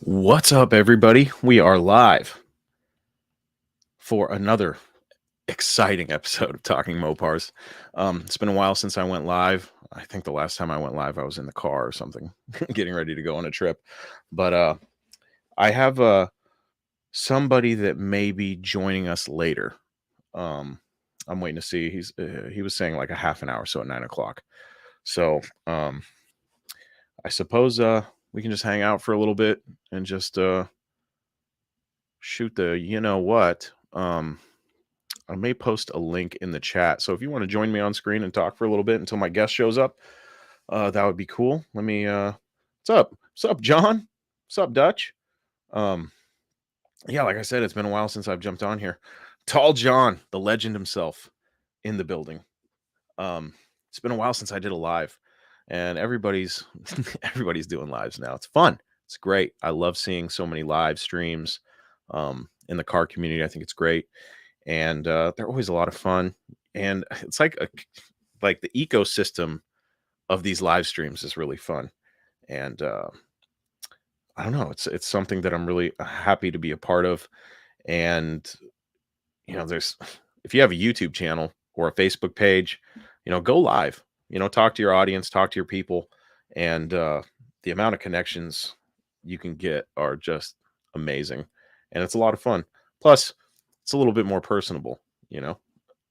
What's up, everybody? We are live for another exciting episode of Talking Mopars. It's been a while since I went live. I think the last time I went live, I was in the car or something, getting ready to go on a trip. But I have somebody that may be joining us later. Um, I'm waiting to see. He was saying like a half an hour, so at 9 o'clock. So I suppose we can just hang out for a little bit and just shoot the you know what. I may post a link in the chat. So if you want to join me on screen and talk for a little bit until my guest shows up, that would be cool. Let me what's up? What's up, John? What's up, Dutch? Um, yeah, like I said, it's been a while since I've jumped on here. Tall John, the legend himself, in the building. It's been a while since I did a live, and everybody's everybody's doing lives now. It's fun. It's great. I love seeing so many live streams in the car community. I think it's great, and they're always a lot of fun. And it's like the ecosystem of these live streams is really fun. And I don't know, it's something that I'm really happy to be a part of. And there's if you have a YouTube channel or a Facebook page, go live. Talk to your audience, talk to your people, and the amount of connections you can get are just amazing, and it's a lot of fun. Plus, it's a little bit more personable. You know,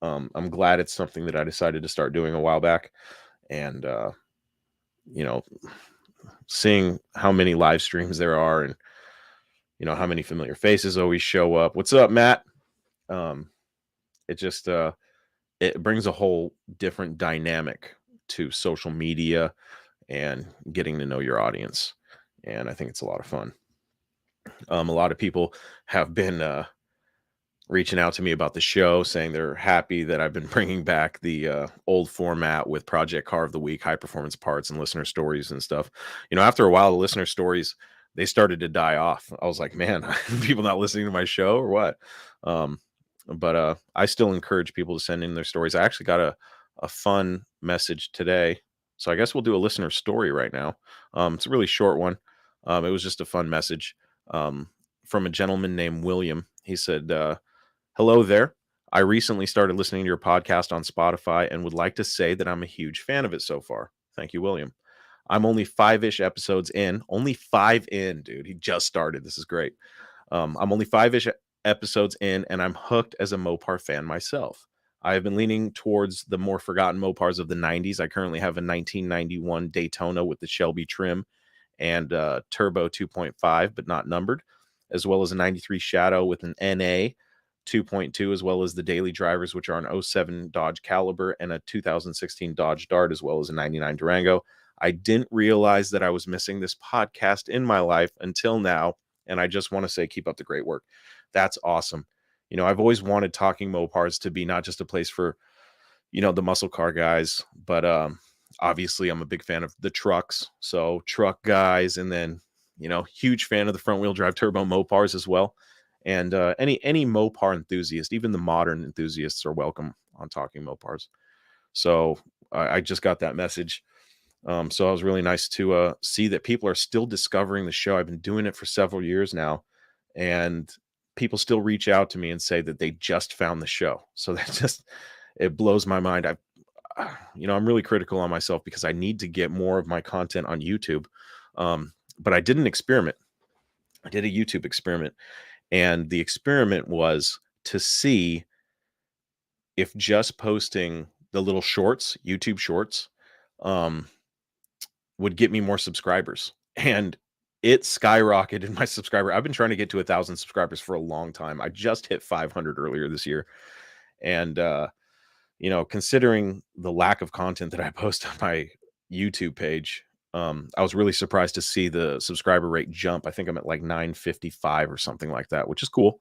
I'm glad it's something that I decided to start doing a while back, and you know, seeing how many live streams there are, and how many familiar faces always show up. What's up, Matt? Um, it just it brings a whole different dynamic to social media and getting to know your audience, and I think it's a lot of fun. A lot of people have been reaching out to me about the show, saying they're happy that I've been bringing back the old format with Project Car of the Week, high performance parts, and listener stories and stuff. After a while, the listener stories they started to die off. I was like, man, people not listening to my show or what? But I still encourage people to send in their stories. I actually got a fun message today, so I guess we'll do a listener story right now. It's a really short one. It was just a fun message from a gentleman named William. He said, hello there. I recently started listening to your podcast on Spotify and would like to say that I'm a huge fan of it so far. Thank you, William. I'm only 5-ish episodes in. Only 5 in, dude. He just started. This is great. I'm only 5-ish episodes in, and I'm hooked as a Mopar fan myself. I have been leaning towards the more forgotten Mopars of the 90s. I currently have a 1991 Daytona with the Shelby trim and turbo 2.5, but not numbered, as well as a 93 Shadow with an NA 2.2, as well as the daily drivers, which are an '07 Dodge Caliber and a 2016 Dodge Dart, as well as a 99 Durango. I didn't realize that I was missing this podcast in my life until now, and I just want to say keep up the great work. That's awesome. I've always wanted Talking Mopars to be not just a place for, the muscle car guys, but obviously I'm a big fan of the trucks, so truck guys, and then, huge fan of the front wheel drive turbo Mopars as well. And any Mopar enthusiast, even the modern enthusiasts, are welcome on Talking Mopars. So I just got that message. So it was really nice to see that people are still discovering the show. I've been doing it for several years now, and people still reach out to me and say that they just found the show. So it blows my mind. I'm really critical on myself because I need to get more of my content on YouTube. But I did an experiment. I did a YouTube experiment. And the experiment was to see if just posting the little shorts, YouTube shorts, would get me more subscribers. And it skyrocketed my subscriber. I've been trying to get to 1,000 subscribers for a long time. I just hit 500 earlier this year. And, considering the lack of content that I post on my YouTube page, I was really surprised to see the subscriber rate jump. I think I'm at like 955 or something like that, which is cool.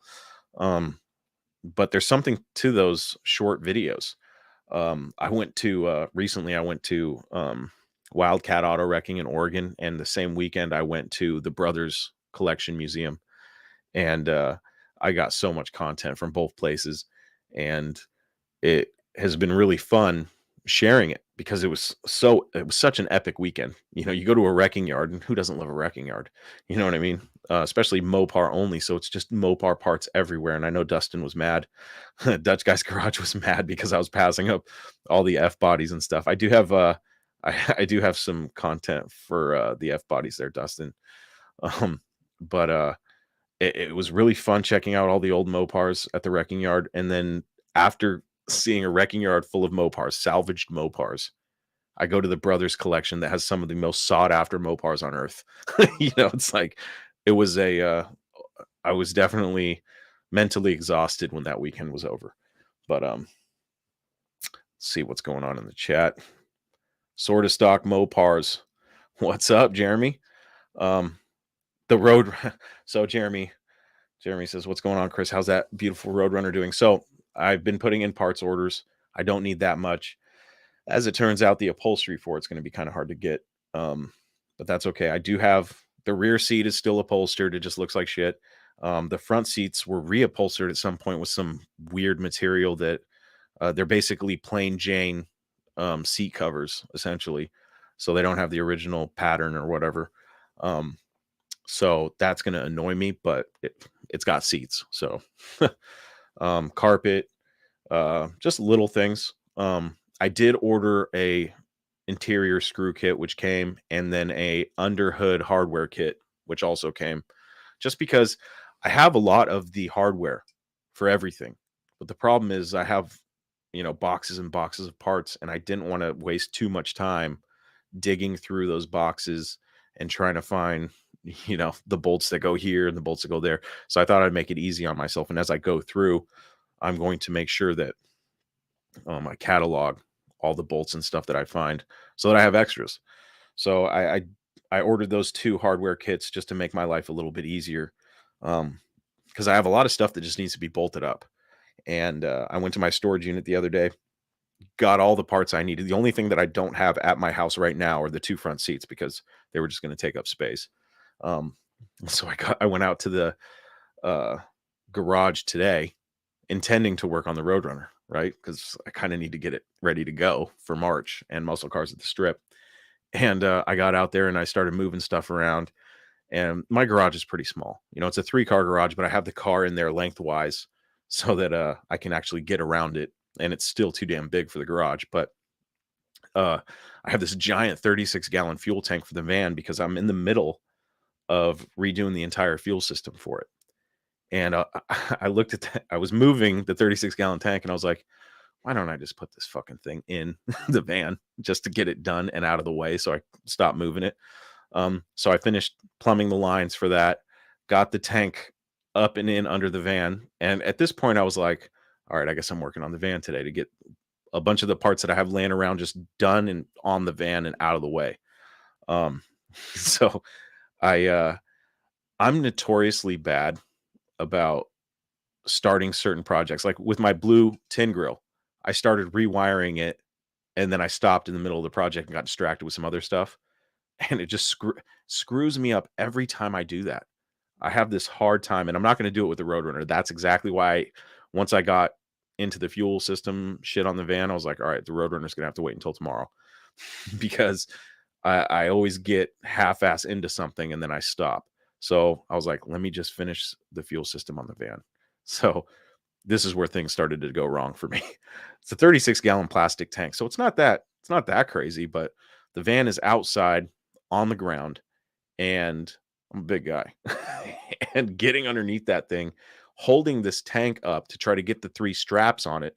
But there's something to those short videos. I went to recently, I went to Wildcat Auto Wrecking in Oregon, and the same weekend I went to the Brothers Collection Museum, and I got so much content from both places, and it has been really fun sharing it because it was such an epic weekend. You go to a wrecking yard, and who doesn't love a wrecking yard? You know what I mean? especially Mopar only. So it's just Mopar parts everywhere. And I know Dustin was mad. Dutch Guy's Garage was mad because I was passing up all the F bodies and stuff. I do have I do have some content for the F bodies there, Dustin. Um, but it was really fun checking out all the old Mopars at the wrecking yard. And then after seeing a wrecking yard full of Mopars, salvaged Mopars, I go to the Brothers collection that has some of the most sought after Mopars on earth. It's like it was I was definitely mentally exhausted when that weekend was over. But let's see what's going on in the chat. Sort of stock Mopars. What's up, Jeremy? The road so Jeremy says, "What's going on, Chris? How's that beautiful Roadrunner doing?" So, I've been putting in parts orders. I don't need that much. As it turns out, the upholstery for it's going to be kind of hard to get. But that's okay. I do have the rear seat is still upholstered. It just looks like shit. The front seats were reupholstered at some point with some weird material that they're basically plain Jane seat covers, essentially. So they don't have the original pattern or whatever. So that's going to annoy me, but it's got seats. So carpet, just little things. I did order a interior screw kit, which came, and then a underhood hardware kit, which also came, just because I have a lot of the hardware for everything. But the problem is I have, boxes and boxes of parts, and I didn't want to waste too much time digging through those boxes and trying to find, the bolts that go here and the bolts that go there. So I thought I'd make it easy on myself. And as I go through, I'm going to make sure that I catalog all the bolts and stuff that I find so that I have extras. So I ordered those 2 hardware kits just to make my life a little bit easier. Because I have a lot of stuff that just needs to be bolted up. And I went to my storage unit the other day, got all the parts I needed. The only thing that I don't have at my house right now are the 2 front seats because they were just going to take up space. So I went out to the garage today intending to work on the Roadrunner, right? Because I kind of need to get it ready to go for March and Musclecars at the Strip. And I got out there and I started moving stuff around. And my garage is pretty small. It's a 3-car garage, but I have the car in there lengthwise so that I can actually get around it. And it's still too damn big for the garage. But I have this giant 36-gallon fuel tank for the van because I'm in the middle of redoing the entire fuel system for it. And I looked at that. I was moving the 36-gallon tank and I was like, why don't I just put this fucking thing in the van just to get it done and out of the way so I stopped moving it. So I finished plumbing the lines for that, got the tank up and in under the van. And at this point, I was like, all right, I guess I'm working on the van today to get a bunch of the parts that I have laying around just done and on the van and out of the way. So I'm notoriously bad about starting certain projects. Like with my blue tin grill, I started rewiring it and then I stopped in the middle of the project and got distracted with some other stuff. And it just screws me up every time I do that. I have this hard time, and I'm not going to do it with the Roadrunner. That's exactly why once I got into the fuel system shit on the van, I was like, all right, the Roadrunner's going to have to wait until tomorrow because I always get half-ass into something and then I stop. So I was like, let me just finish the fuel system on the van. So this is where things started to go wrong for me. It's a 36-gallon plastic tank. So it's not that crazy, but the van is outside on the ground and I'm a big guy. And getting underneath that thing, holding this tank up to try to get the 3 straps on it,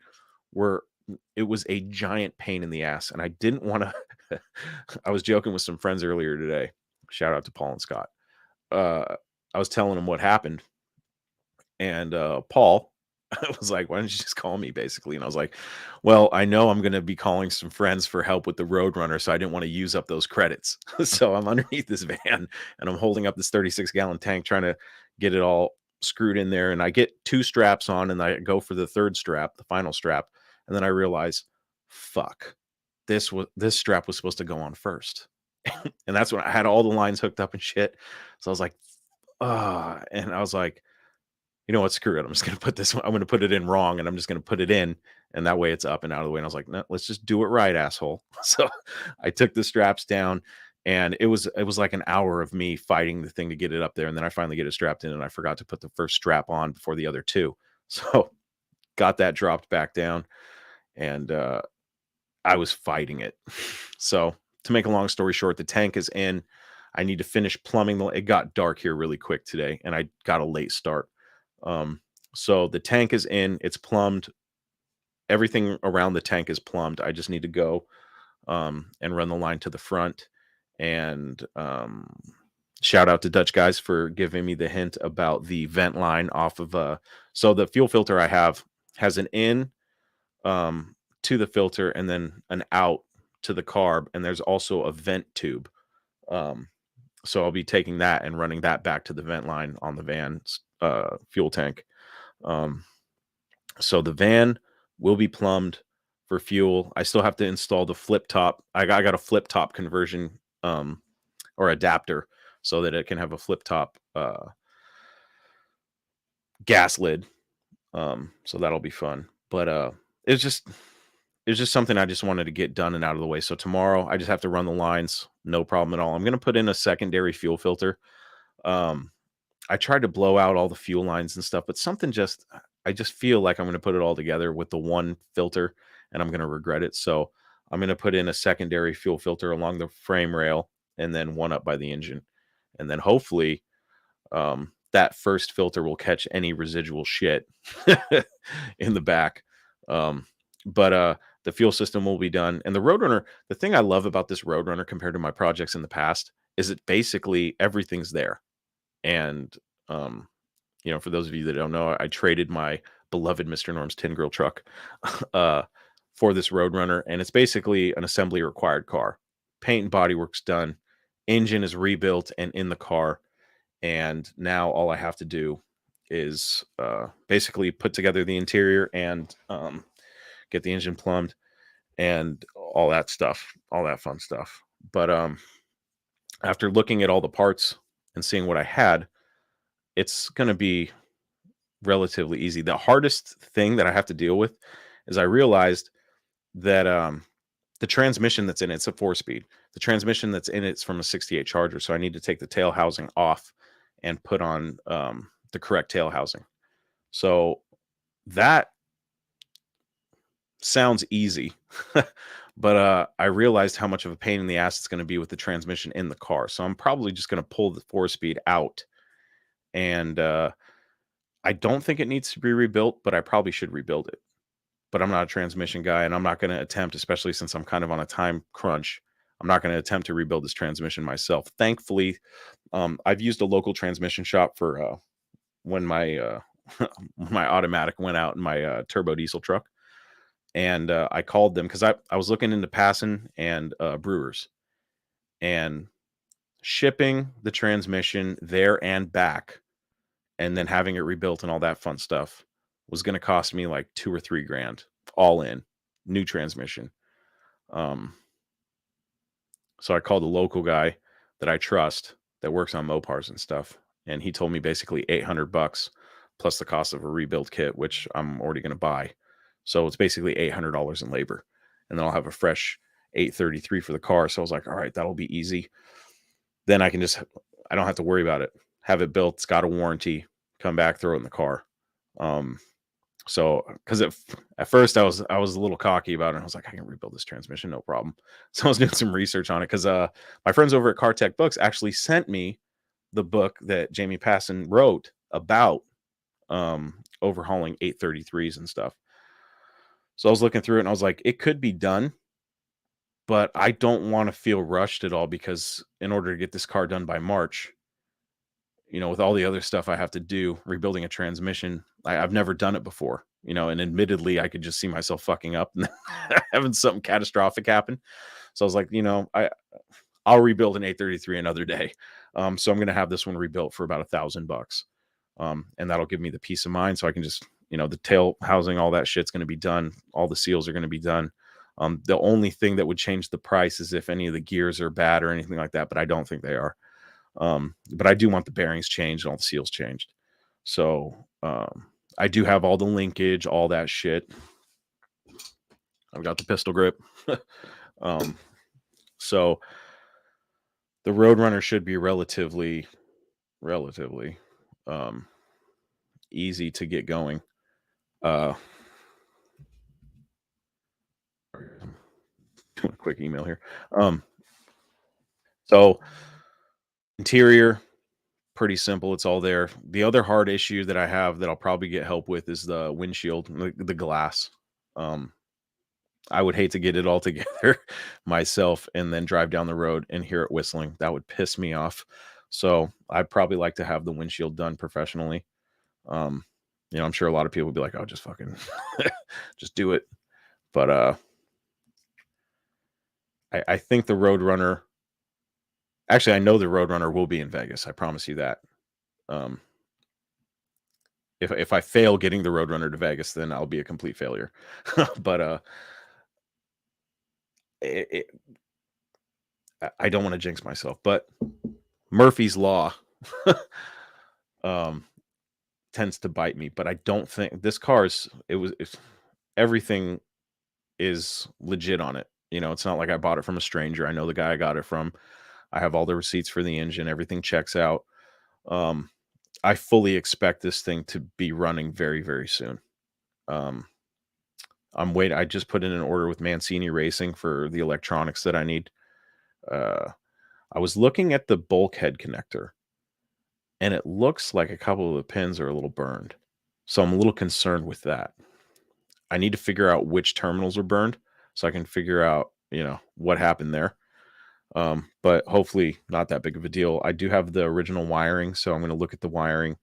it was a giant pain in the ass. And I didn't want to I was joking with some friends earlier today. Shout out to Paul and Scott. I was telling them what happened. And Paul was like, why don't you just call me, basically? And I was like, well, I know I'm going to be calling some friends for help with the Roadrunner, so I didn't want to use up those credits. So I'm underneath this van and I'm holding up this 36-gallon tank trying to get it all screwed in there. And I get 2 straps on and I go for the 3rd strap, the final strap. And then I realize, fuck, this strap was supposed to go on first. And that's when I had all the lines hooked up and shit. So I was like, and I was like, you know what, screw it. I'm just going to put this one, I'm going to put it in wrong and I'm just going to put it in. And that way it's up and out of the way. And I was like, no, let's just do it right, asshole. So I took the straps down And it was like an hour of me fighting the thing to get it up there, and then I finally get it strapped in, and I forgot to put the first strap on before the other two. So got that dropped back down, and I was fighting it. So to make a long story short, the tank is in. I need to finish plumbing. It got dark here really quick today, and I got a late start. Um, so the tank is in. It's plumbed. Everything around the tank is plumbed. I just need to go and run the line to the front. And shout out to Dutch guys for giving me the hint about the vent line off of so the fuel filter I have has an in to the filter and then an out to the carb, and there's also a vent tube. So I'll be taking that and running that back to the vent line on the van's fuel tank. So the van will be plumbed for fuel. I still have to install the flip top. I got a flip top conversion or adapter so that it can have a flip top gas lid. So that'll be fun. But it's just something I just wanted to get done and out of the way. So tomorrow I just have to run the lines, no problem at all. I'm going to put in a secondary fuel filter. I tried to blow out all the fuel lines and stuff, but I just feel like I'm going to put it all together with the one filter, and I'm going to regret it. So I'm going to put in a secondary fuel filter along the frame rail and then one up by the engine. And then hopefully that first filter will catch any residual shit in the back. But the fuel system will be done. And the Roadrunner, the thing I love about this Roadrunner compared to my projects in the past is that basically everything's there. And, for those of you that don't know, I traded my beloved Mr. Norm's tin grill truck for this Roadrunner. And it's basically an assembly required car. Paint and body work's done. Engine is rebuilt and in the car. And now all I have to do is basically put together the interior and get the engine plumbed and all that stuff, all that fun stuff. But after looking at all the parts and seeing what I had, it's going to be relatively easy. The hardest thing that I have to deal with is I realized that the transmission that's in it's a 4-speed. The transmission that's in it's from a 68 Charger, so I need to take the tail housing off and put on the correct tail housing. So that sounds easy, but I realized how much of a pain in the ass it's going to be with the transmission in the car. So I'm probably just going to pull the 4-speed out, and I don't think it needs to be rebuilt, but I probably should rebuild it. But I'm not a transmission guy, and I'm not going to attempt, especially since I'm kind of on a time crunch, I'm not going to attempt to rebuild this transmission myself. Thankfully, I've used a local transmission shop for when my my automatic went out in my turbo diesel truck. And I called them because I was looking into Passon and Brewers, and shipping the transmission there and back and then having it rebuilt and all that fun stuff was going to cost me like $2 or $3 grand all in, new transmission. So I called a local guy that I trust that works on Mopars and stuff, and he told me basically $800 plus the cost of a rebuild kit, which I'm already going to buy. So it's basically $800 in labor, and then I'll have a fresh 833 for the car. So I was like, all right, that'll be easy. Then I don't have to worry about it. Have it built, it's got a warranty, come back, throw it in the car. So because at first I was a little cocky about it. I was like, I can rebuild this transmission, no problem. So I was doing some research on it because my friends over at Car Tech Books actually sent me the book that Jamie Passon wrote about overhauling 833s and stuff. So I was looking through it and I was like, it could be done, but I don't want to feel rushed at all because in order to get this car done by March, with all the other stuff I have to do, rebuilding a transmission, I've never done it before, and admittedly, I could just see myself fucking up and having something catastrophic happen. So I was like, I'll rebuild an 833 another day. So I'm going to have this one rebuilt for about $1,000. And that'll give me the peace of mind. So I can just, the tail housing, all that shit's going to be done. All the seals are going to be done. The only thing that would change the price is if any of the gears are bad or anything like that, but I don't think they are. But I do want the bearings changed and all the seals changed. So I do have all the linkage, all that shit. I've got the pistol grip. So The Roadrunner should be relatively um, easy to get going. Uh, doing a quick email here. So interior, pretty simple. It's all there. The other hard issue that I have that I'll probably get help with is the windshield, the glass. Um, I would hate to get it all together myself and then drive down the road and hear it whistling. That would piss me off. So I'd probably like to have the windshield done professionally. Um, I'm sure a lot of people would be like, "Oh, just fucking, just do it." But I think the Roadrunner. Actually, I know the Roadrunner will be in Vegas. I promise you that. Um, if I fail getting the Roadrunner to Vegas, then I'll be a complete failure. But it, it, I don't want to jinx myself. But Murphy's Law um, tends to bite me. But I don't think this car's everything is legit on it. It's not like I bought it from a stranger. I know the guy I got it from. I have all the receipts for the engine. Everything checks out. Um, I fully expect this thing to be running very, very soon. Um, I'm waiting. I just put in an order with Mancini Racing for the electronics that I need. Uh, I was looking at the bulkhead connector, and it looks like a couple of the pins are a little burned. So I'm a little concerned with that. I need to figure out which terminals are burned so I can figure out, what happened there. But hopefully not that big of a deal. I do have the original wiring, so I'm going to look at the wiring.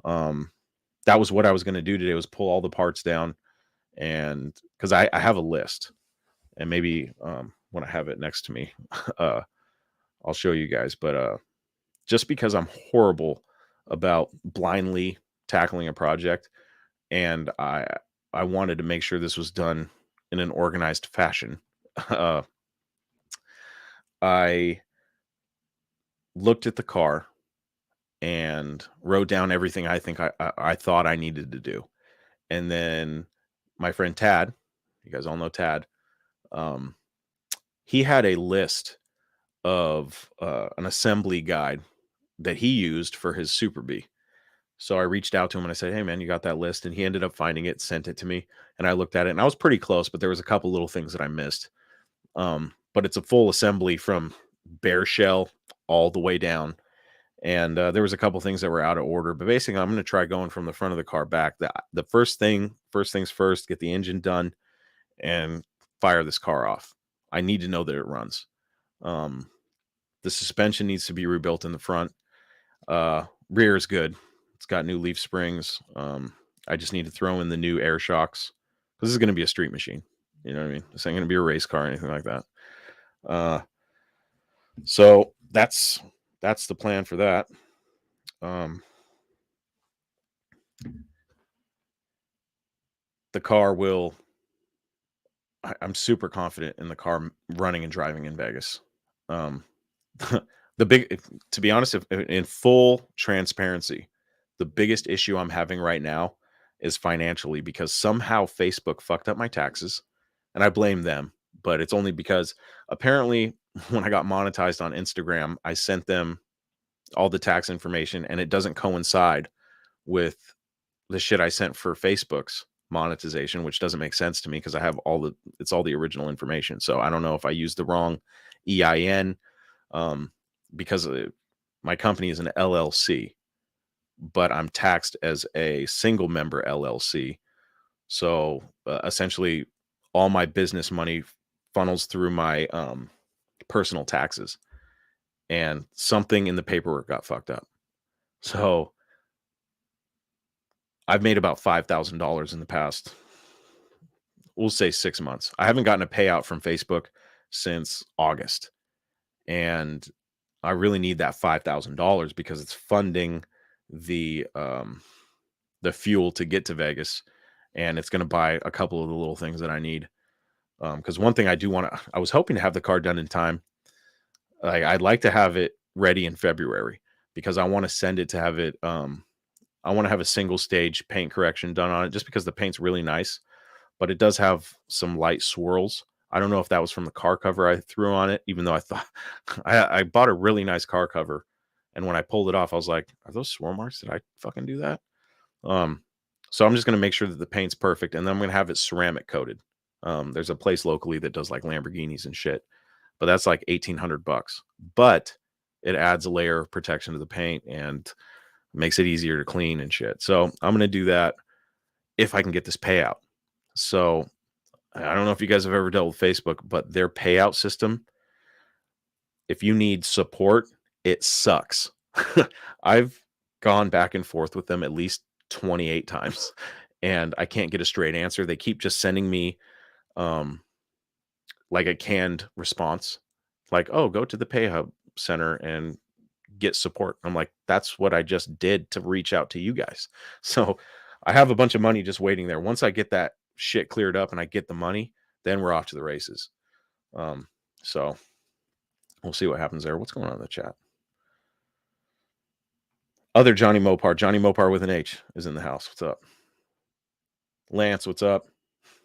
That was what I was going to do today, was pull all the parts down, and because I have a list, and maybe when I have it next to me, I'll show you guys. But just because I'm horrible about blindly tackling a project, and I wanted to make sure this was done in an organized fashion. I looked at the car and wrote down everything I think I thought I needed to do. And then my friend Tad, you guys all know Tad, um, he had a list of an assembly guide that he used for his Super B. So I reached out to him and I said, "Hey man, you got that list?" And he ended up finding it, sent it to me, and I looked at it, and I was pretty close, but there was a couple little things that I missed. But it's a full assembly from bare shell all the way down. And there was a couple things that were out of order, but basically I'm going to try going from the front of the car back. The first things first, get the engine done and fire this car off. I need to know that it runs. The suspension needs to be rebuilt in the front. Rear is good. It's got new leaf springs. I just need to throw in the new air shocks, because this is going to be a street machine. You know what I mean? This ain't going to be a race car or anything like that. So that's the plan for that. The car will. I'm super confident in the car running and driving in Vegas. Um, to be honest, in full transparency, the biggest issue I'm having right now is financially, because somehow Facebook fucked up my taxes, and I blame them. But it's only because apparently when I got monetized on Instagram, I sent them all the tax information, and it doesn't coincide with the shit I sent for Facebook's monetization, which doesn't make sense to me because I have it's all the original information. So I don't know if I used the wrong EIN, because my company is an LLC, but I'm taxed as a single member LLC. So essentially, all my business money funnels through my personal taxes, and something in the paperwork got fucked up. So I've made about $5,000 in the past, we'll say 6 months. I haven't gotten a payout from Facebook since August. And I really need that $5,000 because it's funding the fuel to get to Vegas, and it's going to buy a couple of the little things that I need. Because one thing I was hoping to have the car done in time. I'd like to have it ready in February, because I want to send it to have it. I want to have a single stage paint correction done on it, just because the paint's really nice, but it does have some light swirls. I don't know if that was from the car cover I threw on it, even though I thought I bought a really nice car cover. And when I pulled it off, I was like, are those swirl marks? Did I fucking do that? Um, so I'm just going to make sure that the paint's perfect, and then I'm going to have it ceramic coated. There's a place locally that does like Lamborghinis and shit, but that's like $1,800. But it adds a layer of protection to the paint and makes it easier to clean and shit. So I'm going to do that if I can get this payout. So I don't know if you guys have ever dealt with Facebook, but their payout system, if you need support, it sucks. I've gone back and forth with them at least 28 times and I can't get a straight answer. They keep just sending me like a canned response, like, oh, go to the pay hub center and get support. I'm like, that's what I just did to reach out to you guys. So I have a bunch of money just waiting there. Once I get that shit cleared up and I get the money, then we're off to the races. So we'll see what happens there. What's going on in the chat? Other Johnny Mopar with an H is in the house. What's up? Lance, what's up?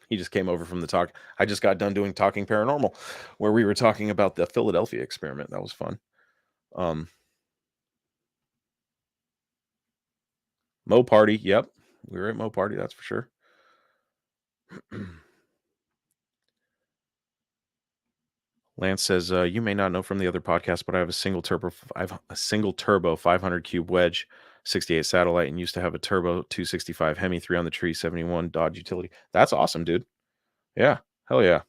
He just came over from the talk. I just got done doing Talking Paranormal, where we were talking about the Philadelphia experiment. That was fun. Mo Party. Yep. We were at Mo Party. That's for sure. Lance says, you may not know from the other podcast, but I have a single turbo 500 cube wedge, 68 satellite, and used to have a turbo 265 Hemi 3 on the tree, 71 Dodge utility. That's awesome, dude. Yeah. Hell yeah.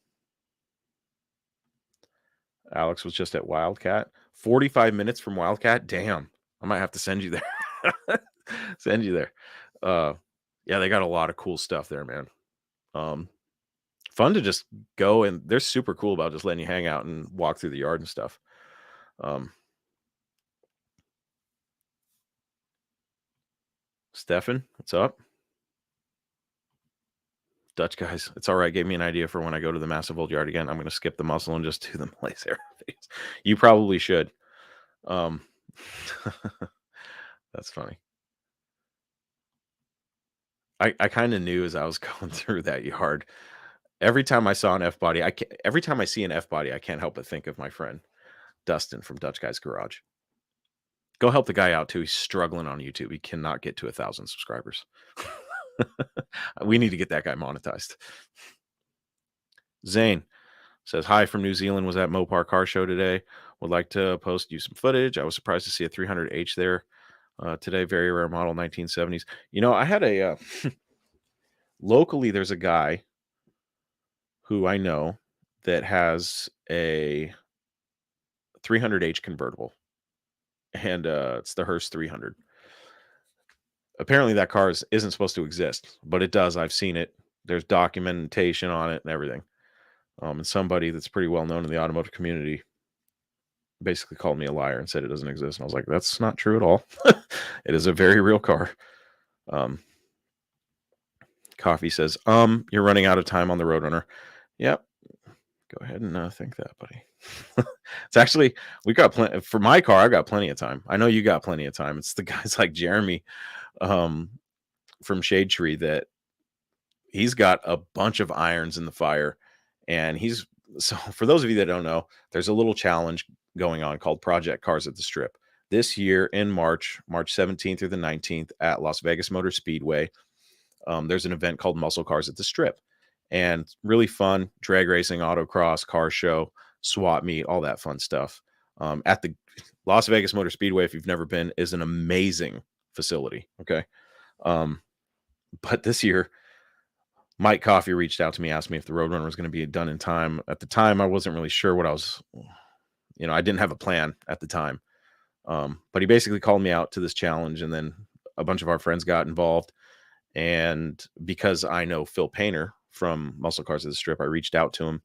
Alex was just at Wildcat. 45 minutes from Wildcat. Damn. I might have to send you there. Send you there. Yeah, they got a lot of cool stuff there, man. Fun to just go, and they're super cool about just letting you hang out and walk through the yard and stuff. Stefan, what's up? Dutch guys, it's all right. Gave me an idea for when I go to the massive old yard again. I'm going to skip the muscle and just do the laser. You probably should. That's funny. I kind of knew as I was going through that yard. Every time I saw an F body, every time I see an F body, I can't help but think of my friend Dustin from Dutch Guy's Garage. Go help the guy out too. He's struggling on YouTube. He cannot get to 1,000 subscribers. We need to get that guy monetized. Zane says, hi from New Zealand. Was at Mopar car show today. Would like to post you some footage. I was surprised to see a 300H there today. Very rare model, 1970s. You know, I had a locally, there's a guy who I know that has a 300H convertible, and it's the Hearst 300. Apparently that car isn't supposed to exist, but it does. I've seen it. There's documentation on it and everything. And somebody that's pretty well known in the automotive community basically called me a liar and said it doesn't exist. And I was like, that's not true at all. It is a very real car. Coffee says, you're running out of time on the Roadrunner. Yep. Go ahead and think that, buddy. It's actually, we got plenty for my car. I got plenty of time. I know you got plenty of time. It's the guys like Jeremy from Shade Tree that he's got a bunch of irons in the fire. And so for those of you that don't know, there's a little challenge going on called Project Cars at the Strip. This year in March 17th through the 19th at Las Vegas Motor Speedway, there's an event called Musclecars at the Strip. And really fun drag racing, autocross, car show, swap meet, all that fun stuff. At the Las Vegas Motor Speedway, if you've never been, is an amazing facility. Okay. But this year, Mike Coffey reached out to me, asked me if the Roadrunner was going to be done in time. At the time, I wasn't really sure what I was, I didn't have a plan at the time. But he basically called me out to this challenge, and then a bunch of our friends got involved. And because I know Phil Painter from Musclecars at the Strip, I reached out to him,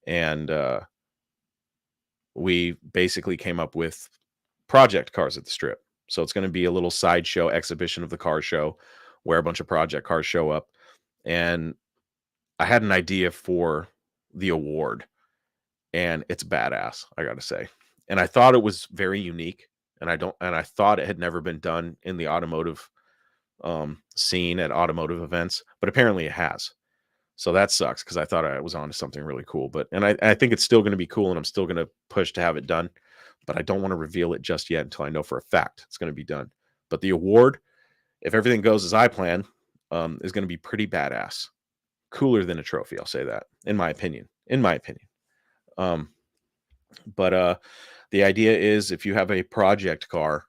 and we basically came up with Project Cars at the Strip. So it's going to be a little sideshow exhibition of the car show where a bunch of project cars show up. And I had an idea for the award, and it's badass, I got to say. And I thought it was very unique, and I thought it had never been done in the automotive scene at automotive events, but apparently it has. So that sucks because I thought I was on to something really cool. And I think it's still going to be cool, and I'm still going to push to have it done. But I don't want to reveal it just yet until I know for a fact it's going to be done. But the award, if everything goes as I plan, is going to be pretty badass. Cooler than a trophy, I'll say that, in my opinion. In my opinion. Um, but the idea is if you have a project car,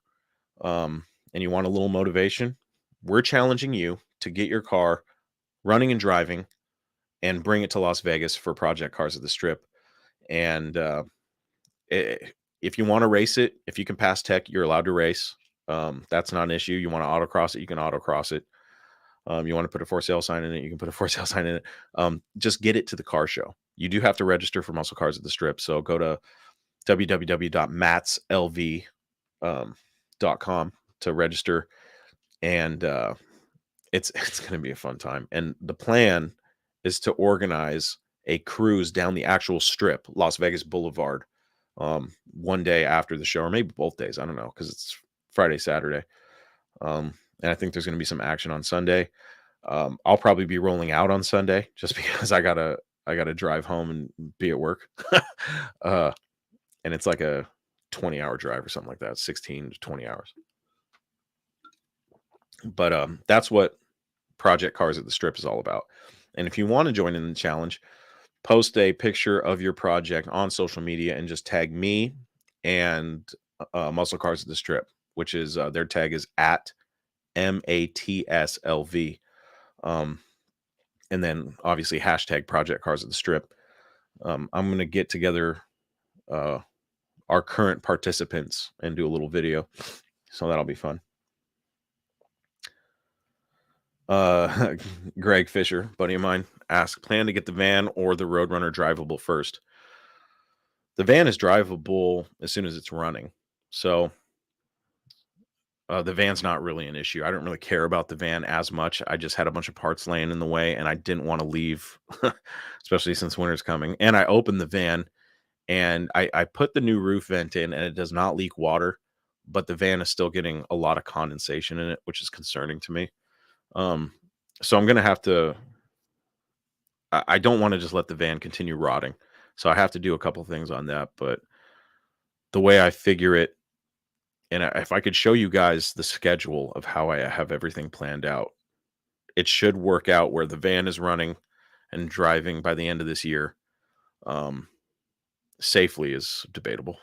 and you want a little motivation, we're challenging you to get your car running and driving and bring it to Las Vegas for Project Cars at the Strip. And i- if you want to race it, if you can pass tech, you're allowed to race. That's not an issue. You want to autocross it, you can autocross it. You want to put a for sale sign in it, you can put a for sale sign in it. Just get it to the car show. You do have to register for Musclecars at the Strip. So go to www.matslv.com to register. And it's going to be a fun time. And the plan is to organize a cruise down the actual strip, Las Vegas Boulevard, one day after the show, or maybe both days. I don't know, because it's Friday, Saturday. And I think there's going to be some action on Sunday. I'll probably be rolling out on Sunday just because I gotta drive home and be at work. uh, and it's like a 20-hour drive or something like that, 16 to 20 hours. But that's what Project Cars at the Strip is all about. And if you want to join in the challenge, post a picture of your project on social media and just tag me and Musclecars at the Strip, which is their tag is at MATSLV. And then obviously hashtag Project Cars at the Strip. I'm going to get together our current participants and do a little video. So that'll be fun. Greg Fisher, buddy of mine, asked, plan to get the van or the Roadrunner drivable first. The van is drivable as soon as it's running. So the van's not really an issue. I don't really care about the van as much. I just had a bunch of parts laying in the way and I didn't want to leave, especially since winter's coming. And I opened the van and I put the new roof vent in and it does not leak water, but the van is still getting a lot of condensation in it, which is concerning to me. So I'm going to have to, I don't want to just let the van continue rotting. So I have to do a couple things on that. But the way I figure it, and if I could show you guys the schedule of how I have everything planned out, it should work out where the van is running and driving by the end of this year. Safely is debatable.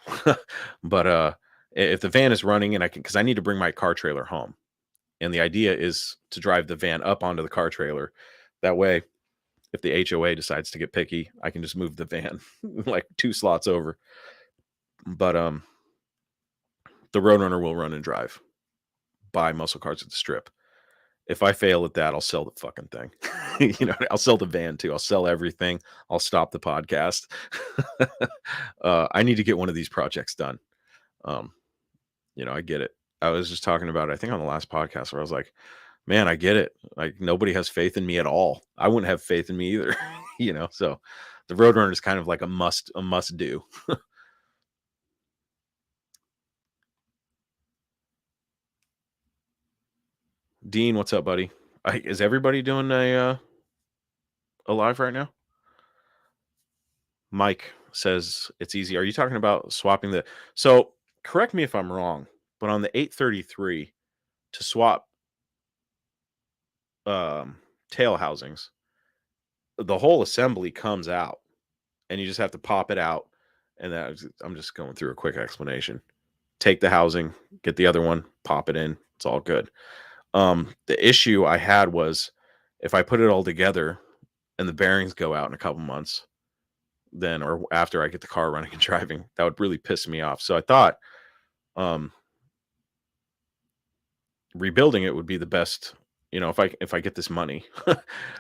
But if the van is running and I can, because I need to bring my car trailer home. And the idea is to drive the van up onto the car trailer. That way, if the HOA decides to get picky, I can just move the van like 2 slots over. But the Roadrunner will run and drive by Musclecars at the Strip. If I fail at that, I'll sell the fucking thing. I'll sell the van too. I'll sell everything. I'll stop the podcast. I need to get one of these projects done. I get it. I was just talking about it, I think on the last podcast, where I was like, man, I get it. Like nobody has faith in me at all. I wouldn't have faith in me either. So the Roadrunner is kind of like a must do. Dean, what's up, buddy? Is everybody doing a live right now? Mike says it's easy. Are you talking about swapping the? So correct me if I'm wrong, but on the 833 to swap tail housings, the whole assembly comes out, and you just have to pop it out. And I'm just going through a quick explanation. Take the housing, get the other one, pop it in. It's all good. The issue I had was if I put it all together and the bearings go out in a couple months, then or after I get the car running and driving, that would really piss me off. So I thought rebuilding it would be the best. If I get this money,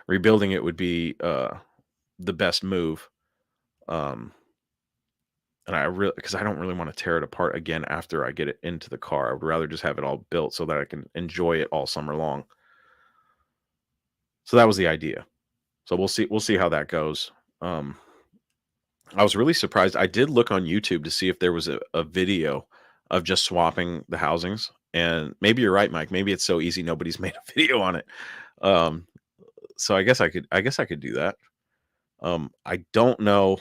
rebuilding it would be the best move. And I really, because I don't really want to tear it apart again after I get it into the car. I would rather just have it all built so that I can enjoy it all summer long. So that was the idea. So we'll see how that goes. I was really surprised. I did look on YouTube to see if there was a video of just swapping the housings. And maybe you're right, Mike. Maybe it's so easy nobody's made a video on it. So I guess I could do that. I don't know.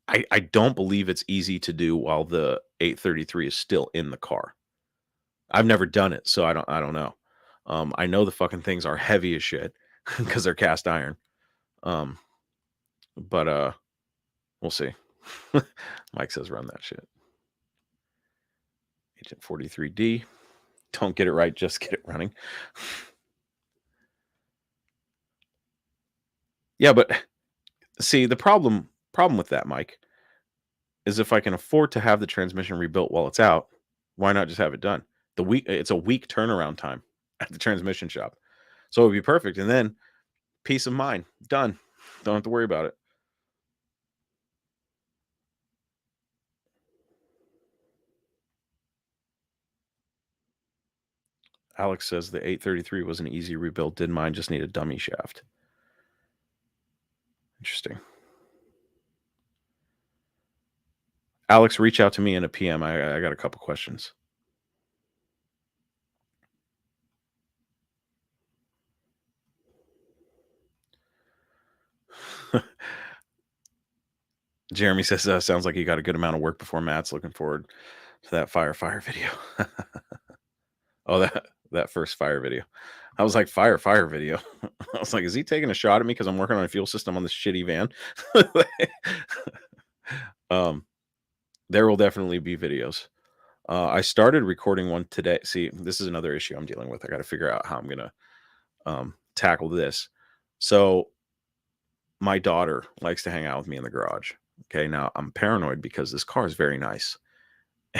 I don't believe it's easy to do while the 833 is still in the car. I've never done it, so I don't know. I know the fucking things are heavy as shit because they're cast iron. Um, but we'll see. Mike says run that shit. Agent 43D. Don't get it right, just get it running. Yeah, but see, the problem with that, Mike, is if I can afford to have the transmission rebuilt while it's out, why not just have it done? It's a week turnaround time at the transmission shop. So it would be perfect. And then peace of mind. Done. Don't have to worry about it. Alex says the 833 was an easy rebuild. Did mine just need a dummy shaft? Interesting. Alex, reach out to me in a PM. I got a couple questions. Jeremy says, sounds like you got a good amount of work before Matt's looking forward to that fire video. Oh, that first fire video. I was like, fire video. I was like, is he taking a shot at me because I'm working on a fuel system on this shitty van? um, there will definitely be videos. I started recording one today. See, this is another issue I'm dealing with. I got to figure out how I'm gonna tackle this. So my daughter likes to hang out with me in the garage. Okay, now I'm paranoid because this car is very nice,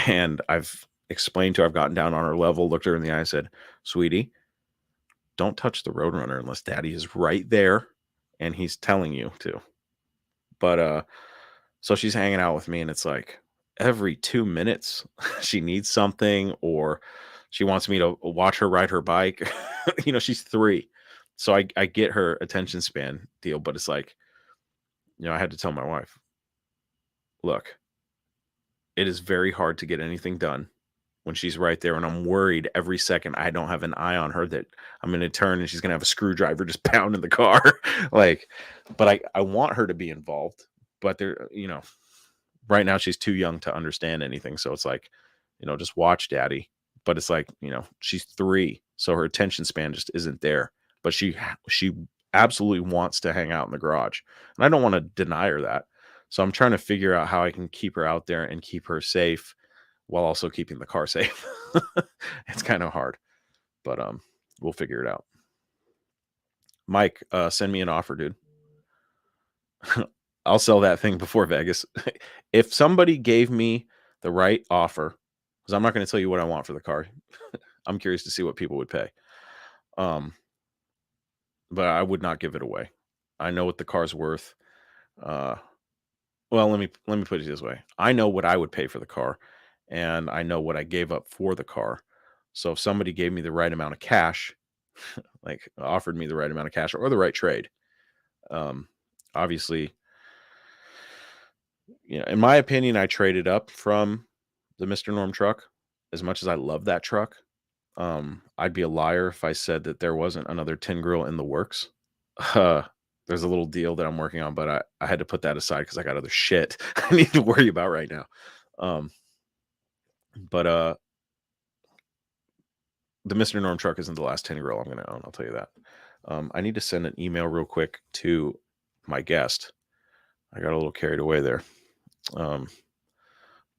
and I've explained to her, I've gotten down on her level, looked her in the eye, said, "Sweetie, don't touch the Roadrunner unless Daddy is right there and he's telling you to." But so she's hanging out with me, and it's like every 2 minutes she needs something, or she wants me to watch her ride her bike. She's 3, so I get her attention span deal, but it's like, I had to tell my wife, look, it is very hard to get anything done when she's right there, and I'm worried every second I don't have an eye on her that I'm going to turn and she's going to have a screwdriver just pounding the car. Like, but I want her to be involved, but right now she's too young to understand anything. So it's like, just watch Daddy. But it's like, she's 3, so her attention span just isn't there. But she absolutely wants to hang out in the garage, and I don't want to deny her that. So I'm trying to figure out how I can keep her out there and keep her safe while also keeping the car safe. It's kind of hard, but we'll figure it out. Mike, send me an offer, dude. I'll sell that thing before Vegas. If somebody gave me the right offer, because I'm not going to tell you what I want for the car. I'm curious to see what people would pay. Um, but I would not give it away. I know what the car's worth. Uh, well, let me put it this way. I know what I would pay for the car, and I know what I gave up for the car. So if somebody gave me the right amount of cash, like offered me the right amount of cash or the right trade, um, obviously, in my opinion, I traded up from the Mr. Norm truck. As much as I love that truck, I'd be a liar if I said that there wasn't another tin grill in the works. Uh, there's a little deal that I'm working on, but I had to put that aside because I got other shit I need to worry about right now. Um, but the Mr. Norm truck isn't the last tin grill I'm going to own. I'll tell you that. I need to send an email real quick to my guest. I got a little carried away there. Um,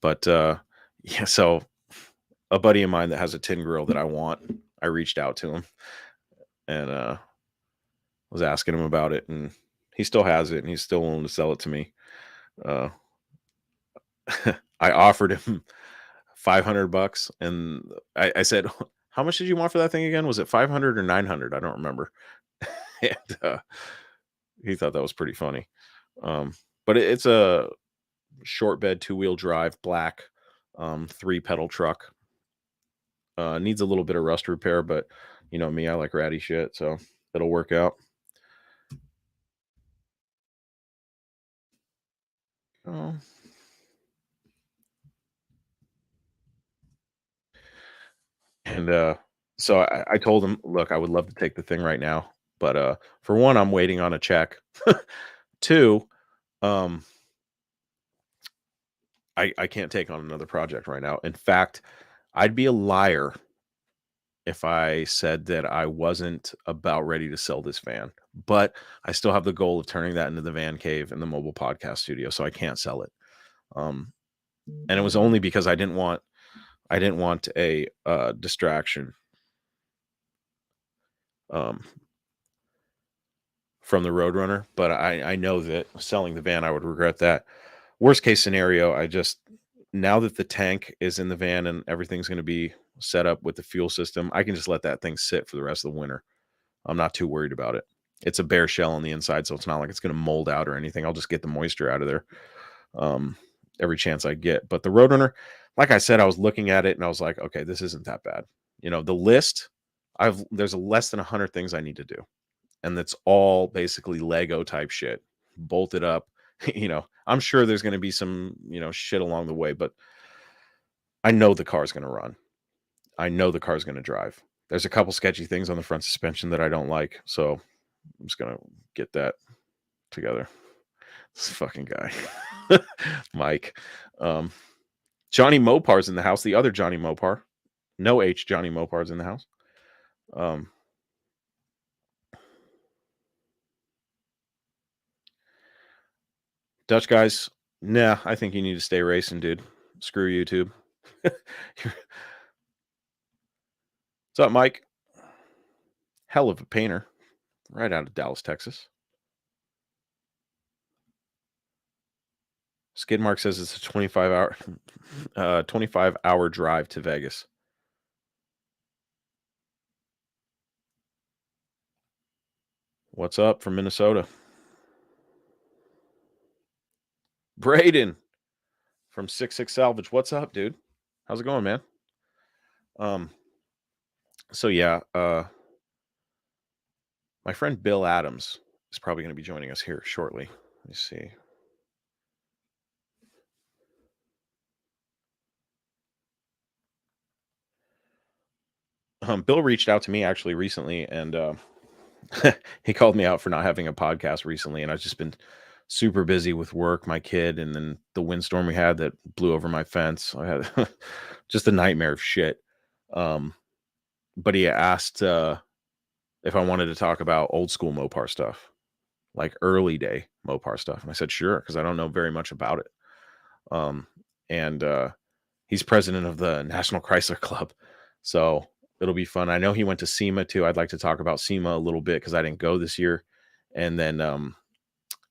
but yeah, so a buddy of mine that has a tin grill that I want, I reached out to him and was asking him about it, and he still has it, and he's still willing to sell it to me. Uh, I offered him $500, and I said, "How much did you want for that thing again? Was it 500 or 900? I don't remember." And he thought that was pretty funny. But it's a short bed, 2-wheel drive, black, 3-pedal truck. Needs a little bit of rust repair, but you know me, I like ratty shit, so it'll work out. Oh. And so I told him, look, I would love to take the thing right now. But for one, I'm waiting on a check. Two, um, I can't take on another project right now. In fact, I'd be a liar if I said that I wasn't about ready to sell this van. But I still have the goal of turning that into the van cave and the mobile podcast studio, so I can't sell it. Um, and it was only because I didn't want a distraction um, from the Roadrunner. But I know that selling the van, I would regret that. Worst case scenario, now that the tank is in the van and everything's going to be set up with the fuel system, I can just let that thing sit for the rest of the winter. I'm not too worried about it. It's a bare shell on the inside, so it's not like it's going to mold out or anything. I'll just get the moisture out of there um, every chance I get. But the Roadrunner, like I said, I was looking at it and I was like, okay, this isn't that bad. The list, there's less than 100 things I need to do, and that's all basically Lego type shit, bolted up. I'm sure there's going to be some shit along the way, but I know the car's going to run. I know the car's going to drive. There's a couple sketchy things on the front suspension that I don't like, so I'm just gonna get that together. This fucking guy, Mike. Johnny Mopar's in the house. The other Johnny Mopar, no H. Johnny Mopar's in the house. Dutch guys, nah. I think you need to stay racing, dude. Screw YouTube. What's up, Mike? Hell of a painter, right out of Dallas, Texas. Skidmark says it's a 25-hour drive to Vegas. What's up from Minnesota? Braden from 66 Salvage. What's up, dude? How's it going, man? So yeah, my friend Bill Adams is probably going to be joining us here shortly. Let me see. Bill reached out to me actually recently, and he called me out for not having a podcast recently, and I've just been super busy with work, my kid, and then the windstorm we had that blew over my fence. I had just a nightmare of shit. But he asked if I wanted to talk about old school Mopar stuff, like early day Mopar stuff, and I said sure, because I don't know very much about it. And he's president of the National Chrysler Club, so it'll be fun. I know he went to SEMA too. I'd like to talk about SEMA a little bit because I didn't go this year. And then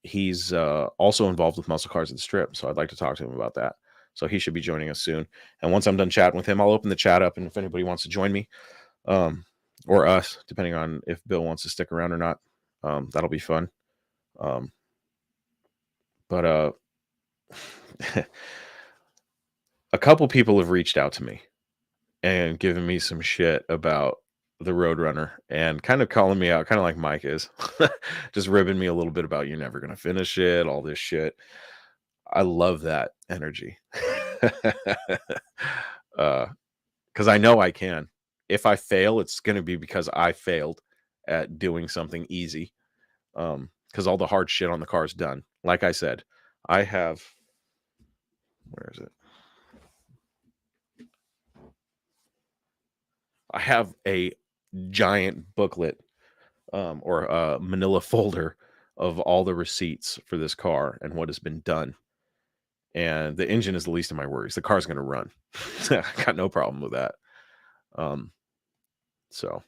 he's also involved with Musclecars at the Strip, so I'd like to talk to him about that. So he should be joining us soon. And once I'm done chatting with him, I'll open the chat up, and if anybody wants to join me, or us, depending on if Bill wants to stick around or not, that'll be fun. But a couple people have reached out to me and given me some shit about the Roadrunner and kind of calling me out, kind of like Mike is, just ribbing me a little bit about you're never gonna finish it, all this shit. I love that energy. Because I know I can. If I fail, it's gonna be because I failed at doing something easy. Because all the hard shit on the car is done. Like I said, I have, where is it? I have a giant booklet or a manila folder of all the receipts for this car and what has been done. And the engine is the least of my worries. The car's going to run. I got no problem with that. So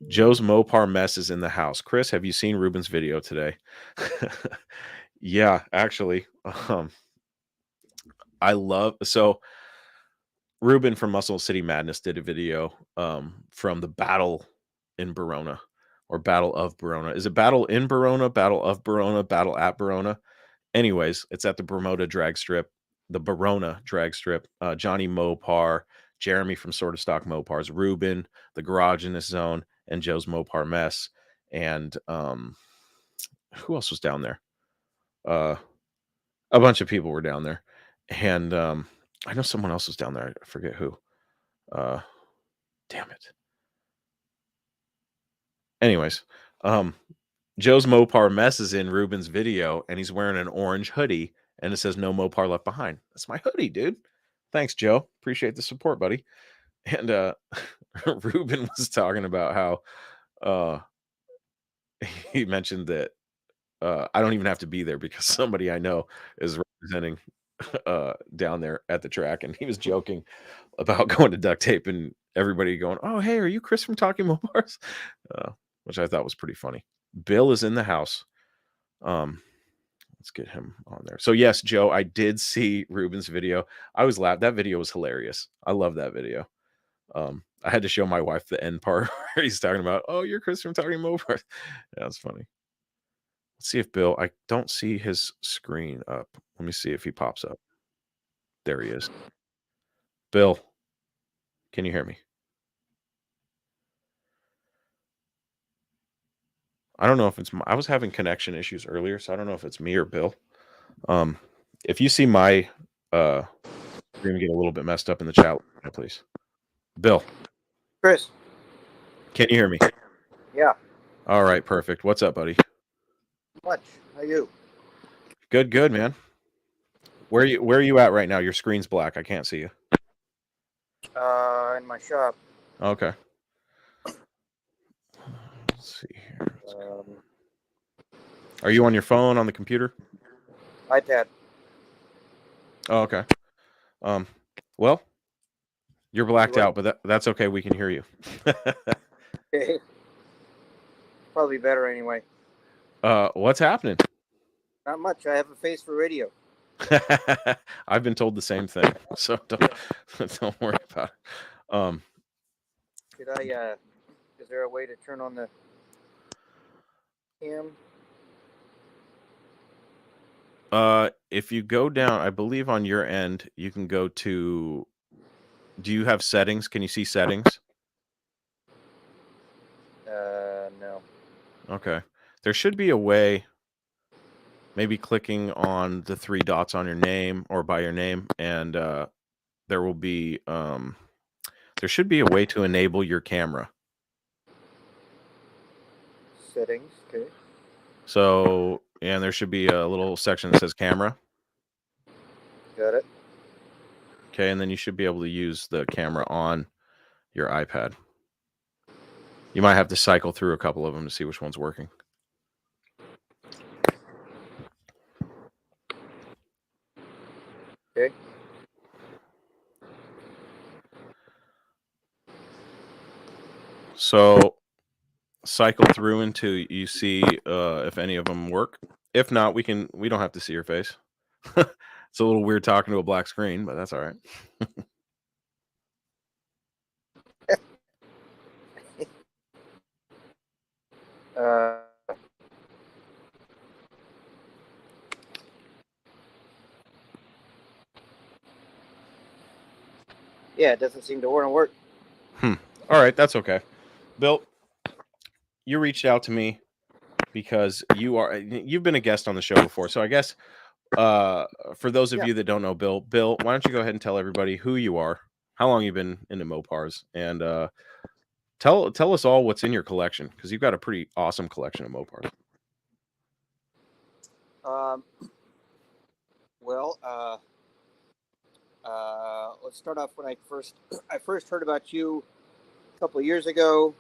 Joe's Mopar mess is in the house. Chris, have you seen Ruben's video today? Yeah, actually. So Ruben from Muscle City Madness did a video from the battle in Verona, or Battle of Verona. Is it Battle in Verona, Battle of Verona, Battle at Verona? Anyways, it's at the Bermuda drag strip, the Verona drag strip. Johnny Mopar, Jeremy from Sort of Stock Mopars, Ruben, the Garage in this zone, and Joe's Mopar mess. And who else was down there? A bunch of people were down there. And I know someone else was down there. I forget who. Damn it. Anyways, um, Joe's Mopar messes in Ruben's video, and he's wearing an orange hoodie, and it says "No Mopar Left Behind." That's my hoodie, dude. Thanks, Joe. Appreciate the support, buddy. And Ruben was talking about how uh, he mentioned that I don't even have to be there because somebody I know is representing down there at the track, and he was joking about going to duct tape and everybody going, "Oh, hey, are you Chris from Talking Mopars?" Which I thought was pretty funny. Bill is in the house. Um, let's get him on there. So yes, Joe, I did see Ruben's video. I was laughing. That video was hilarious. I love that video. I had to show my wife the end part where he's talking about, "Oh, you're Chris from Talking Mopars." Yeah, that's funny. Let's see if Bill. I don't see his screen up. Let me see if he pops up. There he is. Bill, can you hear me? I don't know if it's I was having connection issues earlier, so I don't know if it's me or Bill. Um, if you see my screen get a little bit messed up in the chat, please. Bill, Chris. can you hear me? Yeah. All right, perfect. What's up, buddy? Much. How are you? Good, good, man. Where are you at right now? Your screen's black. I can't see you. In my shop. Okay. Let's see here. Are you on your phone, on the computer? iPad. Oh, okay. Well, you're blacked out, but that's okay. We can hear you. Probably better anyway. What's happening? Not much. I have a face for radio. I've been told the same thing, so don't worry about it. Should I? Is there a way to turn on the cam? If you go down, I believe on your end, you can go to. Do you have settings? Can you see settings? No. Okay. There should be a way. Maybe clicking on the 3 dots on your name or by your name, and there will be there should be a way to enable your camera. Settings. Okay. So, and there should be a little section that says camera. Got it. Okay, and then you should be able to use the camera on your iPad. You might have to cycle through a couple of them to see which one's working. Okay. So cycle through until you see if any of them work. If not, we don't have to see your face. It's a little weird talking to a black screen, but that's all right. Yeah, it doesn't seem to want to work. All right, that's okay. Bill, you reached out to me because you've been a guest on the show before. So I guess for those of you that don't know Bill, why don't you go ahead and tell everybody who you are, how long you've been into Mopars, and tell us all what's in your collection, because you've got a pretty awesome collection of Mopars. Well, let's start off when I first heard about you a couple of years ago.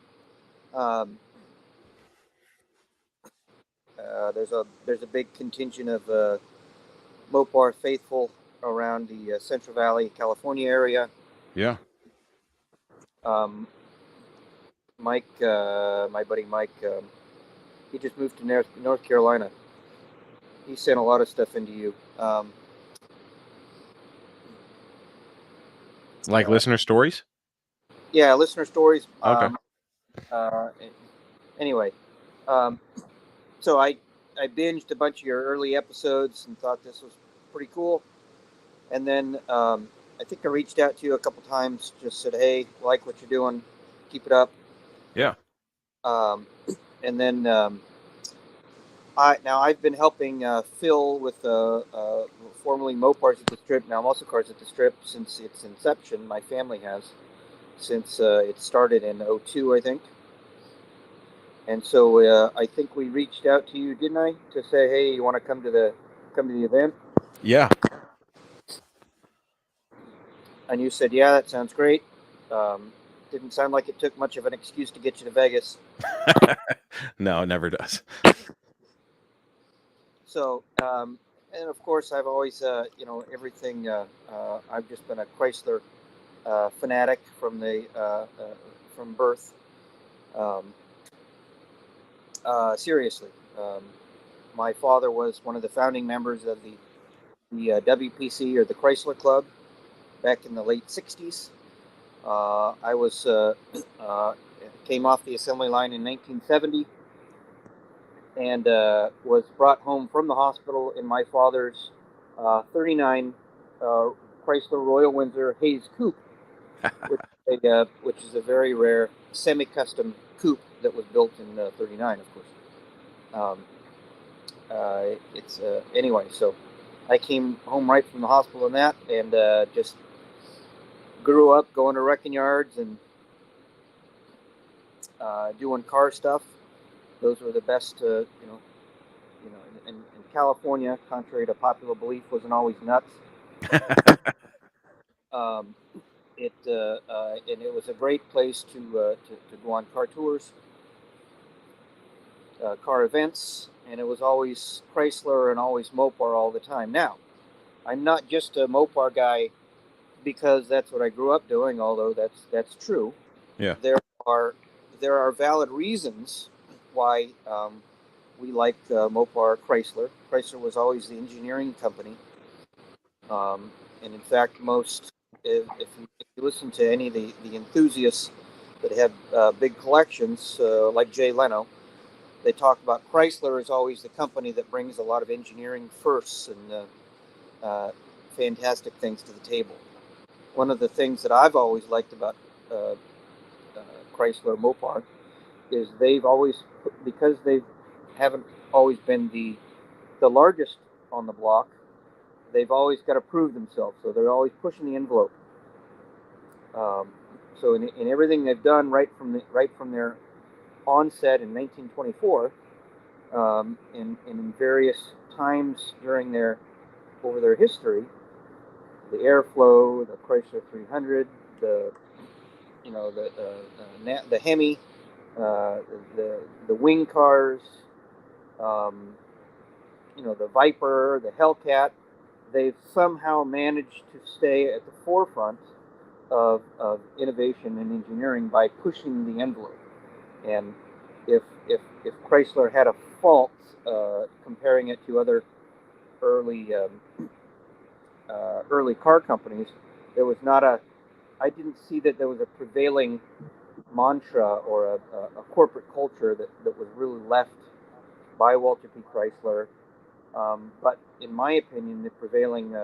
There's a big contingent of Mopar faithful around the Central Valley, California area. Yeah. Mike, my buddy Mike, he just moved to North Carolina. He sent a lot of stuff into you. Like listener stories? Yeah, listener stories. Okay. Anyway, so I binged a bunch of your early episodes and thought this was pretty cool. And then I think I reached out to you a couple times, just said, "Hey, like what you're doing, keep it up." Yeah. And then I've been helping Phil with formerly Mopars at the Strip, now Musclecars at the Strip, since its inception. My family has, since it started in 2002, I think. And so I think we reached out to you, didn't I, to say, hey, you want to come to the event? Yeah. And you said, yeah, that sounds great. Didn't sound like it took much of an excuse to get you to Vegas. No, it never does. So, and of course, I've always, everything. I've just been a Chrysler fanatic from birth. Um, Seriously, my father was one of the founding members of the WPC, or the Chrysler Club, back in the late '60s. I was came off the assembly line in 1970 and was brought home from the hospital in my father's '39 Chrysler Royal Windsor Hayes Coupe, which is a very rare semi-custom coupe that was built in '39, of course. Um, it's Anyway, so I came home right from the hospital in that, and just grew up going to wrecking yards and doing car stuff. Those were the best, in California, contrary to popular belief, wasn't always nuts. Um, and it was a great place to go on car tours, car events, and it was always Chrysler and always Mopar all the time. Now, I'm not just a Mopar guy because that's what I grew up doing, although that's true. Yeah. There are there are valid reasons why we like Mopar Chrysler. Chrysler was always the engineering company, and in fact, if you listen to any of the enthusiasts that have big collections, like Jay Leno, they talk about Chrysler as always the company that brings a lot of engineering firsts and fantastic things to the table. One of the things that I've always liked about uh, Chrysler Mopar is they've always, because they haven't always been the largest on the block, they've always got to prove themselves. So they're always pushing the envelope. Um, so in everything they've done right from their onset in 1924, and in various times over their history, the Airflow, the Chrysler 300, the the Hemi, uh, the wing cars, um, the Viper, the Hellcat. They've somehow managed to stay at the forefront of innovation and engineering by pushing the envelope. And if Chrysler had a fault comparing it to other early early car companies, there was not a I didn't see that there was a prevailing mantra or a corporate culture that was really left by Walter P. Chrysler. But in my opinion, the prevailing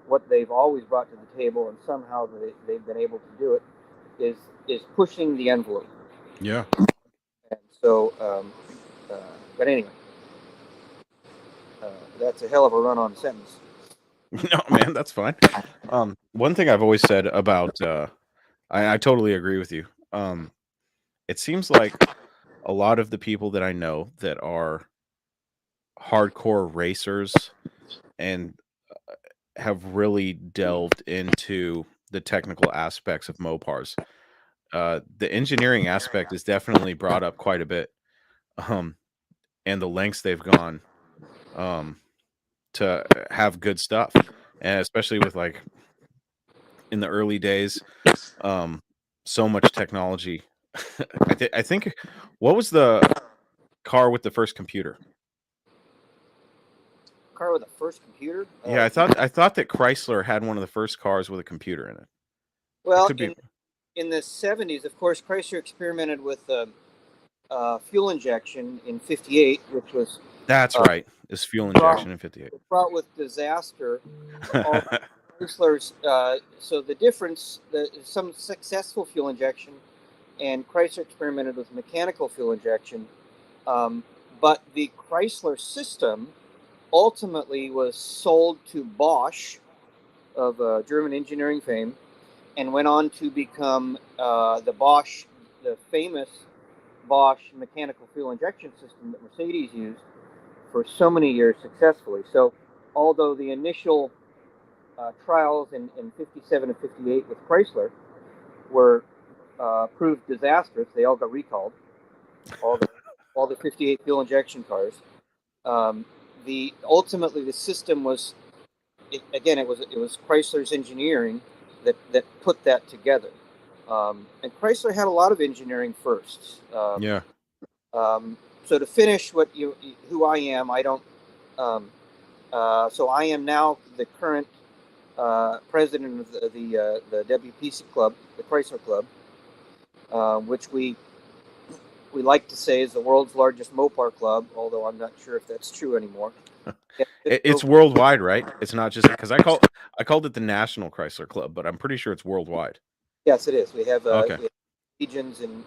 what they've always brought to the table, and somehow they've been able to do it, is pushing the envelope. Yeah. And so, uh, but anyway, that's a hell of a run-on sentence. No, man, that's fine. One thing I've always said about I totally agree with you. It seems like a lot of the people that I know that are hardcore racers and have really delved into the technical aspects of Mopars. The engineering aspect is definitely brought up quite a bit, um, and the lengths they've gone um, to have good stuff, and especially with like in the early days, um, so much technology. I think what was the car with the first computer? Car with the first computer. Yeah, I thought that Chrysler had one of the first cars with a computer in it. I Well, could be. in the '70s, of course, Chrysler experimented with fuel injection in '58, which was That's uh, right. Is fuel fraught, injection in '58. fraught with disaster. All Chrysler's so the difference, some successful fuel injection, and Chrysler experimented with mechanical fuel injection. Um, but the Chrysler system ultimately was sold to Bosch of German engineering fame, and went on to become the famous Bosch mechanical fuel injection system that Mercedes used for so many years successfully. So, although the initial trials in 57 and 58 with Chrysler were proved disastrous, they all got recalled. All the 58 fuel injection cars. Ultimately the system was it was Chrysler's engineering that put that together. And Chrysler had a lot of engineering firsts. Yeah. So to finish who I am, I don't. So I am now the current president of the WPC Club, the Chrysler Club, which we like to say is the world's largest Mopar club, although I'm not sure if that's true anymore. It's worldwide, right? It's not just because I called it the National Chrysler Club, but I'm pretty sure it's worldwide. Yes, it is. We have Okay. regions in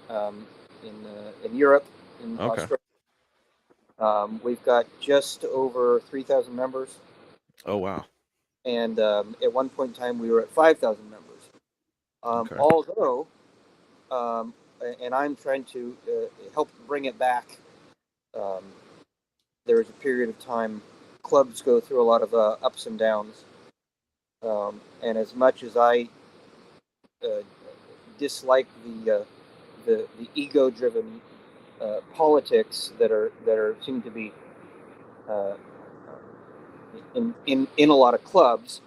Europe, in Okay. Australia. We've got just over 3,000 members, Oh wow. and at one point in time we were at 5,000 members. Okay. Although, and I'm trying to help bring it back. There is a period of time clubs go through a lot of ups and downs, and as much as I dislike the ego-driven politics that seem to be uh, in a lot of clubs,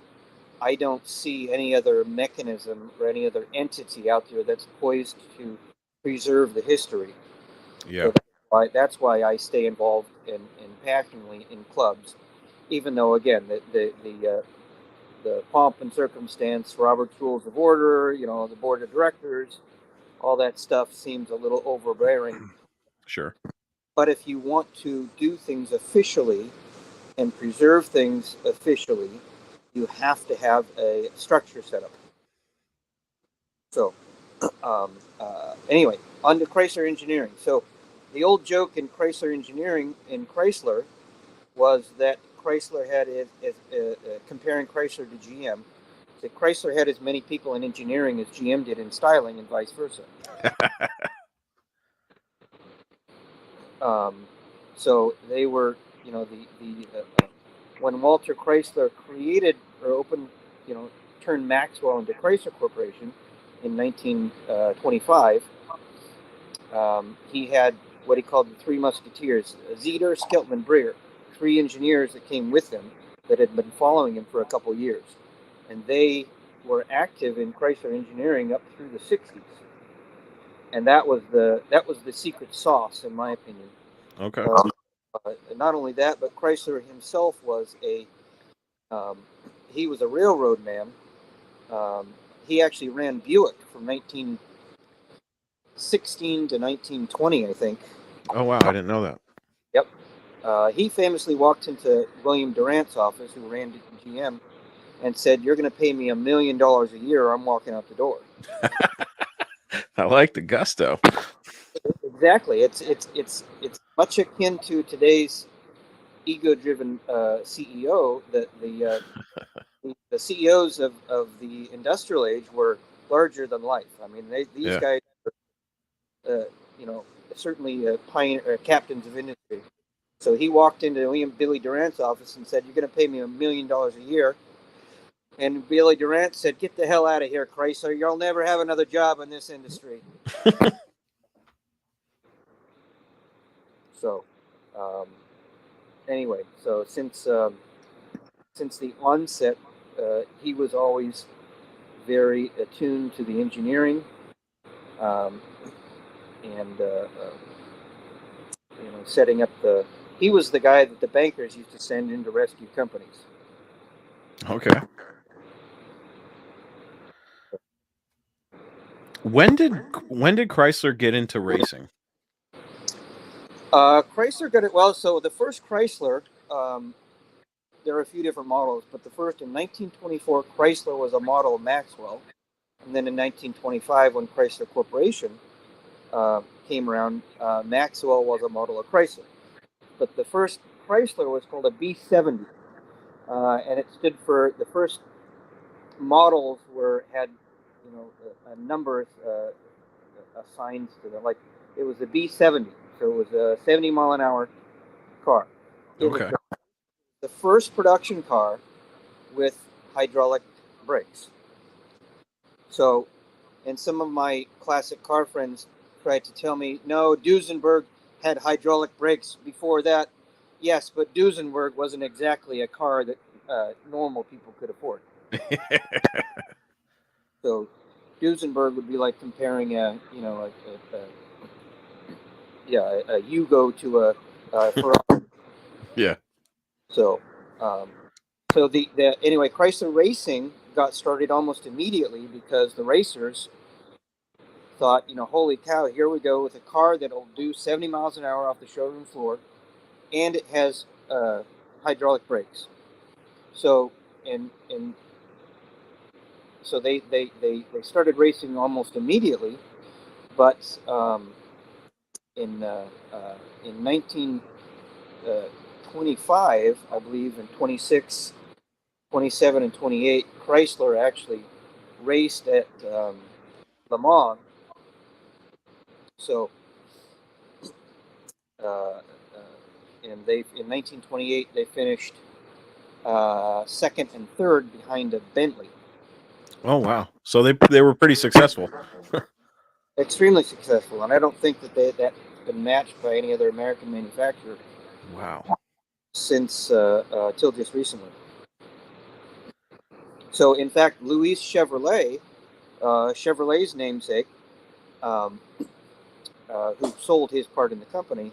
I don't see any other mechanism or any other entity out there that's poised to preserve the history. Yeah. So that's why I stay involved and passionately in clubs, even though again the pomp and circumstance, Robert's Rules of Order, the board of directors, all that stuff seems a little overbearing. Sure. But if you want to do things officially and preserve things officially, you have to have a structure set up. So, anyway, on to Chrysler Engineering. So, the old joke in Chrysler Engineering in Chrysler was that Chrysler had, comparing Chrysler to GM, that Chrysler had as many people in engineering as GM did in styling, and vice versa. So they were, when Walter Chrysler created or opened, turned Maxwell into Chrysler Corporation in 1925, he had what he called the Three Musketeers: Zeter, Skeltman, Breer, three engineers that came with him that had been following him for a couple years, and they were active in Chrysler engineering up through the 60s, and that was the secret sauce, in my opinion. Okay. Not only that, but Chrysler himself was he was a railroad man. He actually ran Buick from 1916 to 1920, I think. Oh wow, I didn't know that. Yep. He famously walked into William Durant's office, who ran GM, and said, "You're going to pay me $1 million a year, or I'm walking out the door." I like the gusto. Exactly. It's much akin to today's ego-driven CEO. That the CEOs of the industrial age were larger than life. I mean, these guys, certainly pioneer captains of industry. So he walked into Billy Durant's office and said, "You're going to pay me $1 million a year." And Billy Durant said, "Get the hell out of here, Chrysler. You'll never have another job in this industry." So, anyway, so since the onset, he was always very attuned to the engineering, um, and setting up the. He was the guy that the bankers used to send in to rescue companies. Okay. When did Chrysler get into racing? Chrysler got it well. So the first Chrysler, there are a few different models, but the first in 1924, Chrysler was a model of Maxwell, and then in 1925, when Chrysler Corporation came around, Maxwell was a model of Chrysler. But the first Chrysler was called a B70, and it stood for the first models had numbers assigned to them, like It was a B70, so it was a 70-mile-an-hour car. It was Okay. the first production car with hydraulic brakes. So, and some of my classic car friends tried to tell me, no, Duesenberg had hydraulic brakes before that. Yes, but Duesenberg wasn't exactly a car that normal people could afford. So, Duesenberg would be like comparing a Yugo to a Ferrari. Yeah. So, anyway, Chrysler Racing got started almost immediately because the racers thought, holy cow, here we go with a car that'll do 70 miles an hour off the showroom floor, and it has hydraulic brakes. So, and so they started racing almost immediately, but in 1925, I believe, in 26, 27, and 28, Chrysler actually raced at Le Mans. So, uh, and they in 1928 they finished second and third behind a Bentley. Oh wow. So they were pretty successful. Extremely successful, and I don't think that's been matched by any other American manufacturer. Wow. Since till just recently. So, in fact, Louis Chevrolet, Chevrolet's namesake, um, who sold his part in the company,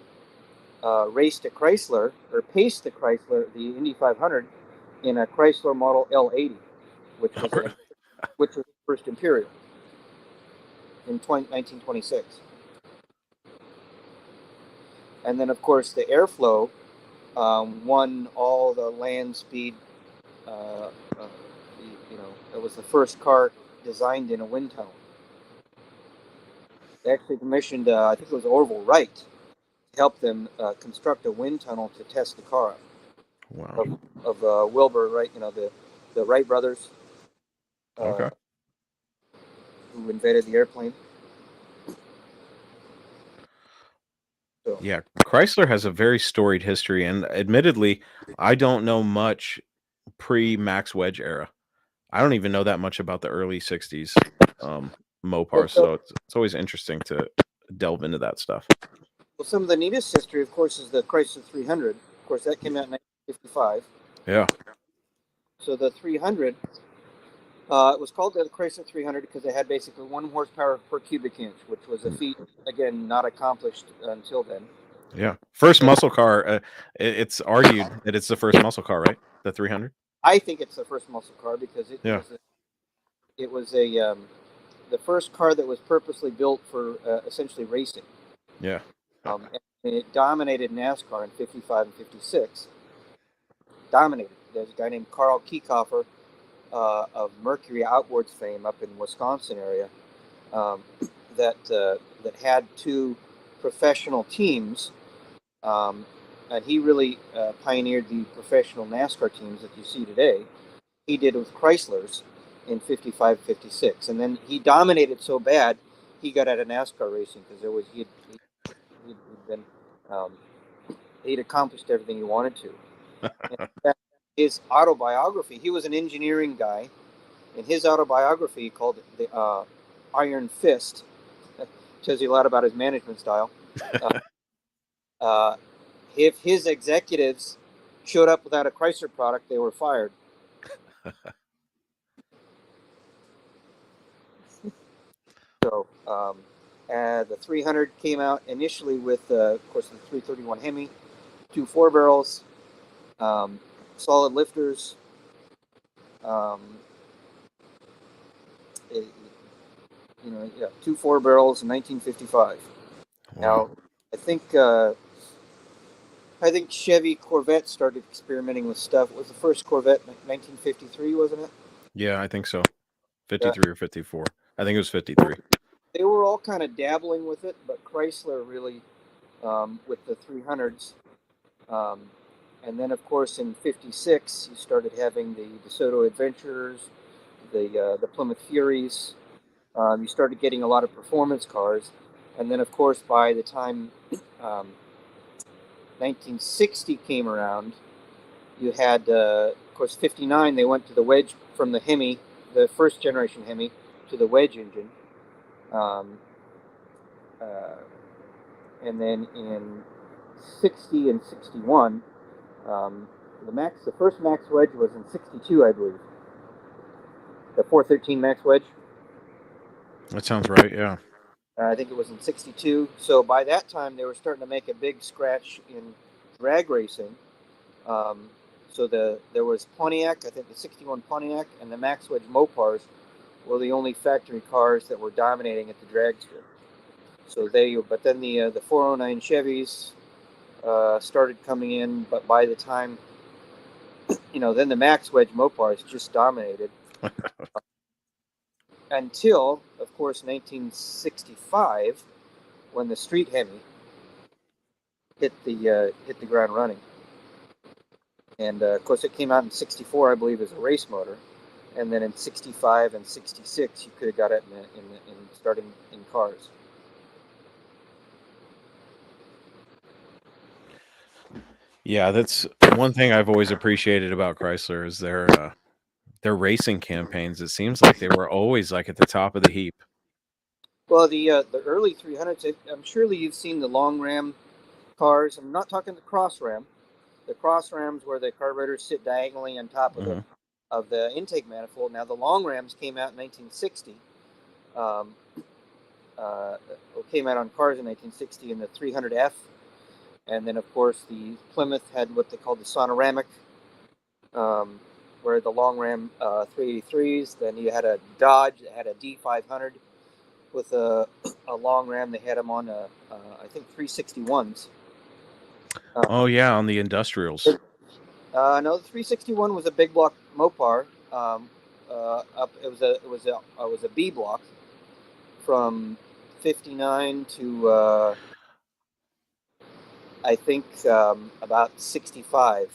raced at Chrysler, or paced the Chrysler, the Indy 500, in a Chrysler Model L80, which was the first Imperial in 1926. And then, of course, the Airflow won all the land speed. Uh, uh, it was the first car designed in a wind tunnel. They actually commissioned, I think it was Orville Wright, to help them construct a wind tunnel to test the car. Wow. Of Wilbur Wright, the Wright brothers, Okay. who invented the airplane. So. Yeah, Chrysler has a very storied history, and admittedly, I don't know much pre-Max Wedge era. I don't even know that much about the early '60s Well, Mopars, so it's always interesting to delve into that stuff. some of the neatest history, of course, is the Chrysler 300. Of course, that came out in 1955. Yeah. So the 300, it was called the Chrysler 300 because it had basically 1 horsepower per cubic inch, which was a feat, again, not accomplished until then. Yeah. First muscle car. It's argued that it's the first muscle car, right? The 300. I think it's the first muscle car because Yeah. it was the first car that was purposely built for essentially racing. Yeah. And it dominated NASCAR in 55 and 56. Dominated. There's a guy named Carl Kiekhofer of Mercury Outboards fame up in Wisconsin area that had 2 professional teams, and he really pioneered the professional NASCAR teams that you see today. He did with Chryslers in 55, 56, and then he dominated so bad he got out of NASCAR racing because he'd been he'd accomplished everything he wanted to. And his autobiography, he was an engineering guy. In his autobiography, he called it the Iron Fist. That tells you a lot about his management style. If his executives showed up without a Chrysler product, they were fired. So the 300 came out initially with, of course, the 331 Hemi, 2 4-barrels, solid lifters. It, 2 4-barrels in 1955. Wow. Now, I think Chevy Corvette started experimenting with stuff. It was the first Corvette in 1953, wasn't it? Yeah, I think so. 53 or 54. I think it was 53. They were all kind of dabbling with it, but Chrysler really, with the 300s. And then, of course, in 56, you started having the DeSoto Adventurers, the Plymouth Furies. You started getting a lot of performance cars. And then, of course, by the time 1960 came around, you had, of course, 59, they went to the wedge from the Hemi, the first generation Hemi, to the wedge engine. Um, and then in 60 and 61, the first Max wedge was in 62, I believe. The 413 Max wedge. That sounds right. Yeah. I think it was in 62. So by that time, they were starting to make a big scratch in drag racing. So there was Pontiac, I think the 61 Pontiac, and the Max Wedge Mopars were the only factory cars that were dominating at the drag strip. So but then the 409 Chevys started coming in, but by the time, then the Max Wedge Mopars just dominated until, of course, 1965, when the Street Hemi hit the ground running. And of course, it came out in '64, I believe, as a race motor, and then in '65 and '66, you could have got it in starting in cars. Yeah, that's one thing I've always appreciated about Chrysler is their racing campaigns. It seems like they were always like at the top of the heap. Well, the early 300s, I'm surely you've seen the long ram cars. I'm not talking the cross ram. The cross rams where the carburetors sit diagonally on top of the intake manifold. Now the long rams came out in 1960. Came out on cars in 1960 in the 300F, and then of course the Plymouth had what they called the Sonoramic, where the long ram 383s. Then you had a Dodge that had a D500 with a long ram. They had them on I think 361s. Oh yeah, on the industrials. No, the 361 was a big block Mopar. It was a B block from 59 to I think about 65.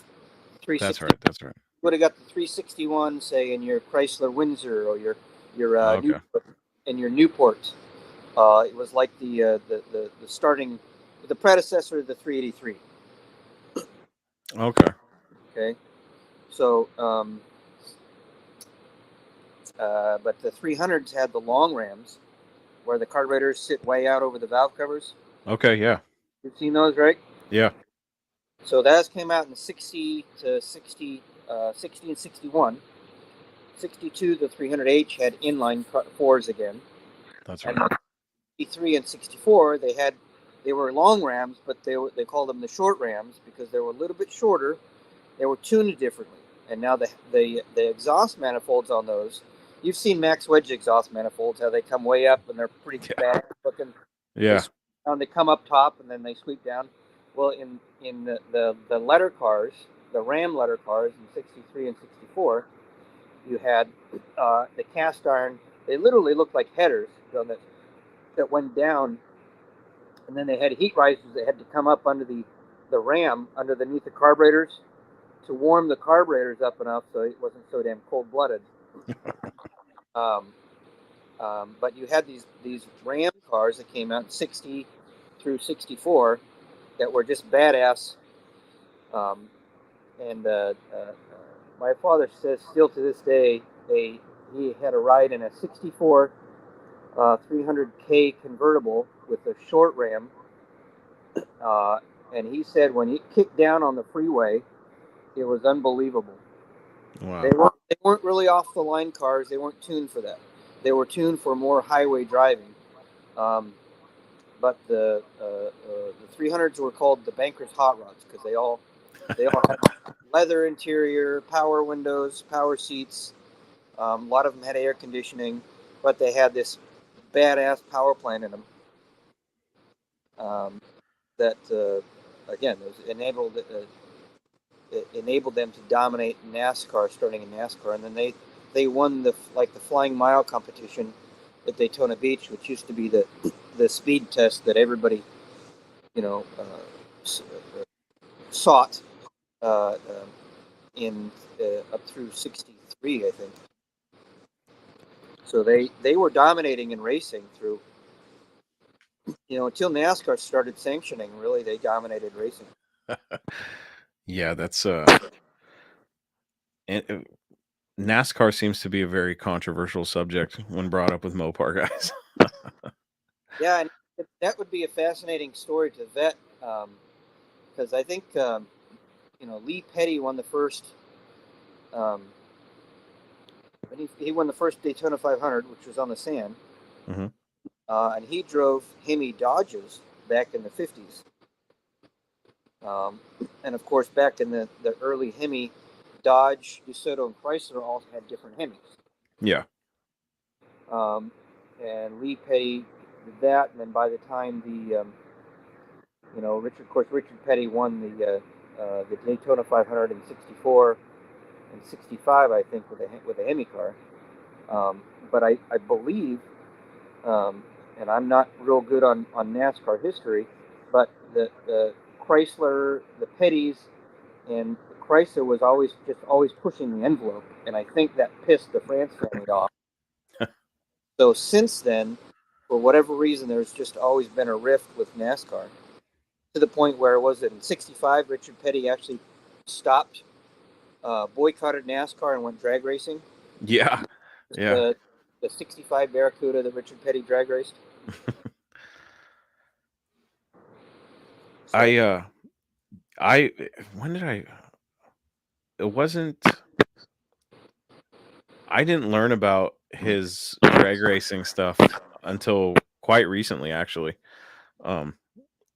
That's 360 right. That's right. would have got the 361, say, in your Chrysler Windsor or your Okay. Newport. It was like the starting, the predecessor of the 383. Okay. Okay, so but the 300s had the long rams, where the carburetors sit way out over the valve covers. Okay. Yeah. You've seen those, right? Yeah. So that came out in 60 to 60, 60 and 61. 62, the 300H had inline fours again. That's And right. 63 and 64, they were long rams, but they called them the short rams because they were a little bit shorter. They were tuned differently. And now the exhaust manifolds on those, you've seen Max Wedge exhaust manifolds, how they come way up and they're pretty bad looking. Yeah. They come up top and then they sweep down. Well, in the letter cars, the Ram letter cars in 63 and 64, you had the cast iron. They literally looked like headers that went down, and then they had heat risers that had to come up under the ram underneath the carburetors to warm the carburetors up enough so it wasn't so damn cold-blooded. But you had these Ram cars that came out in 60 through 64 that were just badass. And my father says still to this day he had a ride in a 64 300K convertible with a short ram, and he said when he kicked down on the freeway, it was unbelievable. Wow. They weren't really off the line cars. They weren't tuned for that. They were tuned for more highway driving. But the 300s were called the Banker's Hot Rods because they all had leather interior, power windows, power seats. A lot of them had air conditioning, but they had this badass power plant in them. That again it enabled them to dominate NASCAR, starting in NASCAR, and then they won the Flying Mile competition at Daytona Beach, which used to be the speed test that everybody sought in up through 63, I think. So they were dominating in racing through until NASCAR started sanctioning, really, they dominated racing. Yeah, that's NASCAR seems to be a very controversial subject when brought up with Mopar guys. Yeah, and that would be a fascinating story to vet, because I think Lee Petty won the first. Um, he won the first Daytona 500, which was on the sand, Hmm. and he drove Hemi Dodges back in the 50s. And of course, back in the early Hemi, Dodge, DeSoto, and Chrysler all had different Hemis. Yeah. And Lee Petty did that, and then by the time Richard Petty won the Daytona 500 in '64 and '65, I think, with a Hemi car. But I believe, and I'm not real good on NASCAR history, but the Chrysler, the Petties, and Chrysler was always pushing the envelope, and I think that pissed the France family off. So since then, for whatever reason, there's just always been a rift with NASCAR, to the point where, was it in '65, Richard Petty actually stopped, boycotted NASCAR and went drag racing. Yeah. Yeah. The '65 Barracuda that Richard Petty drag raced. So, I when did it wasn't I didn't learn about his drag racing stuff until quite recently, actually. Um,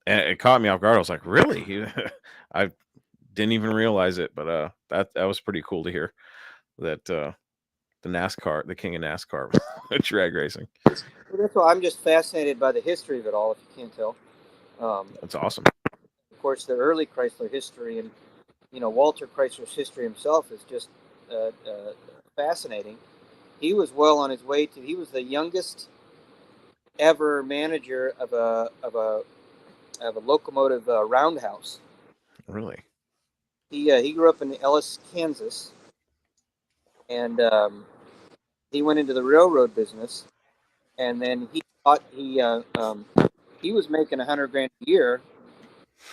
and it caught me off guard. I was like, "Really?" I didn't even realize it, but that was pretty cool to hear that the king of NASCAR, was drag racing. that's why I'm just fascinated by the history of it all. If you can't tell, That's awesome. of course, the early Chrysler history, and Walter Chrysler's history himself is just fascinating. He was well on his way to. He was the youngest ever manager of a locomotive roundhouse. Really? He grew up in Ellis, Kansas, and he went into the railroad business. And then he thought he was making $100,000 a year,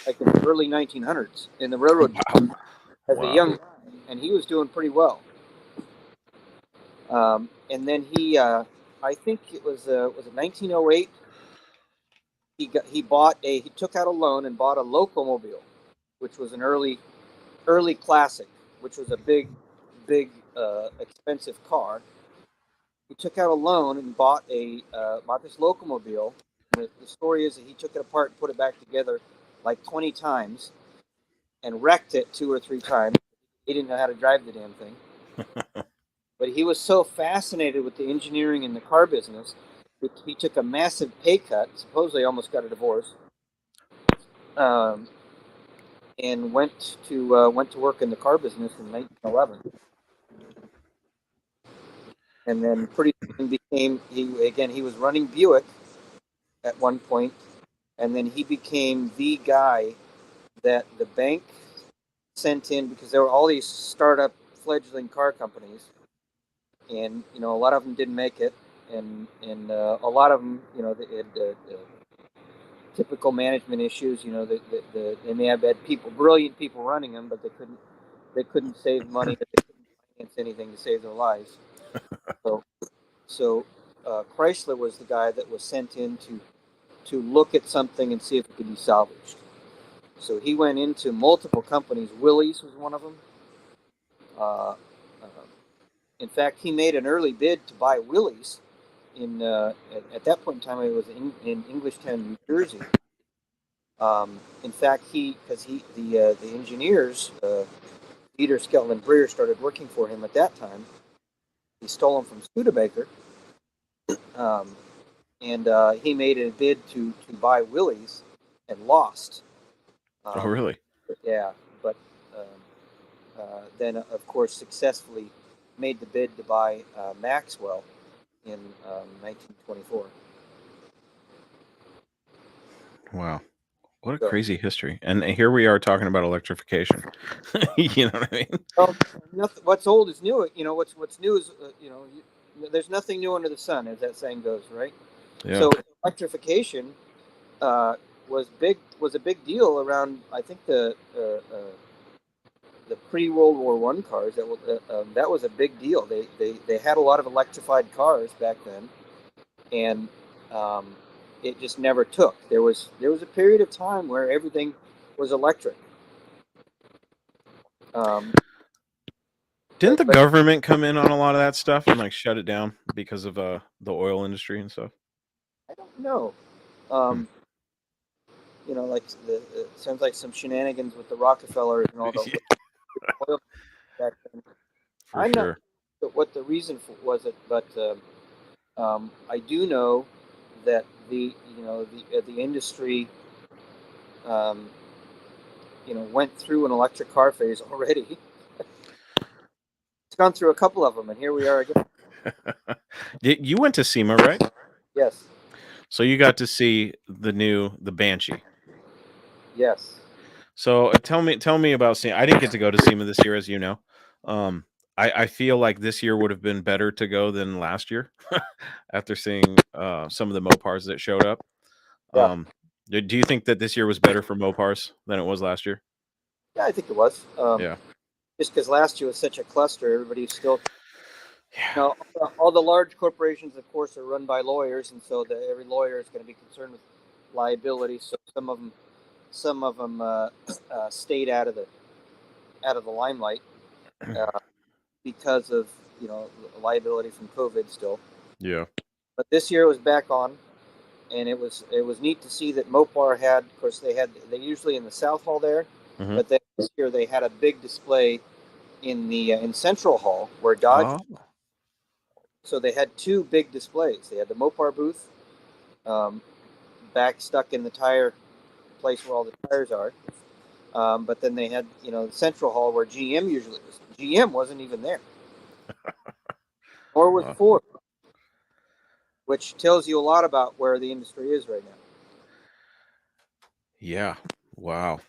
like in the early 1900s, in the railroad business as a young guy, and he was doing pretty well. And then I think it was it 1908. He took out a loan and bought a locomobile, which was an early classic, which was a big expensive car. He took out a loan and bought this locomobile. The story is that he took it apart and put it back together like 20 times and wrecked it 2 or 3 times. He didn't know how to drive the damn thing. But he was so fascinated with the engineering in the car business, he took a massive pay cut, supposedly almost got a divorce, and went to work in the car business in 1911. And then pretty soon he was running Buick at one point, and then he became the guy that the bank sent in, because there were all these startup fledgling car companies, and a lot of them didn't make it, and a lot of them, they had typical management issues. They may have had brilliant people running them, but they couldn't save money, they couldn't finance anything to save their lives. So Chrysler was the guy that was sent in to look at something and see if it could be salvaged. So he went into multiple companies. Willys was one of them. Uh, in fact, he made an early bid to buy Willys at that point in time. It was in Englishtown, New Jersey. In fact, the engineers, Peter, Skelton, and Breer, started working for him at that time. He stole them from Studebaker, and he made a bid to buy Willys and lost. Oh, really? Yeah, but then, of course, successfully made the bid to buy Maxwell in 1924. Wow. What a crazy history. And here we are talking about electrification. You know what I mean? Well, what's old is new. What's new is, there's nothing new under the sun, as that saying goes, right? Yeah. So electrification was a big deal around. I think the pre World War One cars. That was a big deal. They had a lot of electrified cars back then, and um, it just never took. There was a period of time where everything was electric. Um, Didn't the but government come in on a lot of that stuff and like shut it down because of the oil industry and stuff? I don't know. Hmm. Um, like it sounds like some shenanigans with the Rockefellers and all the Yeah, oil back then. for I'm not sure. sure what the reason for was it, but I do know that the industry um, went through an electric car phase already. It's gone through a couple of them, and here we are again. You went to SEMA, right? Yes, So you got to see the Banshee. yes. So tell me about SEMA. I didn't get to go to SEMA this year, as you know. Um, I feel like this year would have been better to go than last year after seeing some of the Mopars that showed up. Yeah, Um, do you think that this year was better for Mopars than it was last year? yeah. I think it was. Yeah. Just because last year was such a cluster, everybody's still, Yeah. all the large corporations, of course, are run by lawyers, and so every lawyer is going to be concerned with liability. So some of them stayed out of the limelight uh, because of liability from COVID still. Yeah. But this year it was back on, and it was neat to see that Mopar had. Of course, they usually in the South Hall there, Hmm. but then this year they had a big display in Central Hall where Dodge. Oh, So they had two big displays. They had the Mopar booth, um, back stuck in the tire place where all the tires are. But then they had the Central Hall where GM usually was. GM wasn't even there, nor was uh, Ford, which tells you a lot about where the industry is right now. yeah. Wow.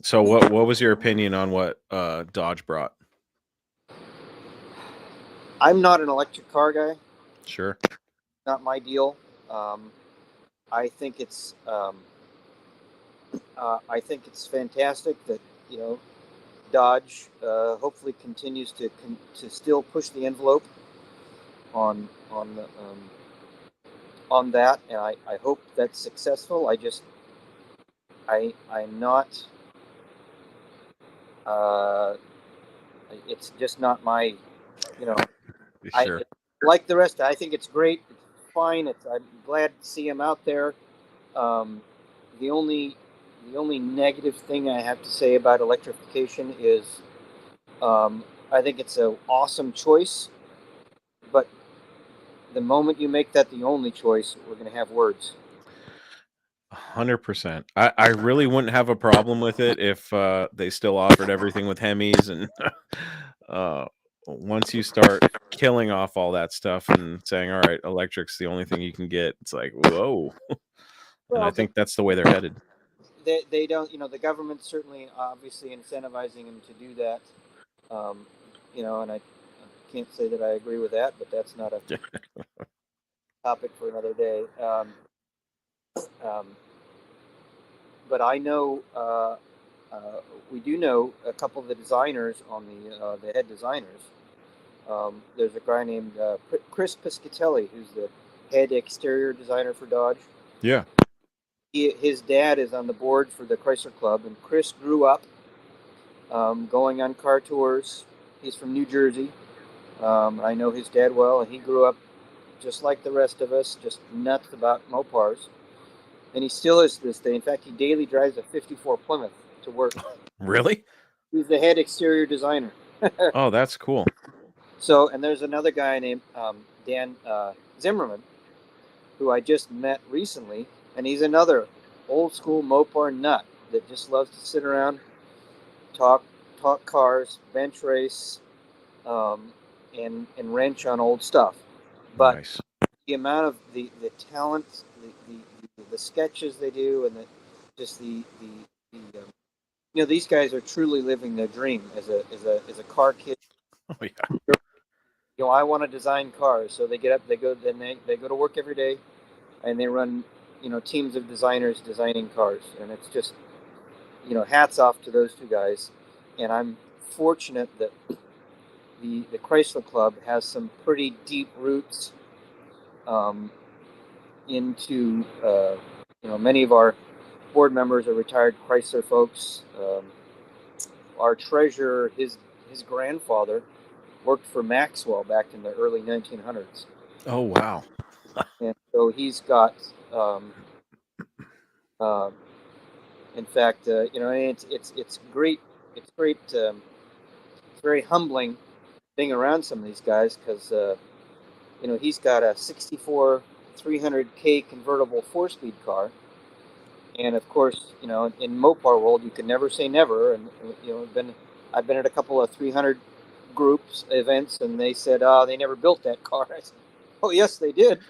So what was your opinion on what Dodge brought? I'm not an electric car guy. Sure. Not my deal. Um, I think it's fantastic that you know Dodge hopefully continues to still push the envelope on that, and I hope that's successful. I'm not. Uh, it's just not my. You know, I Sure. like the rest. I think it's great. It's fine. I'm glad to see him out there. Um, the only the only negative thing I have to say about electrification is I think it's an awesome choice, but the moment you make that the only choice, we're going to have words. 100%. I really wouldn't have a problem with it if they still offered everything with Hemis and uh, once you start killing off all that stuff and saying, all right, electric's the only thing you can get, it's like, whoa. And I Well, think that's the way they're headed. they don't. The government's certainly obviously incentivizing them to do that. Um, and I can't say that I agree with that, but that's not a topic for another day. Um, but I know we do know a couple of the designers on the head designers. There's a guy named Chris Piscatelli, who's the head exterior designer for Dodge. Yeah. His dad is on the board for the Chrysler Club, and Chris grew up going on car tours. He's from New Jersey. I know his dad well, and he grew up just like the rest of us, just nuts about Mopars. And he still is to this day. In fact, he daily drives a '54 Plymouth to work. Really? He's the head exterior designer. Oh, that's cool. So, and there's another guy named Dan Zimmerman, who I just met recently, and he's another old school Mopar nut that just loves to sit around, talk talk cars, bench race, um, and wrench on old stuff. But Nice. the amount of the talent, the sketches they do, and just the these guys are truly living their dream as a car kid. Oh, yeah. I want to design cars, so they get up, they go, then they go to work every day, and they run, teams of designers designing cars, and it's just hats off to those two guys. And I'm fortunate that the Chrysler Club has some pretty deep roots um, into many of our board members are retired Chrysler folks. Our treasurer, his grandfather worked for Maxwell back in the early 1900s. Oh, wow. And so he's got, uh, in fact, it's great. It's great. It's very humbling being around some of these guys because he's got a '64 300K convertible four-speed car, and of course, in Mopar world, you can never say never. And I've been at a couple of 300 groups events, and they said, "Oh, they never built that car." I said, "Oh, yes, they did."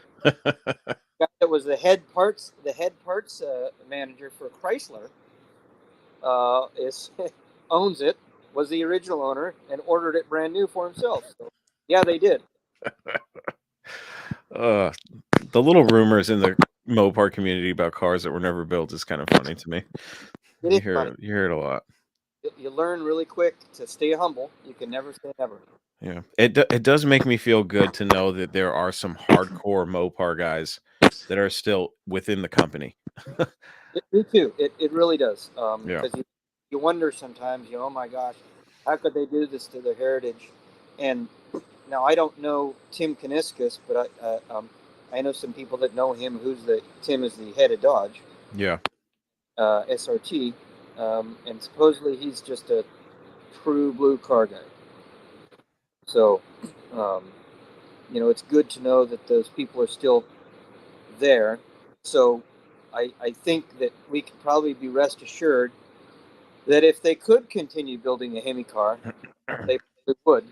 That was the head parts manager for Chrysler. Is owns it, was the original owner, and ordered it brand new for himself. So, yeah, they did. The little rumors in the Mopar community about cars that were never built is kind of funny to me. It is funny. You hear it a lot. You learn really quick to stay humble. You can never say never. Yeah, it does make me feel good to know that there are some hardcore Mopar guys that are still within the company. Me too. It really does. Yeah, Because you wonder sometimes, oh my gosh, how could they do this to their heritage? And now I don't know Tim Kaniskis, but I know some people that know him. Tim is the head of Dodge, yeah, SRT, and supposedly he's just a true blue car guy. So, um, it's good to know that those people are still there. So, I think that we can probably be rest assured that if they could continue building a Hemi car, they would.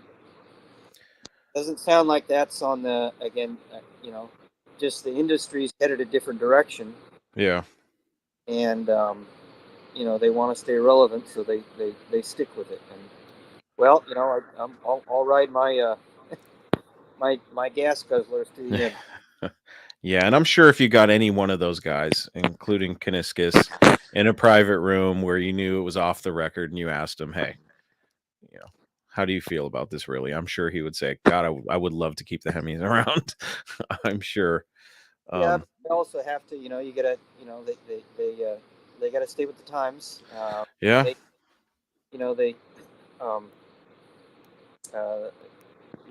Doesn't sound like that's on the again. Just the industry's headed a different direction, yeah. and they want to stay relevant, so they stick with it. And well, I'll ride my my gas guzzlers to the end. Yeah, and I'm sure if you got any one of those guys, including Kaniskis, in a private room where you knew it was off the record and you asked him, "Hey, you know, how do you feel about this really?" I'm sure he would say, "God, I would love to keep the Hemis around." I'm sure. Yeah, Um, but they also have to. You gotta. They gotta stay with the times. yeah. They they um, uh,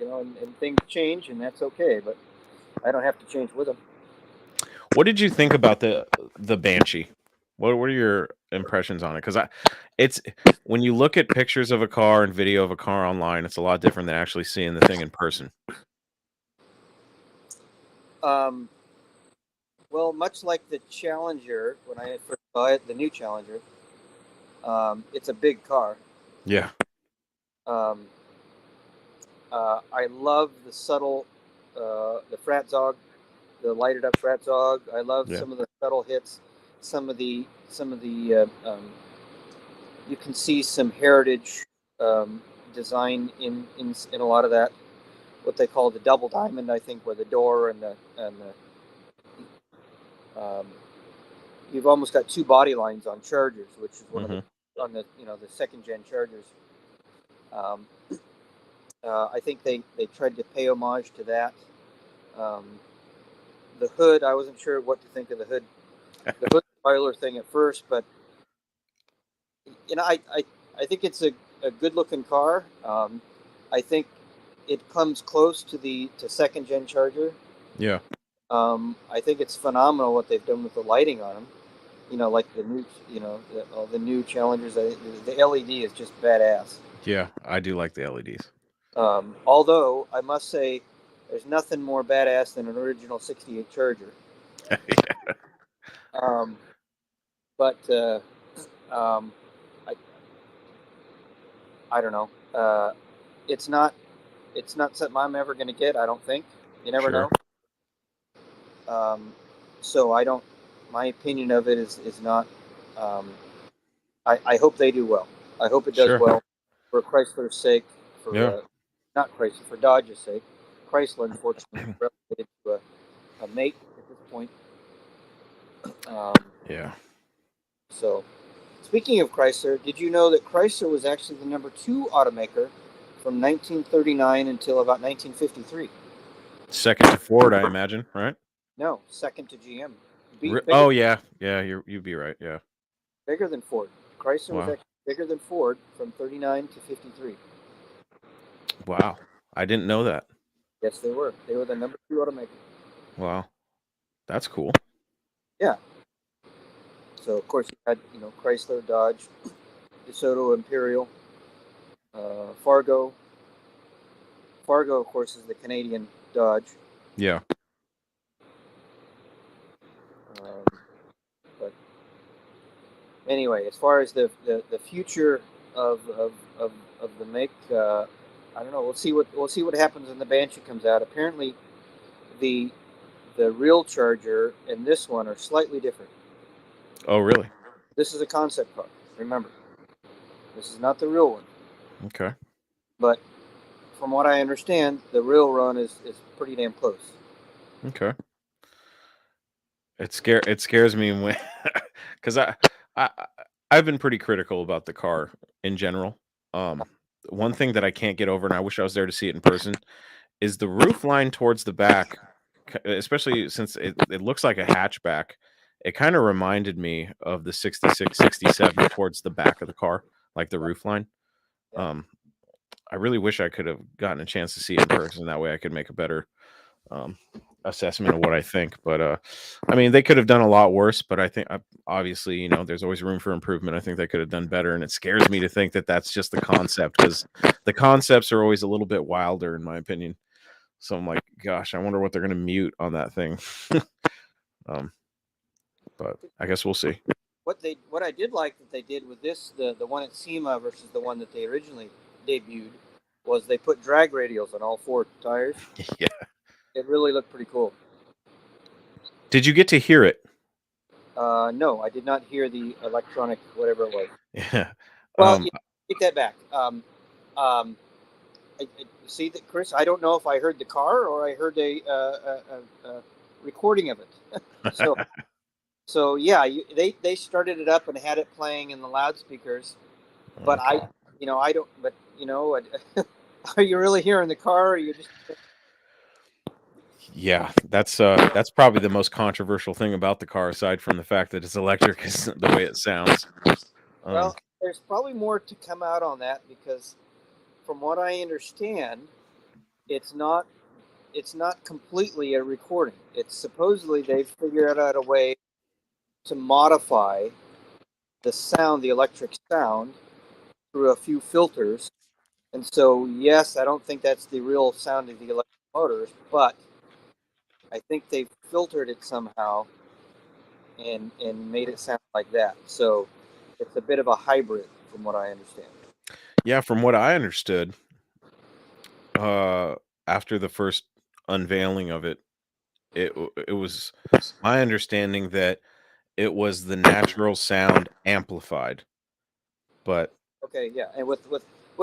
and things change, and that's okay. But I don't have to change with them. What did you think about the Banshee? What are your impressions on it? Because it's when you look at pictures of a car and video of a car online, it's a lot different than actually seeing the thing in person. Um, well, much like the Challenger, when I first saw it, the new Challenger, it's a big car. Yeah. Um, I love the subtle, the Fratzog, the lighted up Fratzog. I love Yeah. some of the subtle hits, some of the. You can see some heritage design in a lot of that. What they call the double diamond, I think, where the door and the you've almost got two body lines on Chargers, which is one of the Mhm. on the second gen Chargers. Um, I think they tried to pay homage to that. Um, the hood, I wasn't sure what to think of the hood spoiler thing at first, but I think it's a good looking car. I think it comes close to second gen Charger. Yeah. I think it's phenomenal what they've done with the lighting on them. Like all the new Challengers. The LED is just badass. Yeah, I do like the LEDs. Although I must say, there's nothing more badass than an original '68 Charger. Um, but um, I I don't know. It's not something I'm ever going to get. I don't think. You never Sure. know. Um, so I don't. My opinion of it is not. Um, I hope they do well. I hope it does Sure. well for Chrysler's sake, for Yeah. not Chrysler, for Dodge's sake. Chrysler, unfortunately, relegated to a mate at this point. Yeah. So, speaking of Chrysler, did you know that Chrysler was actually the number 2 automaker from 1939 until about 1953? Second to Ford, I imagine, right? No, second to GM. Oh yeah, yeah. You'd be right. Yeah. Bigger than Ford. Chrysler was Wow. actually bigger than Ford from 39 to 53. Wow. I didn't know that. Yes, they were. They were the number 2 automaker. Wow. That's cool. Yeah. So of course you had Chrysler, Dodge, DeSoto, Imperial, Fargo. Fargo, of course, is the Canadian Dodge. Yeah. But anyway, as far as the future of of, of, of the make, I don't know. We'll see what happens when the Banshee comes out. Apparently, the the real Charger and this one are slightly different. Oh really? This is a concept car. Remember, this is not the real one. Okay. But from what I understand, the real run is pretty damn close. Okay. It scares me when because I I've been pretty critical about the car in general. Um, One thing that I can't get over, and I wish I was there to see it in person, is the roof line towards the back, especially since it looks like a hatchback. It kind of reminded me of the 66, 67 towards the back of the car, like the roof line. Yeah. Um, I really wish I could have gotten a chance to see it in person. That way I could make a better um, assessment of what I think. But I mean, they could have done a lot worse. But I think, obviously, there's always room for improvement. I think they could have done better, and it scares me to think that that's just the concept, because the concepts are always a little bit wilder, in my opinion. So I'm like, gosh, I wonder what they're going to mute on that thing. um, but I guess we'll see. What I did like that they did with this, the one at SEMA versus the one that they originally debuted, was they put drag radials on all 4 tires. Yeah. It really looked pretty cool. Did you get to hear it? No, I did not hear the electronic whatever it was. Yeah. Well, Um, take that back. See that, Chris. I don't know if I heard the car or I heard a recording of it. so so yeah, they started it up and had it playing in the loudspeakers. But okay. I don't. But are you really hearing the car? Or are you just? Yeah, that's probably the most controversial thing about the car, aside from the fact that it's electric, is the way it sounds. Um, Well, there's probably more to come out on that because, from what I understand, it's not it's not completely a recording. It's supposedly they've figured out a way to modify the sound, the electric sound, through a few filters. And so, yes, I don't think that's the real sound of the electric motors, but I think they've filtered it somehow and made it sound like that. So it's a bit of a hybrid, from what I understand. yeah, from what I understood, uh, after the first unveiling of it, it was my understanding that it was the natural sound amplified. But Okay, yeah, and with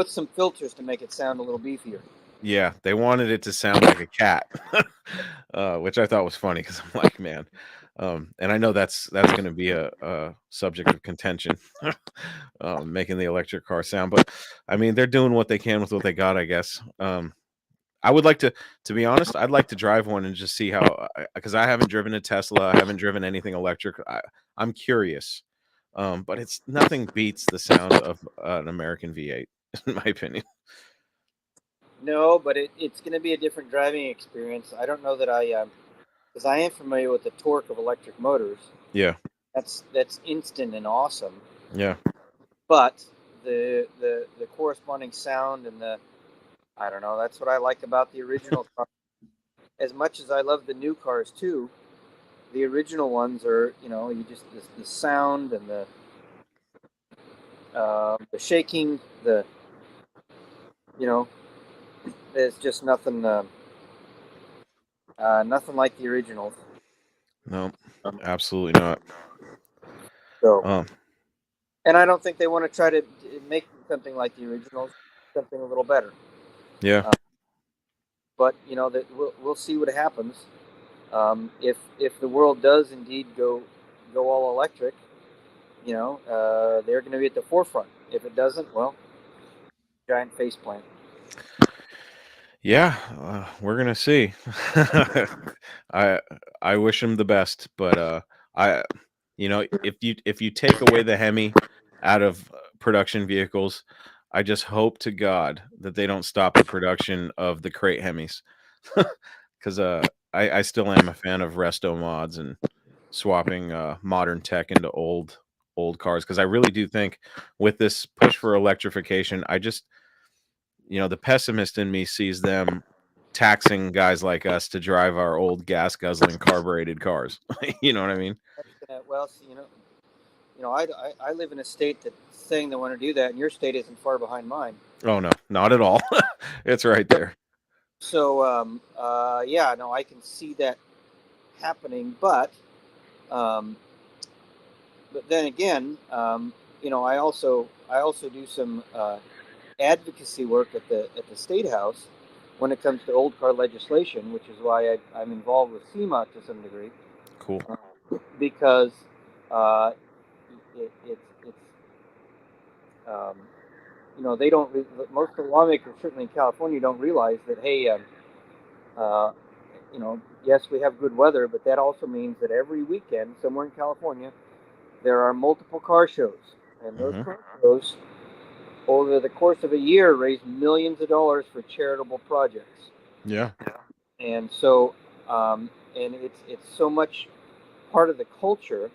some filters to make it sound a little beefier. yeah, they wanted it to sound like a cat, which I thought was funny because I'm like, man, and I know that's going to be a subject of contention, making the electric car sound. But I mean, they're doing what they can with what they got, I guess. I would like to be honest, I'd like to drive one and just see how, because I haven't driven a Tesla, I haven't driven anything electric. I'm curious, but it's nothing beats the sound of an American V8, in my opinion. No, but it's going to be a different driving experience. I don't know that because I am familiar with the torque of electric motors. Yeah, That's instant and awesome. yeah. But the corresponding sound and the I don't know. That's what I like about the original car. As much as I love the new cars too, the original ones are you just the sound and the shaking, the you know there's just nothing like the originals. No, absolutely not. So Um, and I don't think they want to try to make something like the originals, something a little better. yeah, Uh, but that we'll see what happens. If the world does indeed go go all electric, they're going to be at the forefront. If it doesn't, well, giant face plant. Yeah, we're gonna see. I I wish him the best, but I if you take away the Hemi out of production vehicles, I just hope to God that they don't stop the production of the crate Hemis, because I still am a fan of resto mods and swapping modern tech into old cars because I really do think with this push for electrification, the pessimist in me sees them taxing guys like us to drive our old gas guzzling carbureted cars. You know what I mean? Well, see, I live in a state that's saying they want to do that, and your state isn't far behind mine. Oh no, not at all. It's right there. So, yeah, no, I can see that happening, um, but then again, I also do some advocacy work at the state house when it comes to old car legislation, which is why I'm involved with SEMA to some degree, Cool. because uh, it's um, they don't. Most of the lawmakers, certainly in California, don't realize that. Hey, uh, yes, we have good weather, but that also means that every weekend, somewhere in California, there are multiple car shows, and those Hmm. car shows, over the course of a year, raise millions of dollars for charitable projects. Yeah. And so, and it's so much part of the culture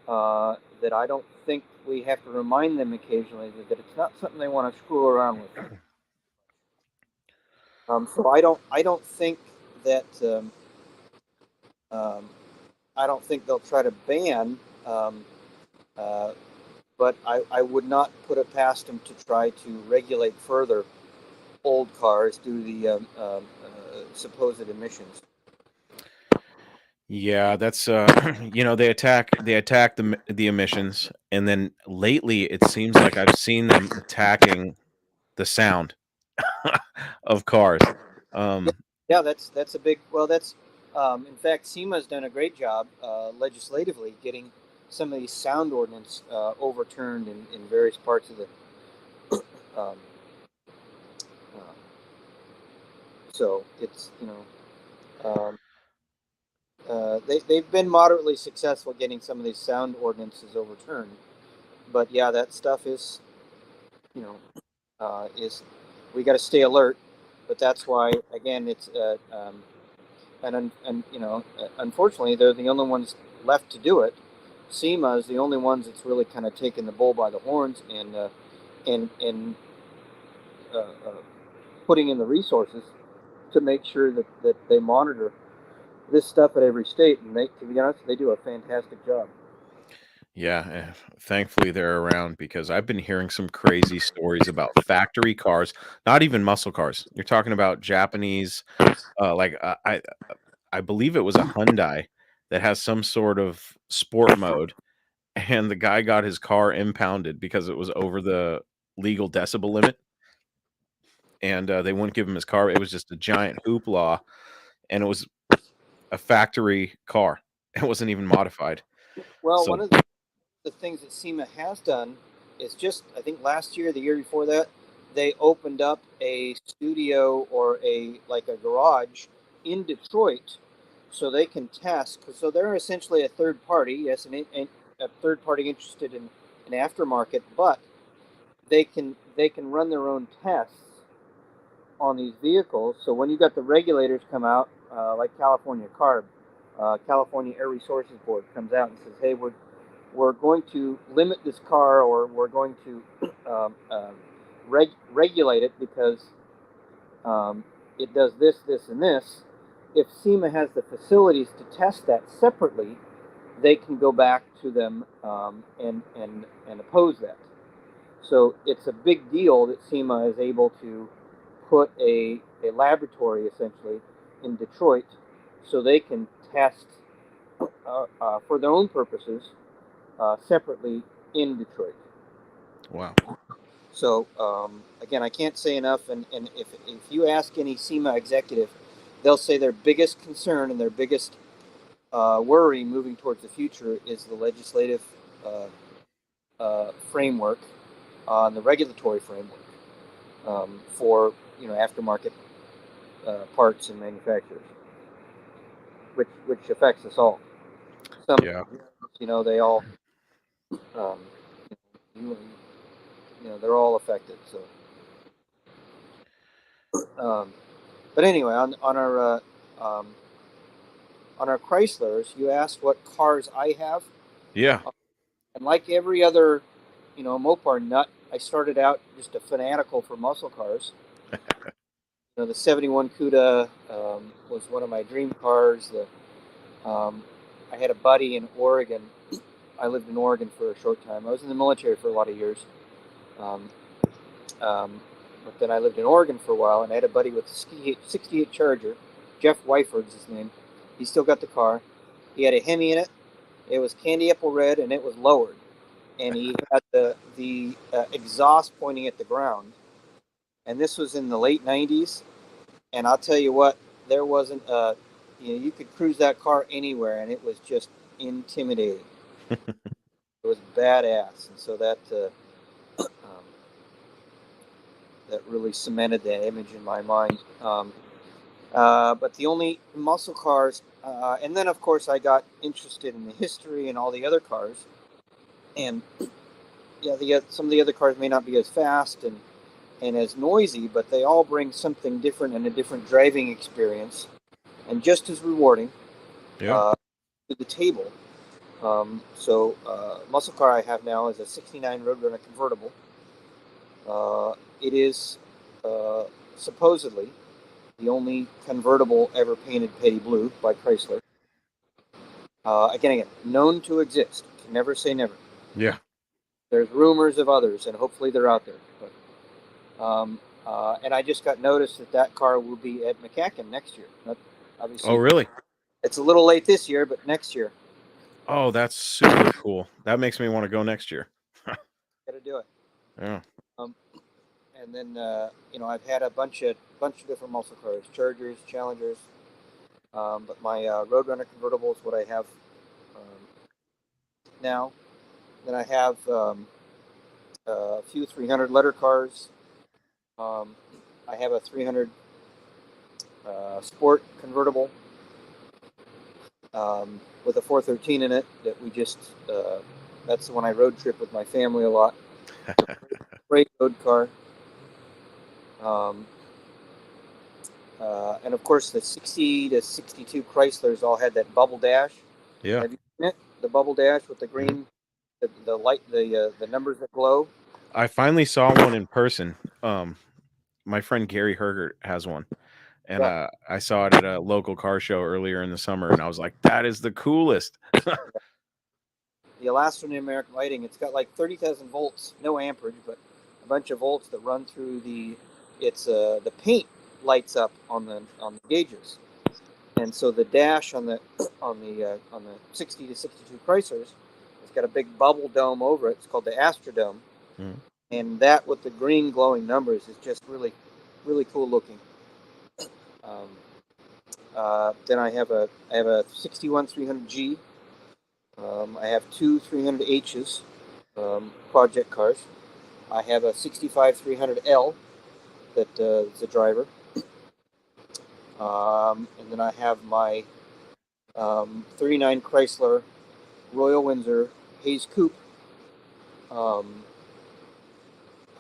that I don't think we have to remind them occasionally that it's not something they want to screw around with. So I don't think that um, I don't think they'll try to ban, um, uh, but I would not put it past them to try to regulate further old cars due to the supposed emissions. Yeah, that's they attack the emissions, and then lately it seems like I've seen them attacking the sound of cars. Yeah, Um yeah, that's a big. Well, that's in fact, SEMA's done a great job legislatively getting some of these sound ordinance overturned in various parts of the. Um, uh, so it's they've been moderately successful getting some of these sound ordinances overturned, but yeah, that stuff you know is we got to stay alert. But that's why again it's and unfortunately, they're the only ones left to do it. SEMA is the only ones that's really kind of taken the bull by the horns and uh, putting in the resources to make sure that they monitor this stuff at every state. And to be honest, they do a fantastic job. Yeah, thankfully they're around because I've been hearing some crazy stories about factory cars, not even muscle cars. You're talking about Japanese, like I believe it was a Hyundai that has some sort of sport mode, and the guy got his car impounded because it was over the legal decibel limit, and they wouldn't give him his car. It was just a giant hoopla, and it was a factory car. It wasn't even modified. Well, So, one of the things that SEMA has done is just, I think last year, the year before that, they opened up a studio or a garage in Detroit so they can test. So they're essentially a third party, yes, a third party interested in aftermarket, but they can run their own tests on these vehicles. So when you got the regulators come out, like California CARB, California Air Resources Board comes out and says, hey, we're going to limit this car, or we're going to regulate it because it does this, this, and this. If SEMA has the facilities to test that separately, they can go back to them and oppose that. So it's a big deal that SEMA is able to put a laboratory essentially in Detroit so they can test for their own purposes separately in Detroit. wow. So again, I can't say enough. And if you ask any SEMA executive, they'll say their biggest concern and their biggest worry moving towards the future is the legislative framework on the regulatory framework for aftermarket parts and manufacturers, which affects us all. Some, Yeah. they all, um, they're all affected. So, but anyway, um, on our Chryslers, you asked what cars I have, Yeah. and like every other, Mopar nut, I started out just a fanatical for muscle cars. The '71 Cuda was one of my dream cars. I had a buddy in Oregon. I lived in Oregon for a short time. I was in the military for a lot of years. Um, but then I lived in Oregon for a while, and I had a buddy with a 68 Charger. Jeff Wyford's his name. He still got the car. He had a Hemi in it. It was candy apple red, and it was lowered. And he had the exhaust pointing at the ground. And this was in the late '90s. And I'll tell you what, there wasn't you could cruise that car anywhere, and it was just intimidating. It was badass, and so that really cemented that image in my mind. But the only muscle cars, and then of course I got interested in the history and all the other cars, and some of the other cars may not be as fast and as noisy, but they all bring something different and a different driving experience, and just as rewarding Yeah. to the table. Muscle car I have now is a '69 Roadrunner convertible. It is supposedly the only convertible ever painted petty blue by Chrysler. Again, known to exist. Can never say never. Yeah. There's rumors of others, and hopefully they're out there. And I just got notice that car will be at McCacken next year. Obviously, Oh, really? it's a little late this year, but next year. Oh, that's super cool. That makes me want to go next year. Got to do it. Yeah. Um, and then I've had a bunch of different muscle cars, Chargers, Challengers, but my Roadrunner convertible is what I have now. Then I have a few 300 letter cars. I have a 300 Sport convertible with a 413 in it that we just. That's the one I road trip with my family a lot. Great road car. And of course, the 60 to 62 Chryslers all had that bubble dash. Yeah. Have you seen it? The bubble dash with the green, the light, the numbers that glow. I finally saw one in person. My friend Gary Hergert has one, and Yeah. I saw it at a local car show earlier in the summer, and I was like, "That is the coolest." The Elastomer American lighting. It's got like 30,000 volts, no amperage, but a bunch of volts that run through the. It's the paint lights up on the gauges, and so the dash on the 60 to 62 Chryslers, it's got a big bubble dome over it. It's called the Astrodome, and that with the green glowing numbers is just really, really cool looking. Then I have a 61 300G. I have two 300Hs, project cars. I have a 65 300L that is a driver. And then I have my 39 Chrysler Royal Windsor Hayes Coupe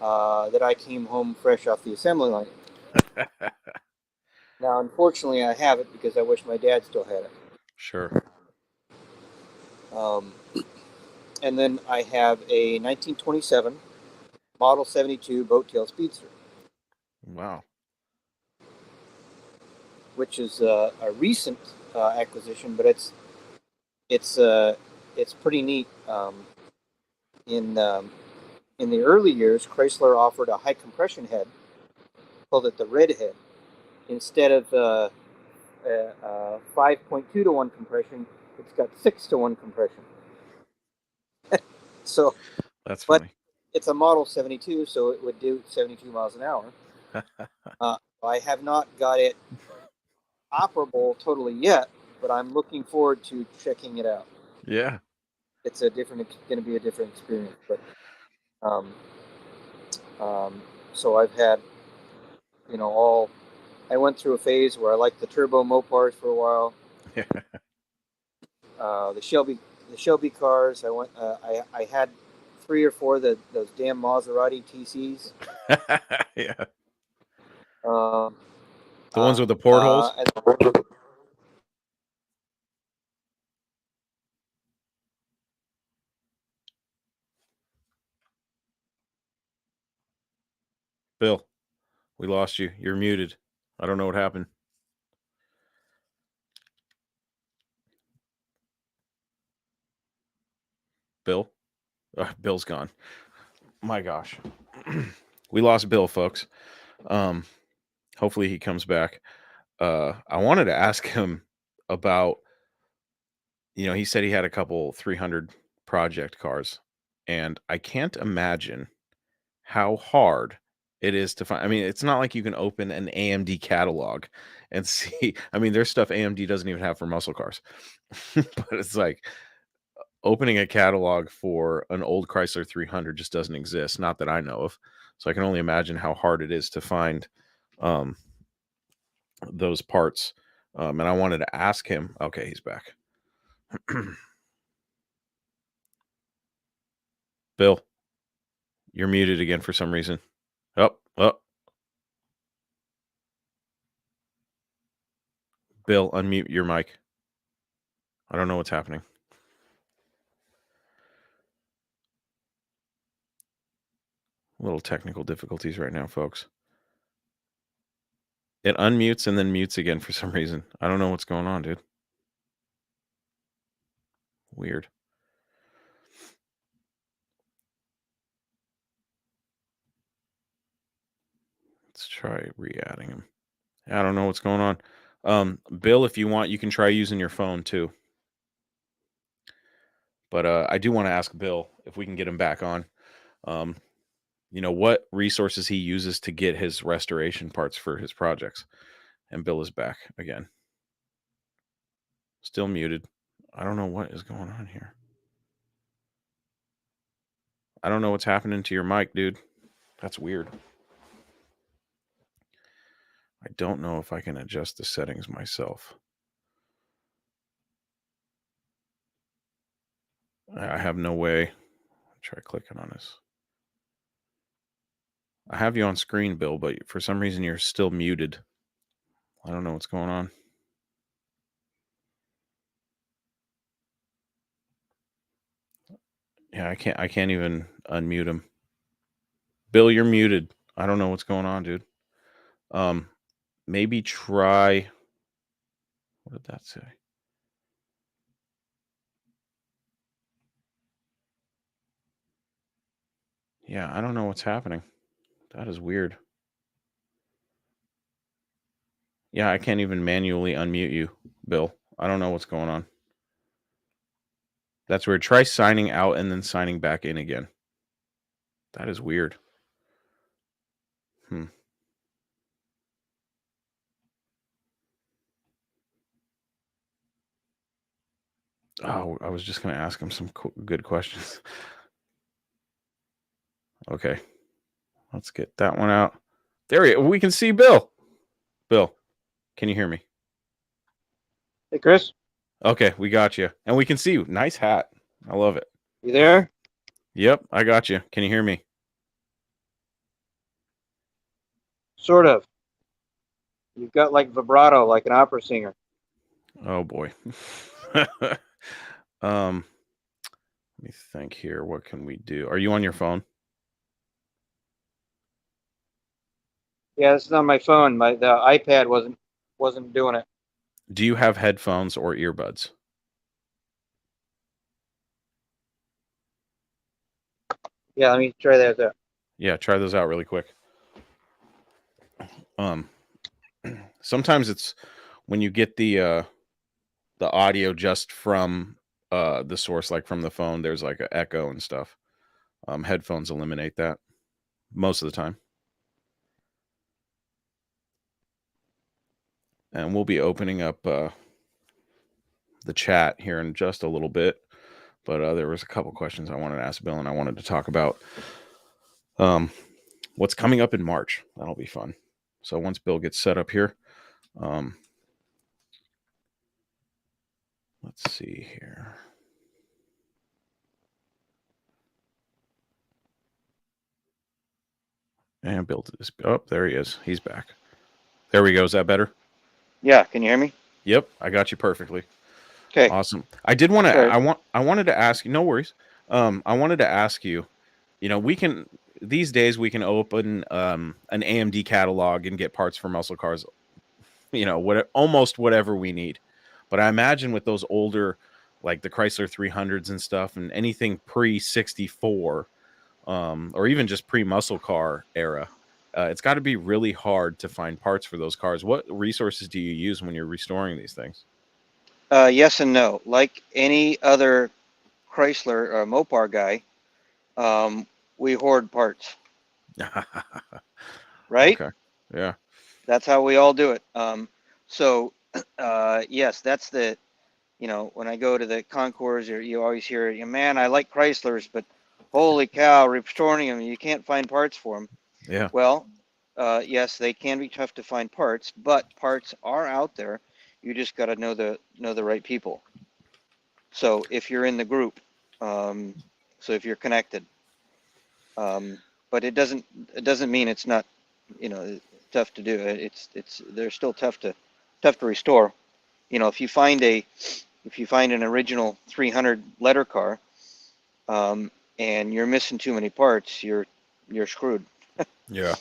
that I came home fresh off the assembly line. Now, unfortunately, I have it because I wish my dad still had it. Sure. And then I have a 1927 Model 72 Boat Tail Speedster. Wow. Which is a recent acquisition, but it's pretty neat. In the early years, Chrysler offered a high compression head, called it the Red Head, instead of 5.2 to 1 compression. It's got 6 to 1 compression. So That's but funny. it's a Model 72, so it would do 72 miles an hour. I have not got it operable totally yet, but I'm looking forward to checking it out. Yeah. It's going to be a different experience. But um, so I've had, all. I went through a phase where I liked the turbo Mopars for a while. Yeah. The Shelby cars. I had 3 or 4 those damn Maserati TCs. Yeah. Um, The ones with the portholes. and Bill, we lost you. You're muted. I don't know what happened. Bill? Bill's gone. My gosh. We lost Bill, folks. Hopefully he comes back. I wanted to ask him about, he said he had a couple 300 project cars, and I can't imagine how hard it is to find. I mean, it's not like you can open an AMD catalog and see. I mean, there's stuff AMD doesn't even have for muscle cars, but it's like opening a catalog for an old Chrysler 300 just doesn't exist, not that I know of. So I can only imagine how hard it is to find um, those parts. And I wanted to ask him. Okay, he's back. Bill, you're muted again for some reason. Oh, oh. Bill, unmute your mic. I don't know what's happening. Little technical difficulties right now, folks. It unmutes and then mutes again for some reason. I don't know what's going on, dude. Weird. Let's try re-adding him. I don't know what's going on. Bill, if you want, you can try using your phone too. But I do want to ask Bill if we can get him back on. What resources he uses to get his restoration parts for his projects. And Bill is back again. Still muted. I don't know what is going on here. I don't know what's happening to your mic, dude. That's weird. I don't know if I can adjust the settings myself. I have no way. Try clicking on this. I have you on screen, Bill, but for some reason you're still muted. I don't know what's going on. Yeah, I can't even unmute him. Bill, you're muted. I don't know what's going on, dude. Maybe try. What did that say? Yeah, I don't know what's happening. That is weird. Yeah, I can't even manually unmute you, Bill. I don't know what's going on. That's weird. Try signing out and then signing back in again. That is weird. Oh, I was just going to ask him some good questions. Okay. Let's get that one out. There we can see Bill. Bill, can you hear me? hey, Chris, Okay, we got you. And we can see you. Nice hat. I love it. you there? Yep, I got you. Can you hear me? Sort of. You've got like vibrato, like an opera singer. Oh boy. Let me think here. What can we do? Are you on your phone? Yeah, this is on my phone. The iPad wasn't doing it. Do you have headphones or earbuds? Yeah, let me try that out. Yeah, try those out really quick. Sometimes it's when you get the audio just from the source, like from the phone, there's like an echo and stuff. Headphones eliminate that most of the time. And we'll be opening up the chat here in just a little bit, but there was a couple questions I wanted to ask Bill, and I wanted to talk about what's coming up in March. That'll be fun. So once Bill gets set up here, let's see here. And Bill is, oh, there he is. He's back. There we go. Is that better? Yeah, can you hear me? Yep, I got you perfectly. Okay. Awesome. I did want to. Sorry. I wanted to ask you. No worries. I wanted to ask you. You know, we can these days we can open an AMD catalog and get parts for muscle cars. You know, almost whatever we need. But I imagine with those older, like the Chrysler 300s and stuff, and anything pre 64, or even just pre muscle car era, it's got to be really hard to find parts for those cars. What resources do you use when you're restoring these things? Yes and no. Like any other Chrysler Mopar guy, we hoard parts, right? Okay. Yeah. That's how we all do it. So, yes, that's when I go to the concours, you always hear, man, I like Chryslers, but holy cow, restoring them, you can't find parts for them. Yeah. Well, yes, they can be tough to find parts, but parts are out there. You just got to know the right people. So if you're in the group, so if you're connected, but it doesn't mean it's not, tough to do. They're still tough to restore. If you find an original 300 letter car, and you're missing too many parts, you're screwed. Yeah.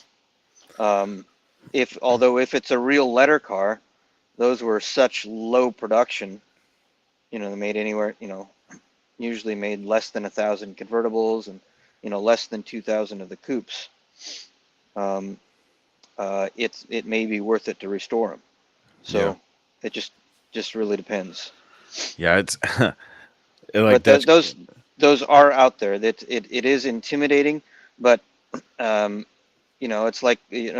If it's a real letter car, those were such low production. They made anywhere, usually made less than 1,000 convertibles and less than 2,000 of the coupes. It may be worth it to restore them. So yeah. It just really depends. Yeah, it's like but those are out there. That it is intimidating, but it's like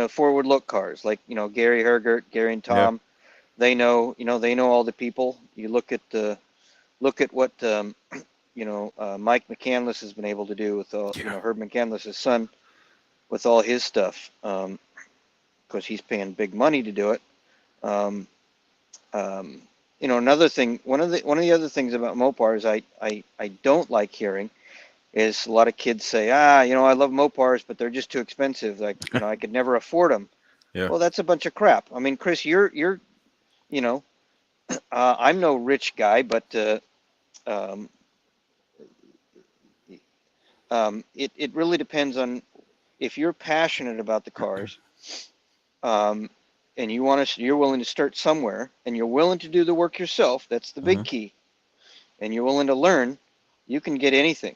forward look cars, like Gary Hergert, Gary and Tom. Yeah. They know all the people. You look at what Mike McCandless has been able to do with Herb McCandless's son, with all his stuff, because he's paying big money to do it. Another thing, one of the other things about Mopars I don't like hearing is a lot of kids say, I love Mopars, but they're just too expensive. Like, I could never afford them. Yeah. Well, that's a bunch of crap. I mean, Chris, you're I'm no rich guy, but it really depends on if you're passionate about the cars, and you're willing to start somewhere, and you're willing to do the work yourself. That's the big key. And you're willing to learn. You can get anything.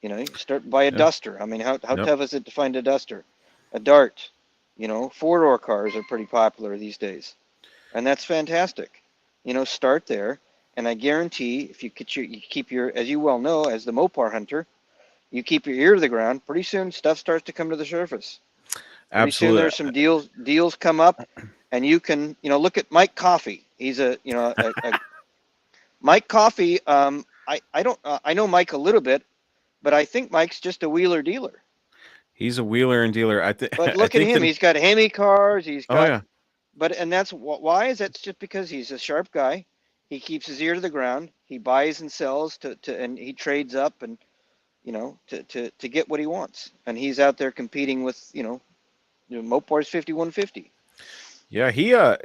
You start by a duster. I mean, how tough is it to find a duster? A Dart. 4-door cars are pretty popular these days, and that's fantastic. Start there, and I guarantee if you keep your, as you well know, as the Mopar hunter, you keep your ear to the ground. Pretty soon, stuff starts to come to the surface. Pretty soon, there's some deals come up, and you can, look at Mike Coffey. He's Mike Coffey. I know Mike a little bit, but I think Mike's just a wheeler dealer. He's a wheeler and dealer. But look at him. He's got Hemi cars. He's got. Oh yeah. And that's why is that's just because he's a sharp guy. He keeps his ear to the ground. He buys and sells and he trades up and to get what he wants. And he's out there competing with Mopar's 5150. Yeah,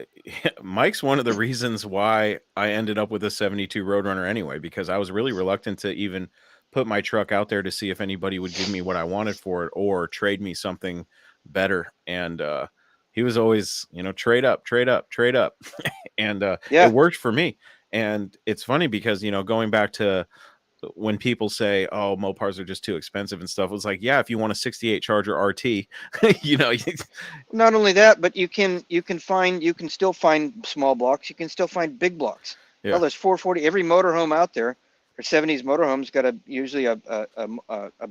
Mike's one of the reasons why I ended up with a 72 Roadrunner anyway, because I was really reluctant to even put my truck out there to see if anybody would give me what I wanted for it or trade me something better. And he was always, trade up. And it worked for me. And it's funny because, going back to when people say, oh, Mopars are just too expensive and stuff, it was like, yeah, if you want a 68 Charger RT, Not only that, but you can still find small blocks. You can still find big blocks. Yeah. Well, there's 440. Every motorhome out there, or 70s motorhome's got usually a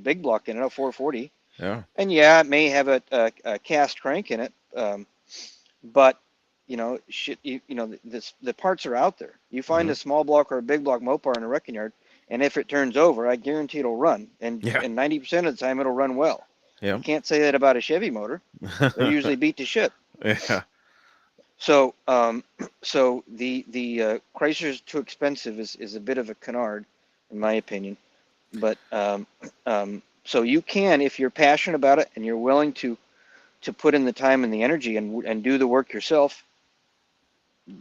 big block in it, a 440. Yeah. And yeah, it may have a cast crank in it, but shit, the parts are out there. You find Hmm. a small block or a big block Mopar in a wrecking yard, and if it turns over, I guarantee it'll run, and Yeah. 90% of the time it'll run well. Yeah. You can't say that about a Chevy motor. They're usually beat to shit. Yeah. So, so the Chrysler's too expensive is a bit of a canard, in my opinion. But so you can, if you're passionate about it and you're willing to put in the time and the energy and do the work yourself,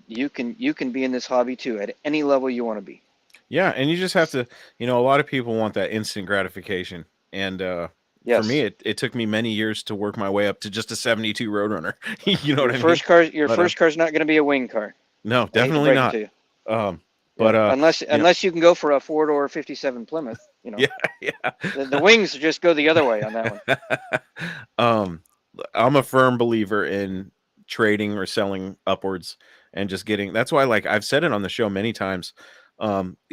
you can be in this hobby too at any level you want to be. Yeah, and you just have to, a lot of people want that instant gratification. And for me, Yes, it took me many years to work my way up to just a 72 Roadrunner. You know what your I mean? first car, your But first car's not going to be a wing car. no, I hate to definitely break it not. to you. Um, but Yeah, unless you know, unless you can go for a 4-door 57 Plymouth. yeah, yeah. The wings just go the other way on that one. um, I'm a firm believer in trading or selling upwards and just getting. That's why, like I've said it on the show many times.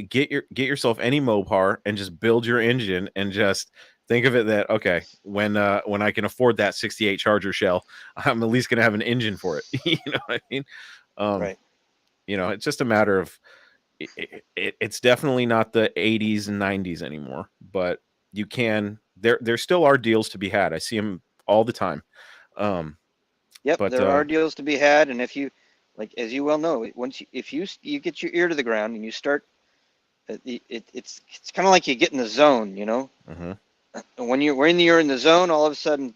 Get yourself any Mopar and just build your engine and just think of it that okay, when I can afford that 68 Charger shell, I'm at least gonna have an engine for it. You know what I mean? Um, Right. it's just a matter of it's definitely not the 80s and 90s anymore, but you can there still are deals to be had. I see them all the time. Um, Yep, but there are deals to be had, and if you, like, as you well know, once if you get your ear to the ground and you start, it's kind of like you get in the zone, mhm. And you're in the zone, all of a sudden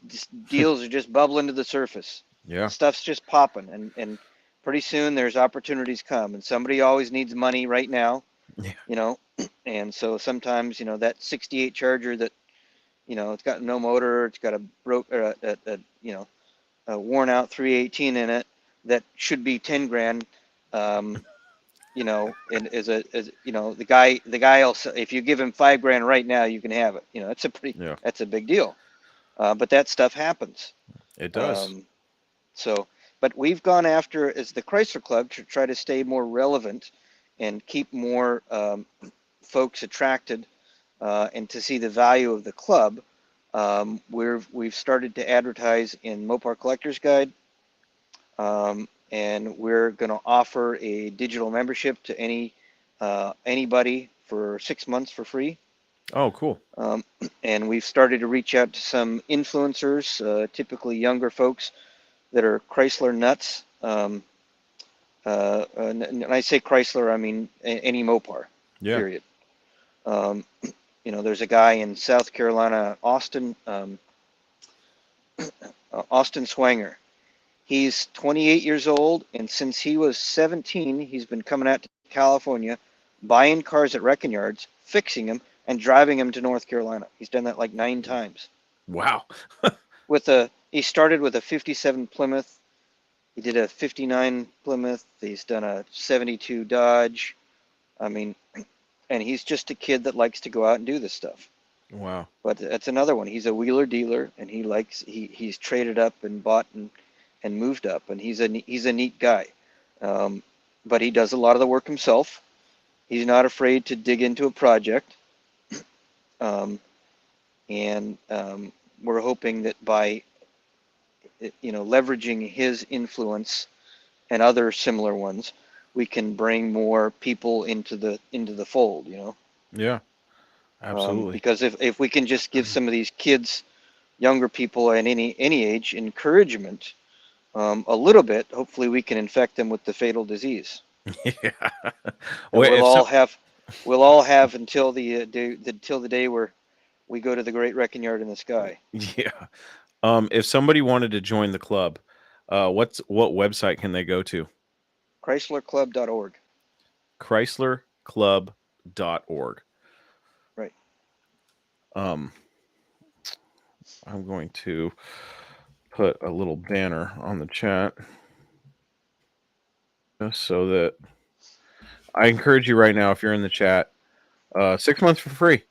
deals are just bubbling to the surface. Yeah. Stuff's just popping, and pretty soon there's opportunities come, and somebody always needs money right now, Yeah. you know, and so sometimes that 68 Charger that it's got no motor, it's got a broke or a worn out 318 in it that should be 10 grand. Um, and the guy else, if you give him 5 grand right now, you can have it. Yeah. That's a big deal. But that stuff happens. It does. Um, so, but we've gone after as the Chrysler Club to try to stay more relevant and keep more folks attracted and to see the value of the club. We've started to advertise in Mopar Collector's Guide, and we're going to offer a digital membership to anybody for 6 months for free. Oh, cool. Um, and we've started to reach out to some influencers, typically younger folks that are Chrysler nuts. And I say Chrysler, I mean any Mopar, Yeah. period. Um, there's a guy in South Carolina, Austin Swanger. He's 28 years old, and since he was 17, he's been coming out to California, buying cars at wrecking yards, fixing them, and driving them to North Carolina. He's done that like 9 times. Wow. He started with a 57 Plymouth. He did a 59 Plymouth. He's done a 72 Dodge. I mean, and he's just a kid that likes to go out and do this stuff. Wow. But that's another one. He's a wheeler dealer, and he's traded up and bought and moved up, and he's a neat guy. Um, but he does a lot of the work himself. He's not afraid to dig into a project, um, and we're hoping that by leveraging his influence and other similar ones, we can bring more people into the fold. Yeah. Absolutely. Because if we can just give some of these kids, younger people at any age, encouragement a little bit, hopefully we can infect them with the fatal disease Yeah. that Well, if so, we'll all have until the day where we go to the great wrecking yard in the sky. yeah. If somebody wanted to join the club, what website can they go to? ChryslerClub.org. ChryslerClub.org. Right. Um, I'm going to put a little banner on the chat so that I encourage you right now, if you're in the chat, 6 months for free.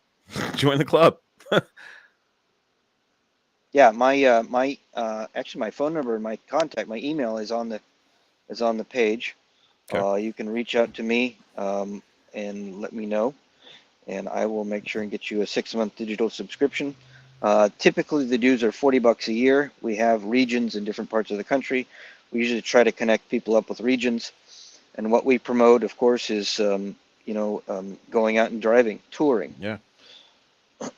Join the club. Yeah, my actually my phone number and my contact, my email is on the page. Okay. You can reach out to me and let me know, and I will make sure and get you a 6-month digital subscription. Typically, the dues are $40 a year. We have regions in different parts of the country. We usually try to connect people up with regions. And what we promote, of course, is going out and driving, touring, Yeah.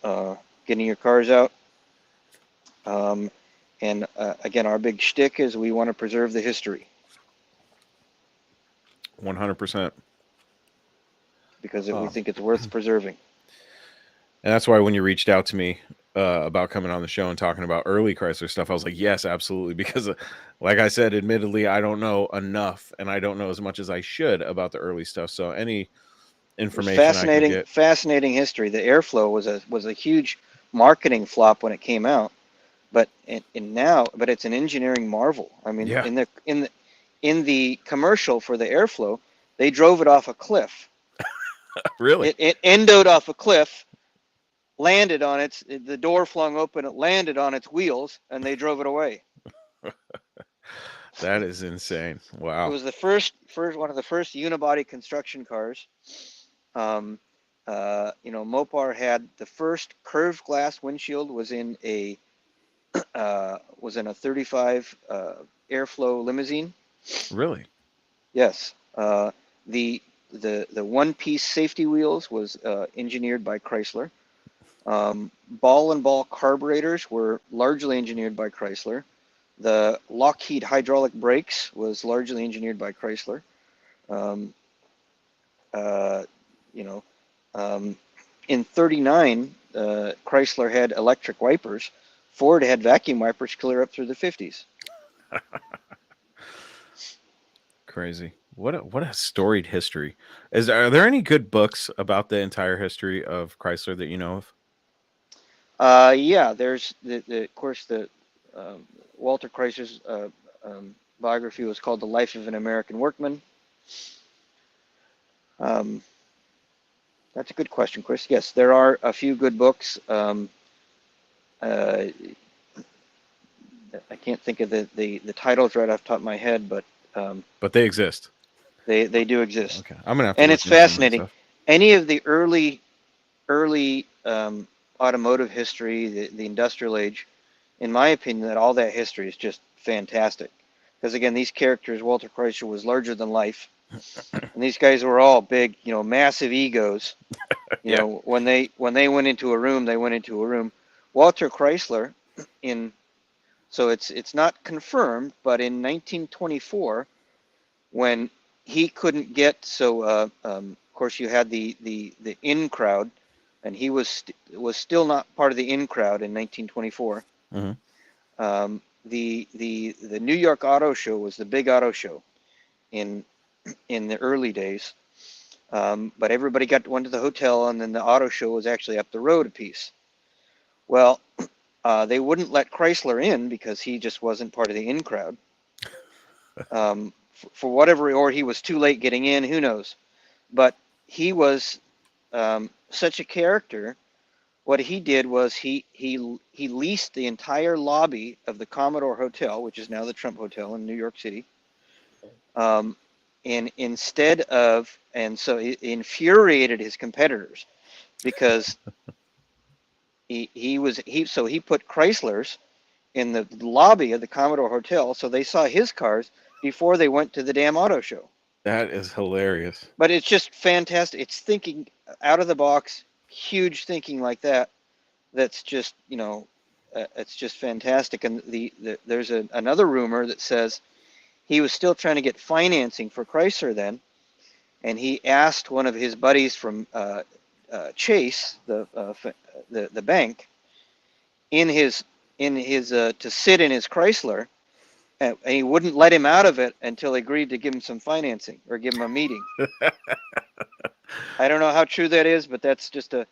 uh, getting your cars out. Um, and again, our big shtick is we want to preserve the history 100%. because we Um, think it's worth preserving. and that's why when you reached out to me about coming on the show and talking about early Chrysler stuff, I was like, yes, absolutely. Because, like I said, admittedly, I don't know enough and I don't know as much as I should about the early stuff. So any There's information I can fascinating, get. fascinating history. The Airflow was a huge marketing flop when it came out, but but it's an engineering marvel. I mean, Yeah, in the commercial for the Airflow, they drove it off a cliff. really. It endoed off a cliff, landed on the door flung open, it landed on its wheels, and they drove it away. That is insane. It Wow. was the first one of the first unibody construction cars. Um, Mopar had the first curved glass windshield was in a 35 Airflow limousine. Really? Yes. The the one piece safety wheels was engineered by Chrysler. Ball and ball carburetors were largely engineered by Chrysler. The Lockheed hydraulic brakes was largely engineered by Chrysler. Um, uh, you know, um, in '39, Chrysler had electric wipers. Ford had vacuum wipers clear up through the '50s. Crazy. What a storied history. Are there any good books about the entire history of Chrysler that you know of? Yeah, there's of course the um, Walter Chrysler's biography was called "The Life of an American Workman." Um, that's a good question, Chris. Yes, there are a few good books. Uh, I can't think of the titles right off the top of my head, but um, But they exist. they do exist, Okay. I'm gonna have to and look it's into some of that fascinating. stuff. Any of the early automotive history, the industrial age, in my opinion, that all that history is just fantastic. Because again, these characters, Walter Chrysler was larger than life, and these guys were all big, massive egos. Yeah. When they went into a room, they went into a room. Walter Chrysler, in so it's not confirmed, but in 1924, when he couldn't get of course you had the in crowd, and he was still not part of the in crowd in 1924. Hmm. The New York Auto Show was the big auto show in the early days, but everybody went to the hotel, and then the auto show was actually up the road a piece. Well, they wouldn't let Chrysler in because he just wasn't part of the in crowd. For whatever, or he was too late getting in, who knows? But he was such a character. What he did was he leased the entire lobby of the Commodore Hotel, which is now the Trump Hotel in New York City. Um, and so it infuriated his competitors because he put Chryslers in the lobby of the Commodore Hotel, so they saw his cars before they went to the damn auto show. That is hilarious. But it's just fantastic. It's thinking out of the box, huge thinking like that. That's just it's just fantastic. And there's another rumor that says he was still trying to get financing for Chrysler then, and he asked one of his buddies from Chase, the bank, in his to sit in his Chrysler, and he wouldn't let him out of it until he agreed to give him some financing or give him a meeting. I don't know how true that is, but that's just a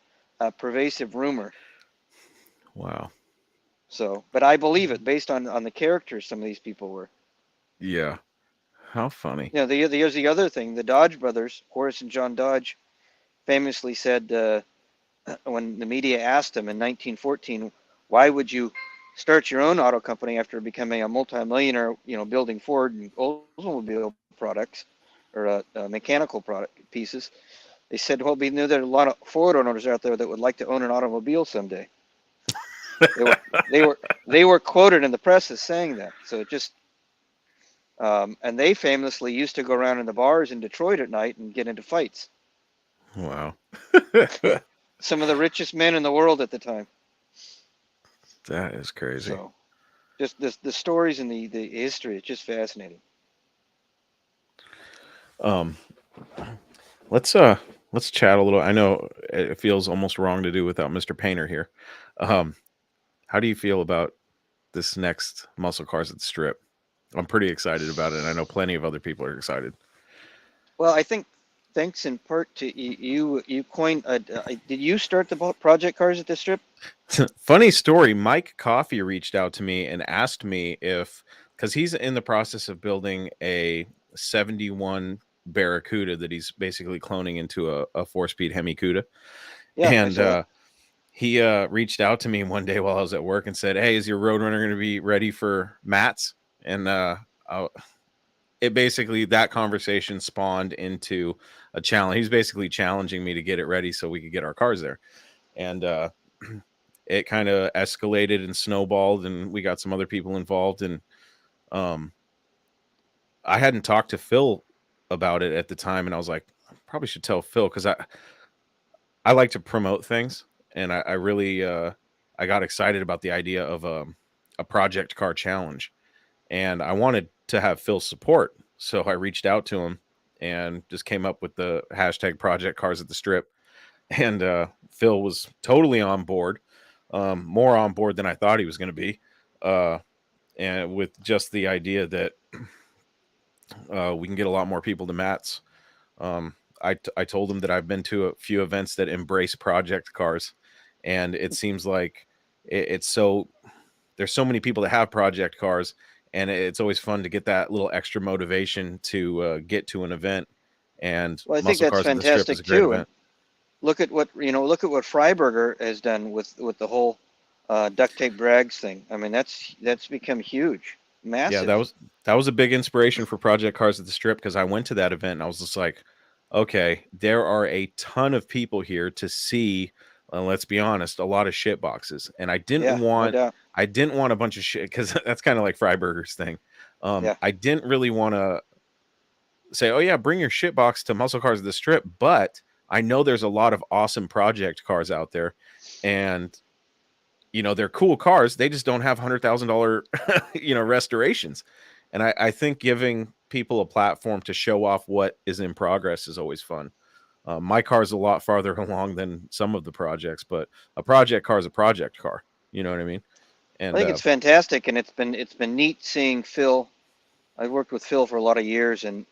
pervasive rumor. Wow. So, but I believe it based on the characters some of these people were. Yeah. How funny. Here's the other thing: the Dodge brothers, Horace and John Dodge, famously said when the media asked them in 1914, "Why would you start your own auto company after becoming a multimillionaire? Building Ford and Oldsmobile products or mechanical product pieces." They said, "Well, we knew there are a lot of Ford owners out there that would like to own an automobile someday." They were they were quoted in the press as saying that. So it just and they famously used to go around in the bars in Detroit at night and get into fights. Wow. Some of the richest men in the world at the time. That is crazy. So just the stories and the history, it's just fascinating. Um, let's let's chat a little. I know it feels almost wrong to do without Mr. Painter here. Um, how do you feel about this next Muscle Cars at the Strip? I'm pretty excited about it, and I know plenty of other people are excited. Well, I think thanks in part to you coined. Did you start the project Cars at the Strip? Funny story. Mike Coffey reached out to me and asked me if, because he's in the process of building a 71 Barracuda that he's basically cloning into a 4-speed Hemi Cuda. Yeah, I And saw that. he reached out to me one day while I was at work and said, "Hey, is your Roadrunner going to be ready for mats?" And it basically, that conversation spawned into a challenge. He's basically challenging me to get it ready so we could get our cars there. And it kind of escalated and snowballed, and we got some other people involved. And I hadn't talked to Phil about it at the time, and I was like, I probably should tell Phil, because I like to promote things, and I really I got excited about the idea of a project car challenge, and I wanted to have Phil's support, so I reached out to him and just came up with the hashtag Project Cars at the Strip, and Phil was totally on board, more on board than I thought he was going to be, and with just the idea that we can get a lot more people to mats. Um, I told him that I've been to a few events that embrace project cars, and it seems like it's so, there's so many people that have project cars, and it's always fun to get that little extra motivation to get to an event. And Well, I think Muscle that's Cars at the Strip is fantastic a great too. And event. look at what Freiberger has done with the whole duct tape drags thing. I mean, that's become huge, Yeah, massive. that was a big inspiration for Project Cars at the Strip, because I went to that event and I was just like, okay, there are a ton of people here to see. Let's be honest, a lot of shit boxes, and Yeah, no doubt. I didn't want a bunch of shit, because that's kind of like Freiberger's thing. Yeah, I didn't really want to say, oh yeah, bring your shit box to Muscle Cars at the Strip, but I know there's a lot of awesome project cars out there, and they're cool cars. They just don't have $100,000, restorations. And I think giving people a platform to show off what is in progress is always fun. My car is a lot farther along than some of the projects, but a project car is a project car. You know what I mean? I And think it's fantastic, and it's been neat seeing Phil. I've worked with Phil for a lot of years, and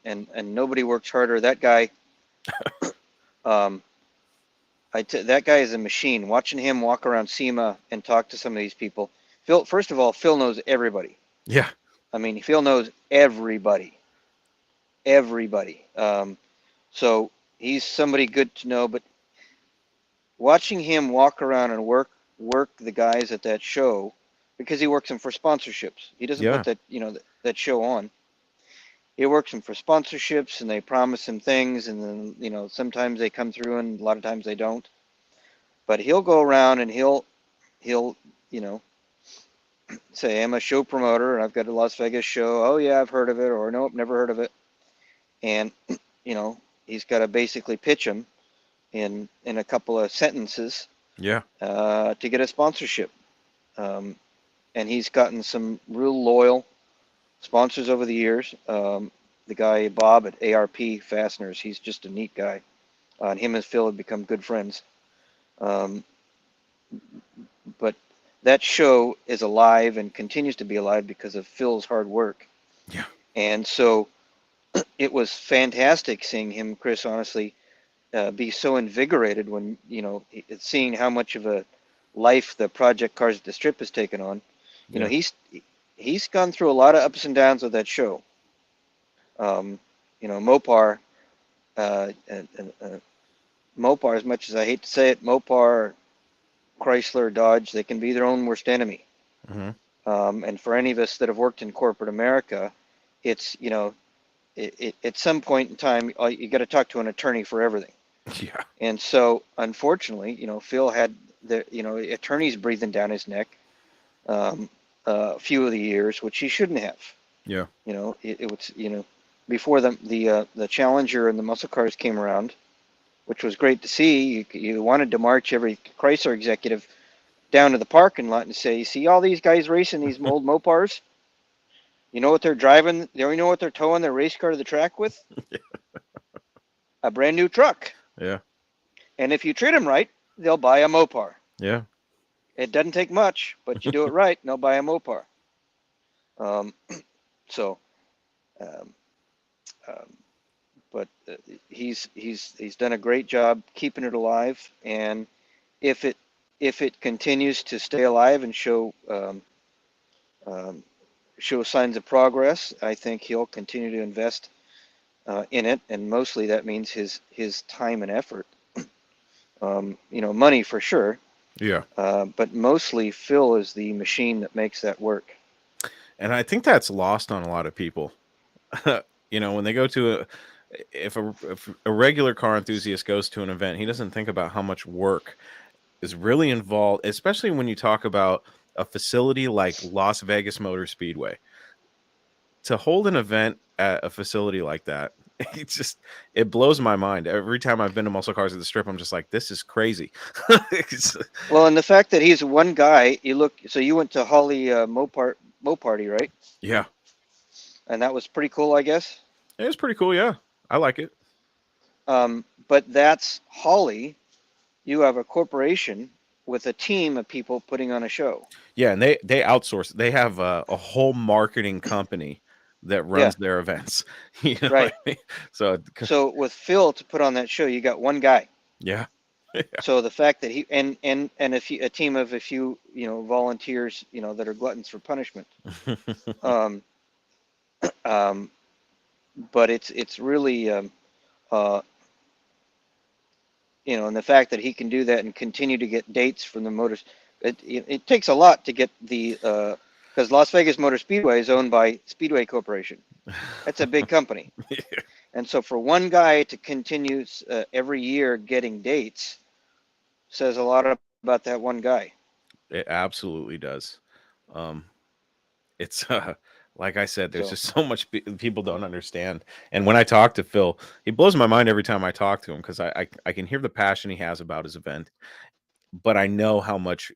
nobody works harder. That guy, um, that guy is a machine. Watching him walk around SEMA and talk to some of these people. Phil, first of all, Phil knows everybody. yeah, I mean, Phil knows everybody, everybody. So he's somebody good to know. But watching him walk around and work the guys at that show, because he works them for sponsorships. He doesn't put yeah, that show on. He works them for sponsorships, and they promise him things, and then sometimes they come through, and a lot of times they don't. But he'll go around and he'll say, I'm a show promoter and I've got a Las Vegas show. Oh yeah, I've heard of it, or nope, never heard of it. And he's got to basically pitch him in a couple of sentences yeah, to get a sponsorship. And he's gotten some real loyal sponsors over the years. The guy Bob at ARP Fasteners, he's just a neat guy. And him and Phil have become good friends. Um, but that show is alive and continues to be alive because of Phil's hard work. yeah, And so it was fantastic seeing him, Chris, honestly, be so invigorated when, seeing how much of a life the Project Cars at the Strip has taken on. yeah, He's gone through a lot of ups and downs with that show. Mopar, Mopar, as much as I hate to say it, Mopar, Chrysler, Dodge, they can be their own worst enemy. hmm And for any of us that have worked in corporate America, it's, at some point in time, you got to talk to an attorney for everything. yeah, And so, unfortunately, Phil had the, attorneys breathing down his neck. a few of the years, which he shouldn't have. Yeah. It was, before the Challenger and the muscle cars came around, which was great to see. You wanted to march every Chrysler executive down to the parking lot and say, "You see all these guys racing these old Mopars? You know what they're driving? You know what they're towing their race car to the track with? A brand new truck. Yeah. And if you treat them right, they'll buy a Mopar. Yeah. It doesn't take much, but you do it right, and they'll buy a Mopar." Um, so, um, um, but he's done a great job keeping it alive, and if it continues to stay alive and um, show signs of progress, I think he'll continue to invest in it, and mostly that means his time and effort. Money for sure, Yeah. but mostly Phil is the machine that makes that work. And I think that's lost on a lot of people. When they go to if a regular car enthusiast goes to an event, he doesn't think about how much work is really involved, especially when you talk about a facility like Las Vegas Motor Speedway. To hold an event at a facility like that, it blows my mind. Every time I've been to Musclecars at the Strip, I'm just like, this is crazy. Well, and the fact that he's one guy, so you went to Holly Moparty, right? Yeah, And that was pretty cool, I guess. it's pretty cool. Yeah, I like it. But that's Holly. You have a corporation with a team of people putting on a show. Yeah, and they outsource. They have a whole marketing company that Yeah, runs their events. You know what right. I mean? So So with Phil to put on that show, you got one guy. yeah, So the fact that he and a team of a few volunteers that are gluttons for punishment. Um, um, but it's really uh, and the fact that he can do that and continue to get dates from the motors. It takes a lot to get the because Las Vegas Motor Speedway is owned by Speedway Corporation. That's a big company. And so for one guy to continue every year getting dates says a lot about that one guy. It absolutely does. Um, it's like I said, there's So just so much people don't understand. And when I talk to Phil, he blows my mind every time I talk to him because I can hear the passion he has about his event, but I know how much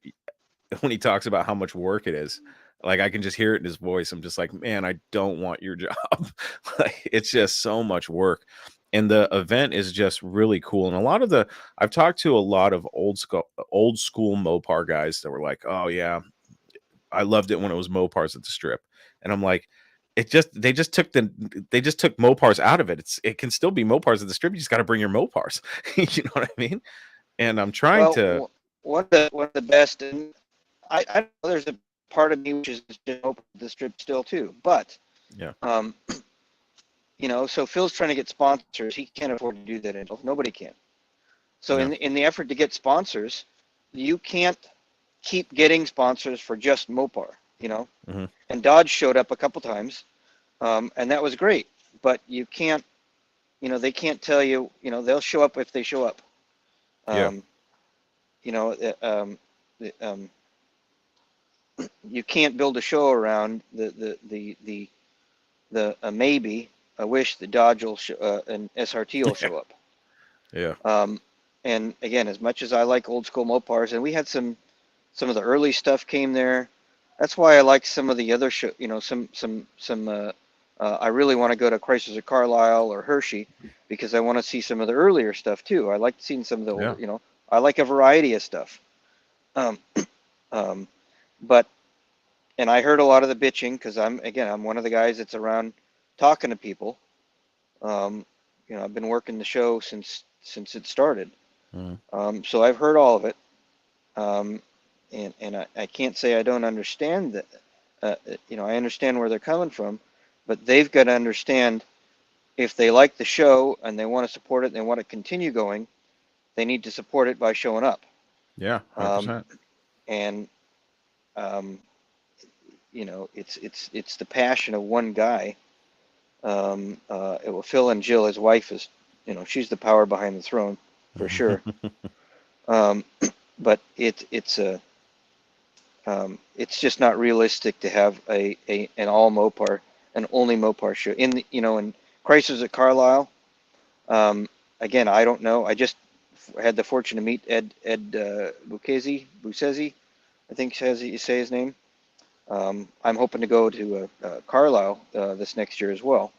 when he talks about how much work it is. Like I can just hear it in his voice. I'm just like, man, I don't want your job. Like it's just so much work. And the event is just really cool. And I've talked to a lot of old school Mopar guys that were like, oh yeah, I loved it when it was Mopars at the Strip. And I'm like, they just took Mopars out of it. It can still be Mopars at the Strip. You just got to bring your Mopars. You know what I mean? And I'm trying to one of the best, and I know there's a part of me which is just open to the strip still too, but yeah. um, so Phil's trying to get sponsors. He can't afford to do that. Nobody can. So No. in the effort to get sponsors, you can't keep getting sponsors for just Mopar, Mhm. And Dodge showed up a couple times, and that was great. But you can't, they can't tell you, they'll show up if they show up. Yeah. Um, you know, you can't build a show around the maybe. I wish the Dodge and SRT will show up. Yeah. And again, as much as I like old school Mopars, and we had some of the early stuff came there. That's why I like some of the other show. Some. I really want to go to Chrysler Carlisle or Hershey because I want to see some of the earlier stuff too. I like seeing some of the Yeah. older. I like a variety of stuff. Um, um, but and I heard a lot of the bitching because I'm one of the guys that's around talking to people. Um, I've been working the show since it started. Mhm. So I've heard all of it. Um, and I can't say I don't understand that. I understand where they're coming from, but they've got to understand if they like the show and they want to support it and they want to continue going, they need to support it by showing up. Yeah. Um, 100%. and it's the passion of one guy. Phil and Jill, his wife, is, she's the power behind the throne for sure. Um, but it's a It's just not realistic to have an all Mopar, an only Mopar show in the, in Chrysler's at Carlisle. Again, I don't know. I just had the fortune to meet Ed Bucesi, I think you say his name. I'm hoping to go to Carlisle this next year as well.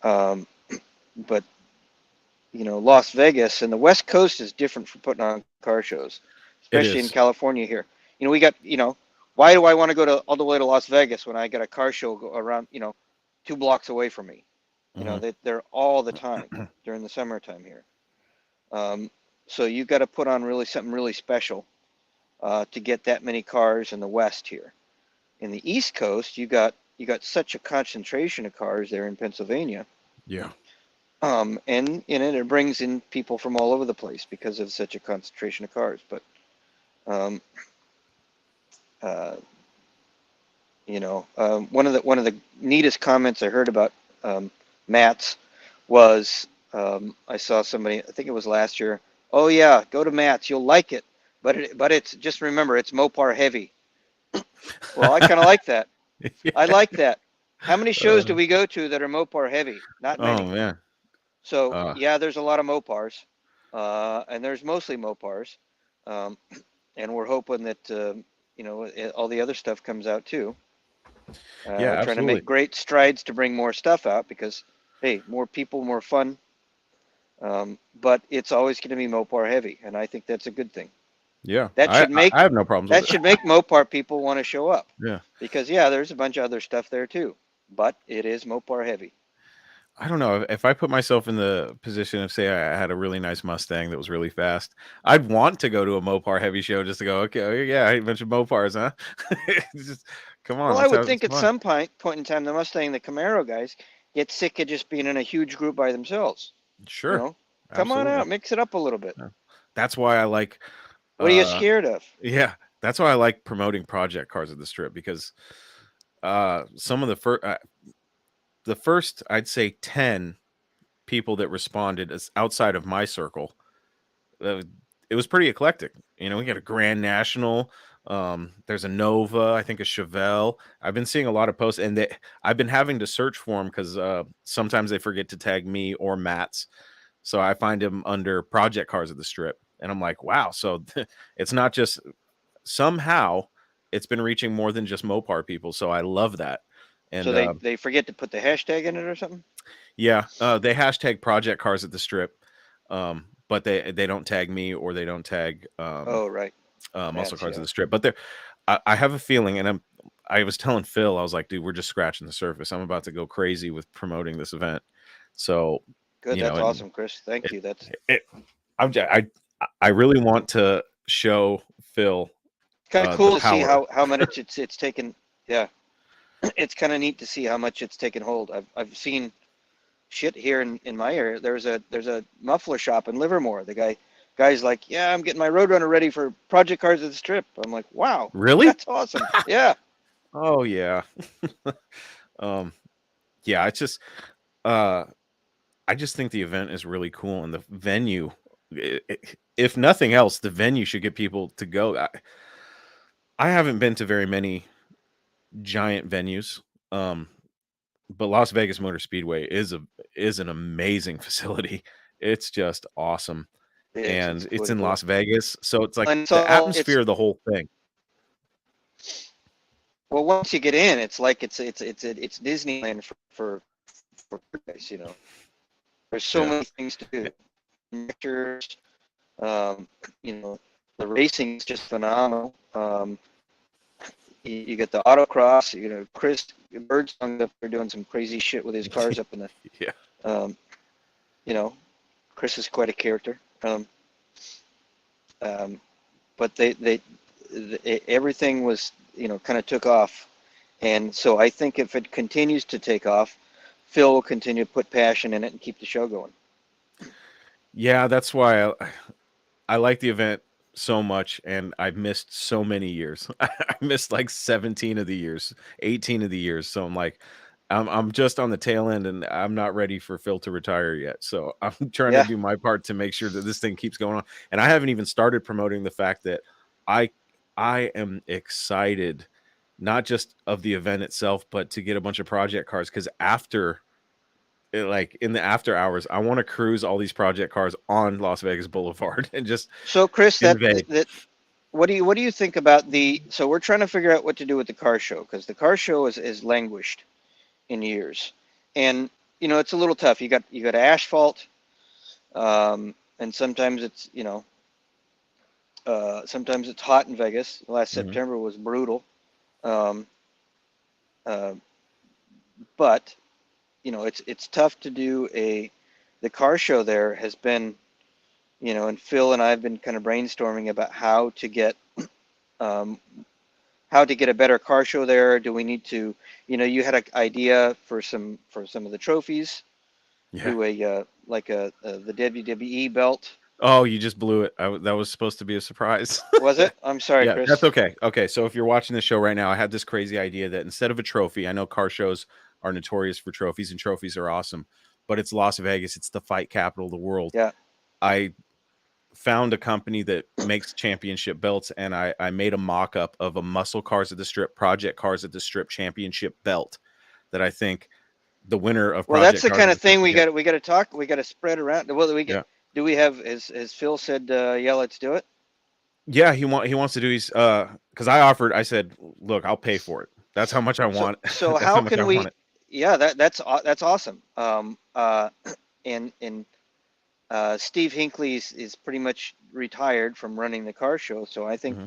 But Las Vegas and the West Coast is different for putting on car shows, It especially in is. California here. We got, why do I want to go all the way to Las Vegas when I got a car show around, 2 blocks away from me? Mhm. They're all the time during the summertime here. So you've got to put on something really special to get that many cars in the West here. In the East Coast, you got such a concentration of cars there in Pennsylvania. Yeah. And it brings in people from all over the place because of such a concentration of cars. But um, uh, one of the neatest comments I heard about Matt's was I saw somebody, I think it was last year. Oh yeah, go to Matt's, you'll like it, but it's just remember it's Mopar heavy. Well, I kind of like that. I Yeah. like that. How many shows do Uh, we go to that are Mopar heavy? Not oh many. man. So Uh, yeah, there's a lot of Mopars, and there's mostly Mopars, um, and we're hoping that all the other stuff comes out too. yeah, We're trying to absolutely. make great strides to bring more stuff out because hey, more people, more fun. But it's always going to be Mopar heavy, and I think that's a good thing. Yeah. That I, should I I make have no problems with it. Mopar people want to show up Yeah. because yeah, there's a bunch of other stuff there too, but it is Mopar heavy. I don't know if I put myself in the position of say I had a really nice Mustang that was really fast, I'd want to go to a Mopar heavy show just to go, okay, oh, yeah, I mentioned Mopars, huh? It's just come on, Well, I let's would have think some at fun. some point in time, the Mustang, the Camaro guys get sick of just being in a huge group by themselves. You Sure, know, come on absolutely. out, mix it up a little bit. Yeah. That's why I like, What are you uh, scared of? yeah, that's why I like promoting project cars at the strip because some of the first I'd say 10 people that responded as outside of my circle, uh, it was pretty eclectic. We got a Grand National. There's a Nova, I think a Chevelle. I've been seeing a lot of posts, and I've been having to search for them because sometimes they forget to tag me or Matt's. So I find him under project cars at the strip, and I'm like, wow. So it's not just somehow it's been reaching more than just Mopar people. So I love that. So And they forget to put the hashtag in it or something? yeah, they hashtag project cars at the strip, but they don't tag me or they don't tag Oh, right, muscle Matt's, cars at yeah. the strip. But I have a feeling, and I was telling Phil, I was like, dude, we're just scratching the surface. I'm about to go crazy with promoting this event. So, Good, that's and awesome, Chris. Thank it, you. That's it I really want to show Phil kind of the cool to see power. how much it's taken. Yeah, it's kind of neat to see how much it's taken hold. I've seen shit here in my area. There's a muffler shop in Livermore. The guy's like, yeah, I'm getting my Roadrunner ready for project cars at the strip. I'm like, wow, Really? that's awesome. Yeah, Oh yeah. um, yeah. It's just uh, I just think the event is really cool, and the venue. If nothing else, the venue should get people to go. I haven't been to very many giant venues, um, but Las Vegas Motor Speedway is an amazing facility. It's just awesome, it is. It's and it's pretty in cool. Las Vegas, so it's like And it's the all it's atmosphere of the whole thing. well, once you get in, it's like it's Disneyland for guys. There's so Yeah, many things to do. Pictures, um, the racing is just phenomenal. You get the autocross. Chris Birdsong up there doing some crazy shit with his cars up in the. yeah, Um, you know, Chris is quite a character. Um, but everything was kind of took off, and so I think if it continues to take off, Phil will continue to put passion in it and keep the show going. yeah. That's why I like the event so much, and I've missed so many years. I missed like 17 of the years, 18 of the years. So I'm like, I'm just on the tail end, and I'm not ready for Phil to retire yet. So I'm trying to Yeah, do my part to make sure that this thing keeps going on. And I haven't even started promoting the fact that I I am excited, not just of the event itself, but to get a bunch of project cars. Because like in the after hours, I want to cruise all these project cars on Las Vegas Boulevard and just So, Chris, invade. what do you think about the? So we're trying to figure out what to do with the car show because the car show is languished in years, and it's a little tough. You got asphalt, and sometimes it's sometimes it's hot in Vegas. Last Hmm. September was brutal, um, uh, but it's tough to do the car show. There has been and Phil and I have been kind of brainstorming about um, how to get a better car show there. Do we need to, you had an idea for some of the trophies, Yeah. do the WWE belt. Oh, you just blew it. That was supposed to be a surprise. Was it? I'm sorry, Yeah, that's Chris. okay. Okay, so if you're watching the show right now, I had this crazy idea that instead of a trophy, I know car shows are notorious for trophies, and trophies are awesome, but it's Las Vegas. It's the fight capital of the world. Yeah. I found a company that makes championship belts, and I made a mock-up of a Musclecars at the Strip, Project Cars at the Strip championship belt that I think the winner of Well, that's Project the Cars kind at of the Strip thing will we get. got. We got to talk. We got to spread around. Well, we get. Yeah. Do we have? As Phil said, yeah, let's do it. Yeah, he wants to do his because I said, look, I'll pay for it. That's how much I So want. so That's how how much I can want we? it. Yeah, that's awesome. And Steve Hinckley is pretty much retired from running the car show. So I think, Hmm.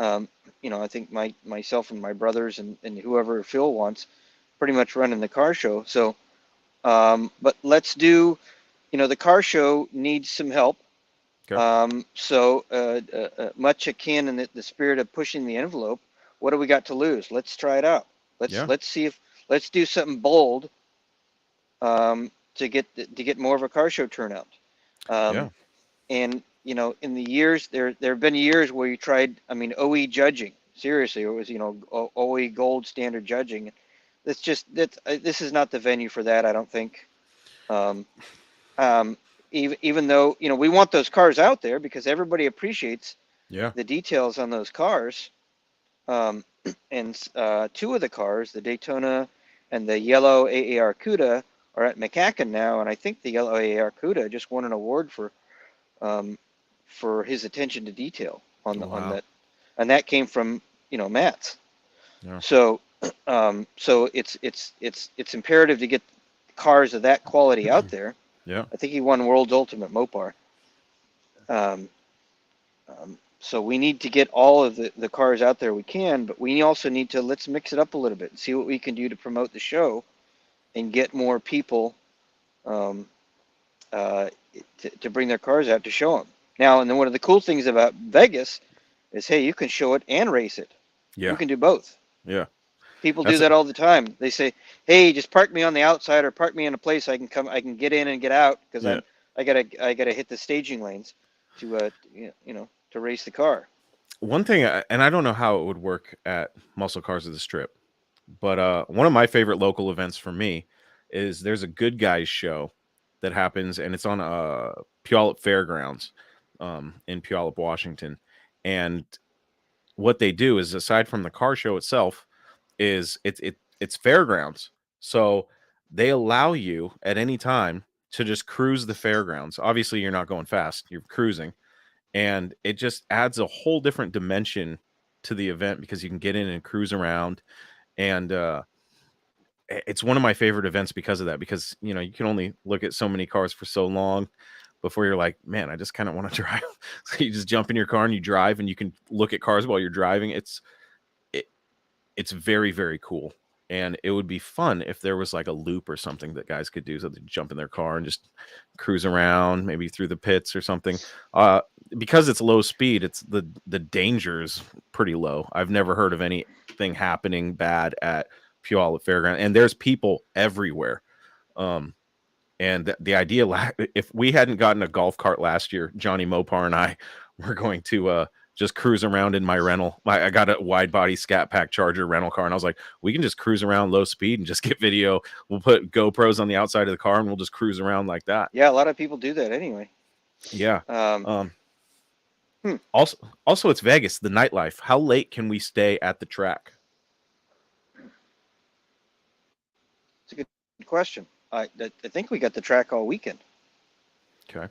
um, I think myself and my brothers and whoever Phil wants, pretty much running the car show. So, but let's do, the car show needs some help. Okay. Much akin in the spirit of pushing the envelope. What do we got to lose? Let's try it out. Yeah. Let's see if let's do something bold to get more of a car show turnout. Yeah. Um, and in the years there have been years where you tried. I mean, OE judging. Seriously, it was OE gold standard judging. This is not the venue for that. I don't think. Um, um, even though we want those cars out there because everybody appreciates Yeah. the details on those cars. Um, and two of the cars, the Daytona and the yellow AAR Cuda, are at McCacken now, and I think the yellow AAR Cuda just won an award um, for his attention to detail Oh, on wow. that, and that came from Matt's. Yeah. So so it's imperative to get cars of that quality out there. Yeah. I think he won World's Ultimate Mopar. Um, so we need to get all of the cars out there we can, but we also need to let's mix it up a little bit and see what we can do to promote the show and get more people um, uh, to bring their cars out to show them. Now, and then one of the cool things about Vegas is, hey, you can show it and race it. You Yeah. can do both. Yeah. People do That's that all the time. They say, "Hey, just park me on the outside or park me in a place I can get in and get out because yeah. I gotta hit the staging lanes to to race the car." One thing, and I don't know how it would work at Muscle Cars of the Strip, but one of my favorite local events for me is there's a Good Guys show that happens, and it's on Puyallup Fairgrounds in Puyallup, Washington. And what they do is, aside from the car show itself, is it's fairgrounds. So they allow you at any time to just cruise the fairgrounds. Obviously, you're not going fast; you're cruising, and it just adds a whole different dimension to the event because you can get in and cruise around. And it's one of my favorite events because of that, because you can only look at so many cars for so long before you're like, man, I just kind of want to drive. So you just jump in your car and you drive, and you can look at cars while you're driving. It, it's very, very cool. And it would be fun if there was like a loop or something that guys could do, so they jump in their car and just cruise around, maybe through the pits or something. Uh, because it's low speed, it's the danger is pretty low. I've never heard of anything happening bad at Puyallup Fairground, and there's people everywhere. Um, and the idea, if we hadn't gotten a golf cart last year, Johnny Mopar and I were going to just cruise around in my rental. I got a wide body Scat Pack Charger rental car, and I was like, we can just cruise around low speed and just get video. We'll put GoPros on the outside of the car, and we'll just cruise around like that. Yeah, a lot of people do that anyway. Yeah. Um, Um, Hmm. Also, it's Vegas, the nightlife. How late can we stay at the track? It's a good question. I think we got the track all weekend. Okay.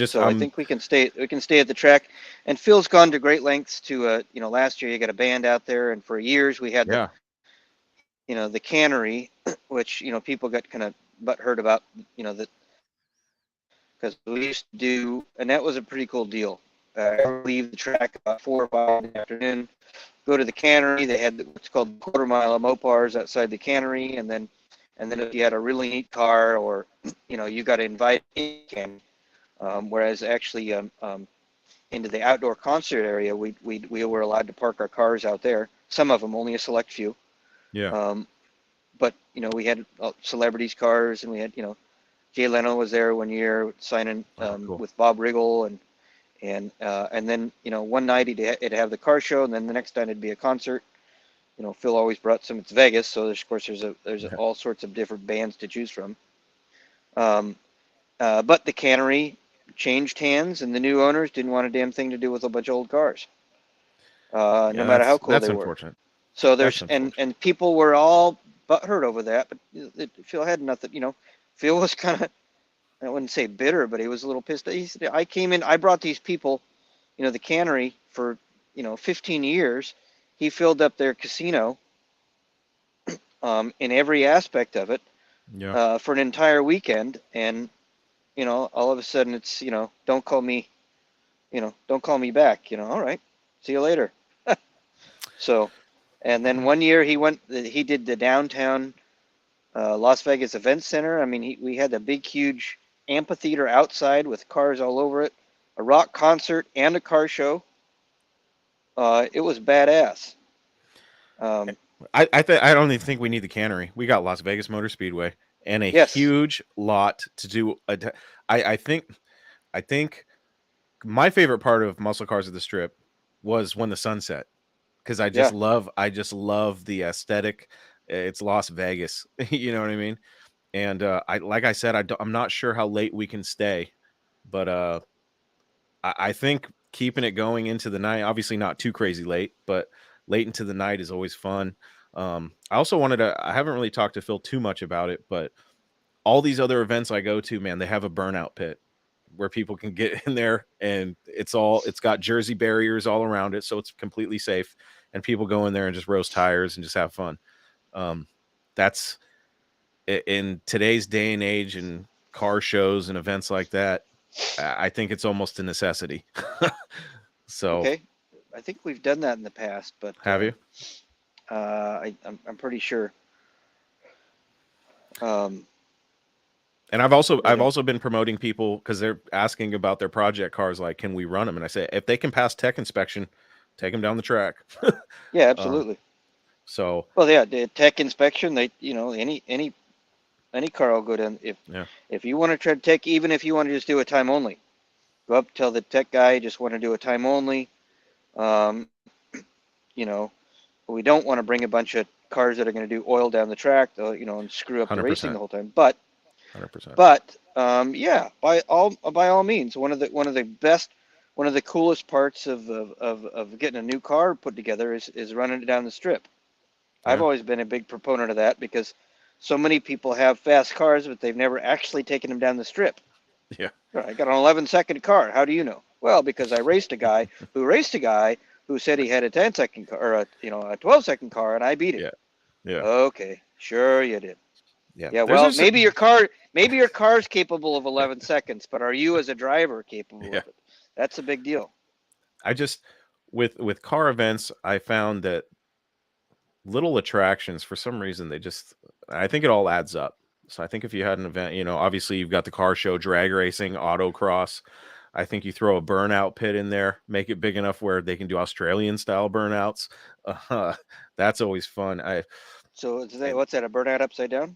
So I think we can stay at the track. And Phil's gone to great lengths to last year you got a band out there, and for years we had yeah. the cannery, which people got kind of butthurt about, that because we used to do, and that was a pretty cool deal. Leave the track about 4 or 5 in the afternoon, go to the cannery. They had what's called quarter mile of Mopars outside the cannery, and then if you had a really neat car, or you got invited in the cannery. Whereas actually into the outdoor concert area, we were allowed to park our cars out there. Some of them, only a select few. Yeah. But we had celebrities' cars, and we had Jay Leno was there one year signing Cool. with Bob Riggle, and then one night he'd have the car show, and then the next night it'd be a concert. Phil always brought some. It's Vegas, so of course there's all sorts of different bands to choose from. But the cannery changed hands, and the new owners didn't want a damn thing to do with a bunch of old cars, no matter how cool that's they were. unfortunate. So That's and people were all butthurt over that, but Phil had nothing. Phil was kind of, I wouldn't say bitter, but he was a little pissed. He said, I came in, I brought these people, the cannery for 15 years. He filled up their casino in every aspect of it Yeah. for an entire weekend, and all of a sudden it's don't call me back. All right, see you later. So, and then one year he did the downtown Las Vegas Event Center. I mean, we had a big, huge amphitheater outside with cars all over it, a rock concert and a car show. It was badass. I don't even think we need the cannery. We got Las Vegas Motor Speedway and a Yes. huge lot to do. I think my favorite part of Musclecars at the Strip was when the sun set, because I just love the aesthetic. It's Las Vegas, you know what I mean? And like I said, I'm not sure how late we can stay, but I think keeping it going into the night, obviously not too crazy late, but late into the night is always fun. I also I haven't really talked to Phil too much about it, but all these other events I go to, man, they have a burnout pit where people can get in there, and it's got jersey barriers all around it, so it's completely safe. And people go in there and just roast tires and just have fun. That's in today's day and age, and car shows and events like that, I think it's almost a necessity. So, Okay. I think we've done that in the past, but have you? I'm pretty sure. And I've also been promoting people because they're asking about their project cars, like, can we run them? And I say, if they can pass tech inspection, take them down the track. Yeah, absolutely. So, Well, yeah, the tech inspection, any car will go down. If you want to try to take, even if you want to just do a time only, go up, tell the tech guy, just want to do a time only. We don't want to bring a bunch of cars that are going to do oil down the track, and screw up the 100%. racing the whole time. But 100%. yeah, by all means, one of the coolest parts of getting a new car put together is running it down the strip. Yeah. I've always been a big proponent of that, because so many people have fast cars, but they've never actually taken them down the strip. Yeah. I got an 11-second car. How do you know? Well, because I raced a guy who said he had a 10-second car, or a 12-second car, and I beat it. Yeah. Okay, sure you did. Yeah. Yeah. Well, maybe your car's capable of 11 seconds, but are you as a driver capable of it? That's a big deal. I just with car events, I found that little attractions, for some reason, I think it all adds up. So I think if you had an event, obviously you've got the car show, drag racing, autocross. I think you throw a burnout pit in there, make it big enough where they can do Australian style burnouts. That's always fun. So what's that? A burnout upside down?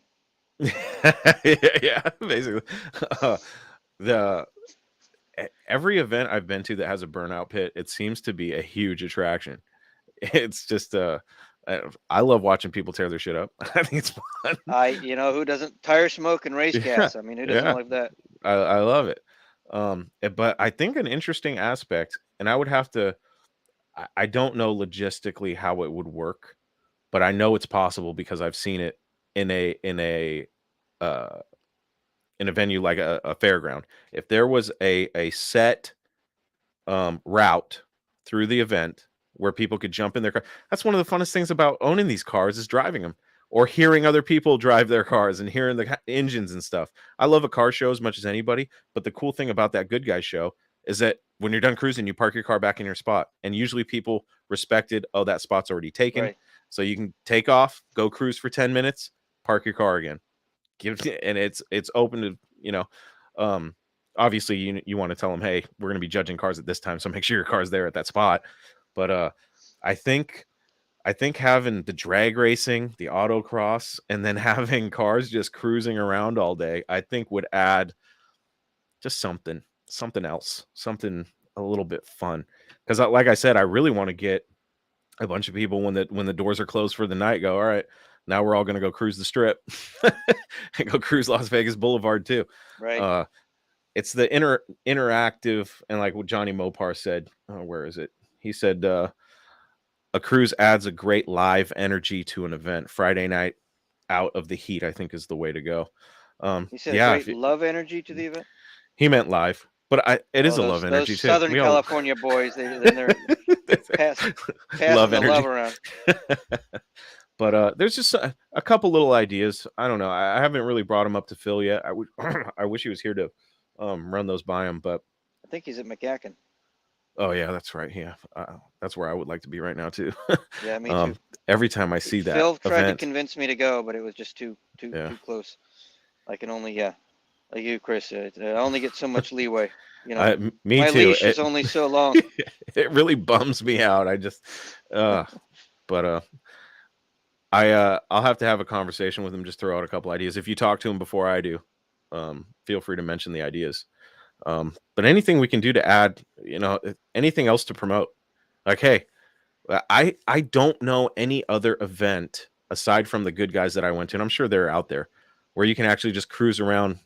Yeah, basically. Every event I've been to that has a burnout pit, it seems to be a huge attraction. It's just I love watching people tear their shit up. I think it's fun. Who doesn't? Tire smoke and race gas. I mean, who doesn't like that? I love it. But I think an interesting aspect and I would have to. I don't know logistically how it would work, but I know it's possible because I've seen it in uh, a venue like a fairground. If there was a set route through the event where people could jump in their car. That's one of the funnest things about owning these cars is driving them or hearing other people drive their cars and hearing the engines and stuff. I love a car show as much as anybody, but the cool thing about that Good Guys show is that when you're done cruising, you park your car back in your spot. And usually people respected, oh, that spot's already taken. Right. So you can take off, go cruise for 10 minutes, park your car again. And it's open to, um, obviously you want to tell them, hey, we're going to be judging cars at this time, so make sure your car's there at that spot. But I think having the drag racing, the autocross, and then having cars just cruising around all day, I think would add just something else, something a little bit fun. Because like I said, I really want to get a bunch of people when the doors are closed for the night, go, all right, now we're all going to go cruise the Strip and go cruise Las Vegas Boulevard too. Right. It's the interactive, and like what Johnny Mopar said, where is it? He said, a cruise adds a great live energy to an event. Friday night out of the heat, I think, is the way to go. He said a Yeah, great love energy to the event. he meant live, but it is Oh, a love those energy too. Southern We all California boys, they're passing love the energy. love around. But there's just a couple little ideas. I don't know. I haven't really brought them up to Phil yet. I would. I wish he was here to run those by him, but I think he's at McGacken. oh yeah, that's right. Yeah, that's where I would like to be right now too. Yeah, me too. Every time I see that Phil tried event, to convince me to go, but it was just too Yeah. close. I can only like you, Chris. I only get so much leeway. me my too. leash is only so long. It really bums me out. I just, but I'll have to have a conversation with him. Just throw out a couple ideas. If you talk to him before I do, feel free to mention the ideas. But anything we can do to add, anything else to promote. Like, hey, I don't know any other event aside from the Good Guys that I went to, and I'm sure they're out there, where you can actually just cruise around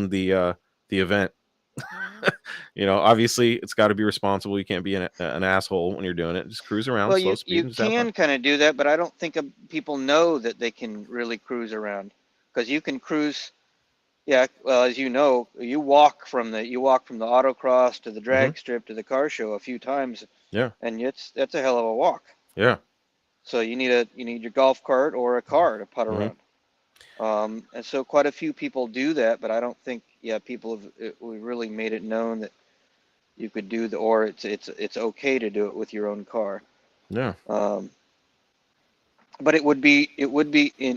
the event. Obviously it's got to be responsible. You can't be an asshole when you're doing it. Just cruise around, Well, slow you speed. And can kind of do that, but I don't think people know that they can really cruise around, because you can cruise. Yeah, well, as you know, you walk from the autocross to the drag strip to the car show a few times. Yeah, and that's a hell of a walk. Yeah. So you need your golf cart or a car to putt around. And so quite a few people do that, but I don't think people we really made it known that you could do or it's okay to do it with your own car. Yeah. But it would be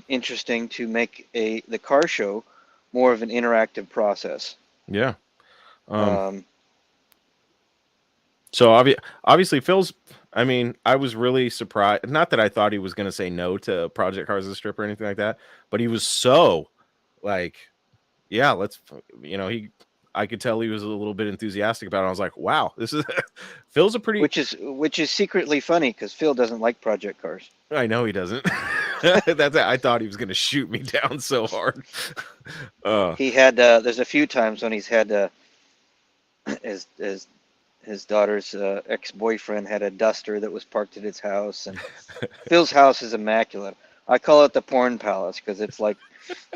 interesting to make the car show more of an interactive process. Yeah. So obviously Phil's, I mean, I was really surprised. Not that I thought he was going to say no to Project Cars at the Strip or anything like that, but he was so like, yeah, let's, I could tell he was a little bit enthusiastic about it. I was like, wow, this is Phil's a pretty, which is secretly funny because Phil doesn't like project cars. I know he doesn't. I thought he was going to shoot me down so hard. He had there's a few times when he's had his daughter's ex-boyfriend had a Duster that was parked at his house, and Phil's house is immaculate. I call it the porn palace because it's like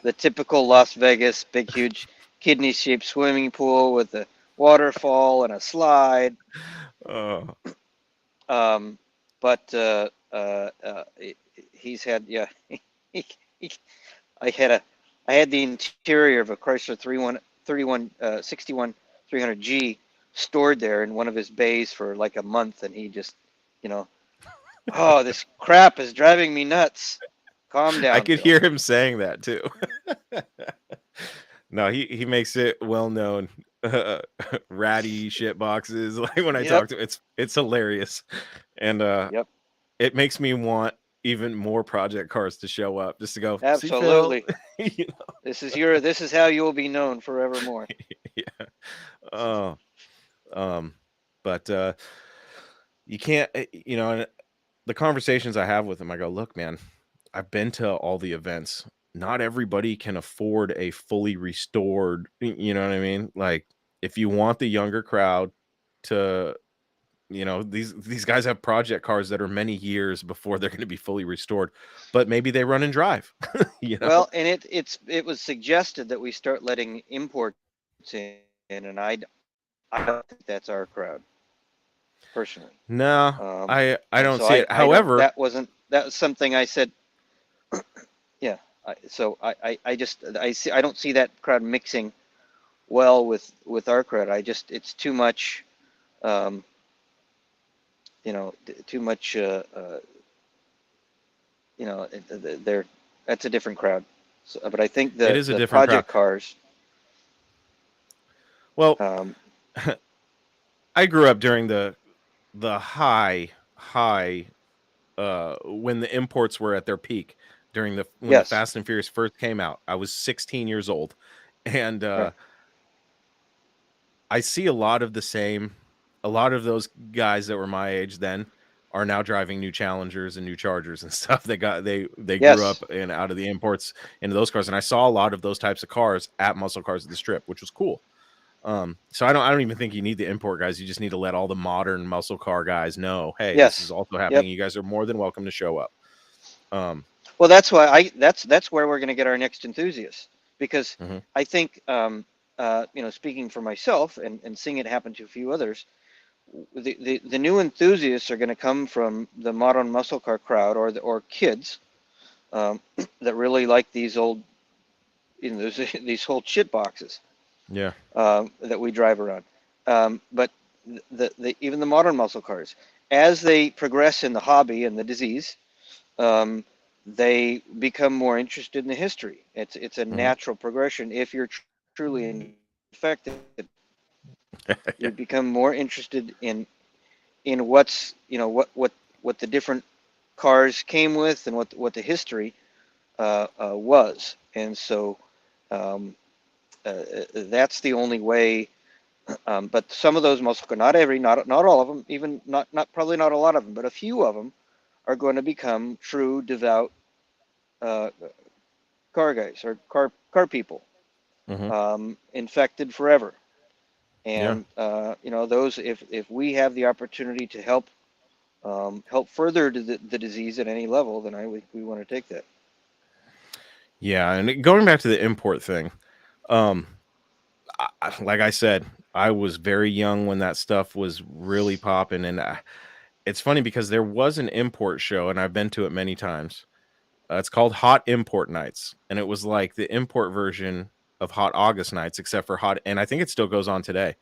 the typical Las Vegas big huge kidney-shaped swimming pool with a waterfall and a slide. But he's had I had the interior of a Chrysler 61 300G stored there in one of his bays for like a month, and he just oh, this crap is driving me nuts. Calm down. I could hear him saying that too. No, he makes it well known. Ratty shit boxes. Like when I talk to him, it's hilarious. And it makes me want even more project cars to show up just to go. Absolutely. This is how you will be known forevermore. Yeah. But you can't, the conversations I have with him, I go, look, man, I've been to all the events. Not everybody can afford a fully restored, you know what I mean? Like if you want the younger crowd to these guys have project cars that are many years before they're going to be fully restored, but maybe they run and drive. you know. Well, and it was suggested that we start letting imports in, and I don't think that's our crowd personally. No, And I so don't see it. I don't However, that was something I said. Yeah. I don't see that crowd mixing well with our crowd. It's too much, um, too much. They're That's a different crowd. So, but I think it the is a the different crowd. project cars. Well, Um, I grew up during the high when the imports were at their peak during the when the yes. Fast and Furious first came out. I was 16 years old, and Right. I see a lot of the same. A lot of those guys that were my age then are now driving new Challengers and new Chargers and stuff. They grew Yes. up and out of the imports into those cars, and I saw a lot of those types of cars at Muscle Cars at the Strip, which was cool. So I don't even think you need the import guys. You just need to let all the modern muscle car guys know, hey, this is Yes. also happening. Yep. You guys are more than welcome to show up. Um, Well, that's why that's where we're going to get our next enthusiasts, because mhm. I think, speaking for myself and seeing it happen to a few others, the new enthusiasts are going to come from the modern muscle car crowd, or kids, um, that really like these old, these whole shit boxes, Yeah. that we drive around. But even the modern muscle cars, as they progress in the hobby and the disease, um, they become more interested in the history. It's a Hmm. natural progression. If you're truly infected, you become more interested in what the different cars came with, and what the history was. And so, um, that's the only way. But some of those muscle cars, not all of them, even not probably not a lot of them, but a few of them are going to become true devout uh, car guys, or car people, Hmm. infected forever. Yeah. And those, if we have the opportunity to help further the disease at any level, then we want to take that. Yeah. And going back to the import thing, um, like I said, I was very young when that stuff was really popping, and it's funny because there was an import show, and I've been to it many times. It's called Hot Import Nights, and it was like the import version of Hot August Nights, except for hot. And I think it still goes on today.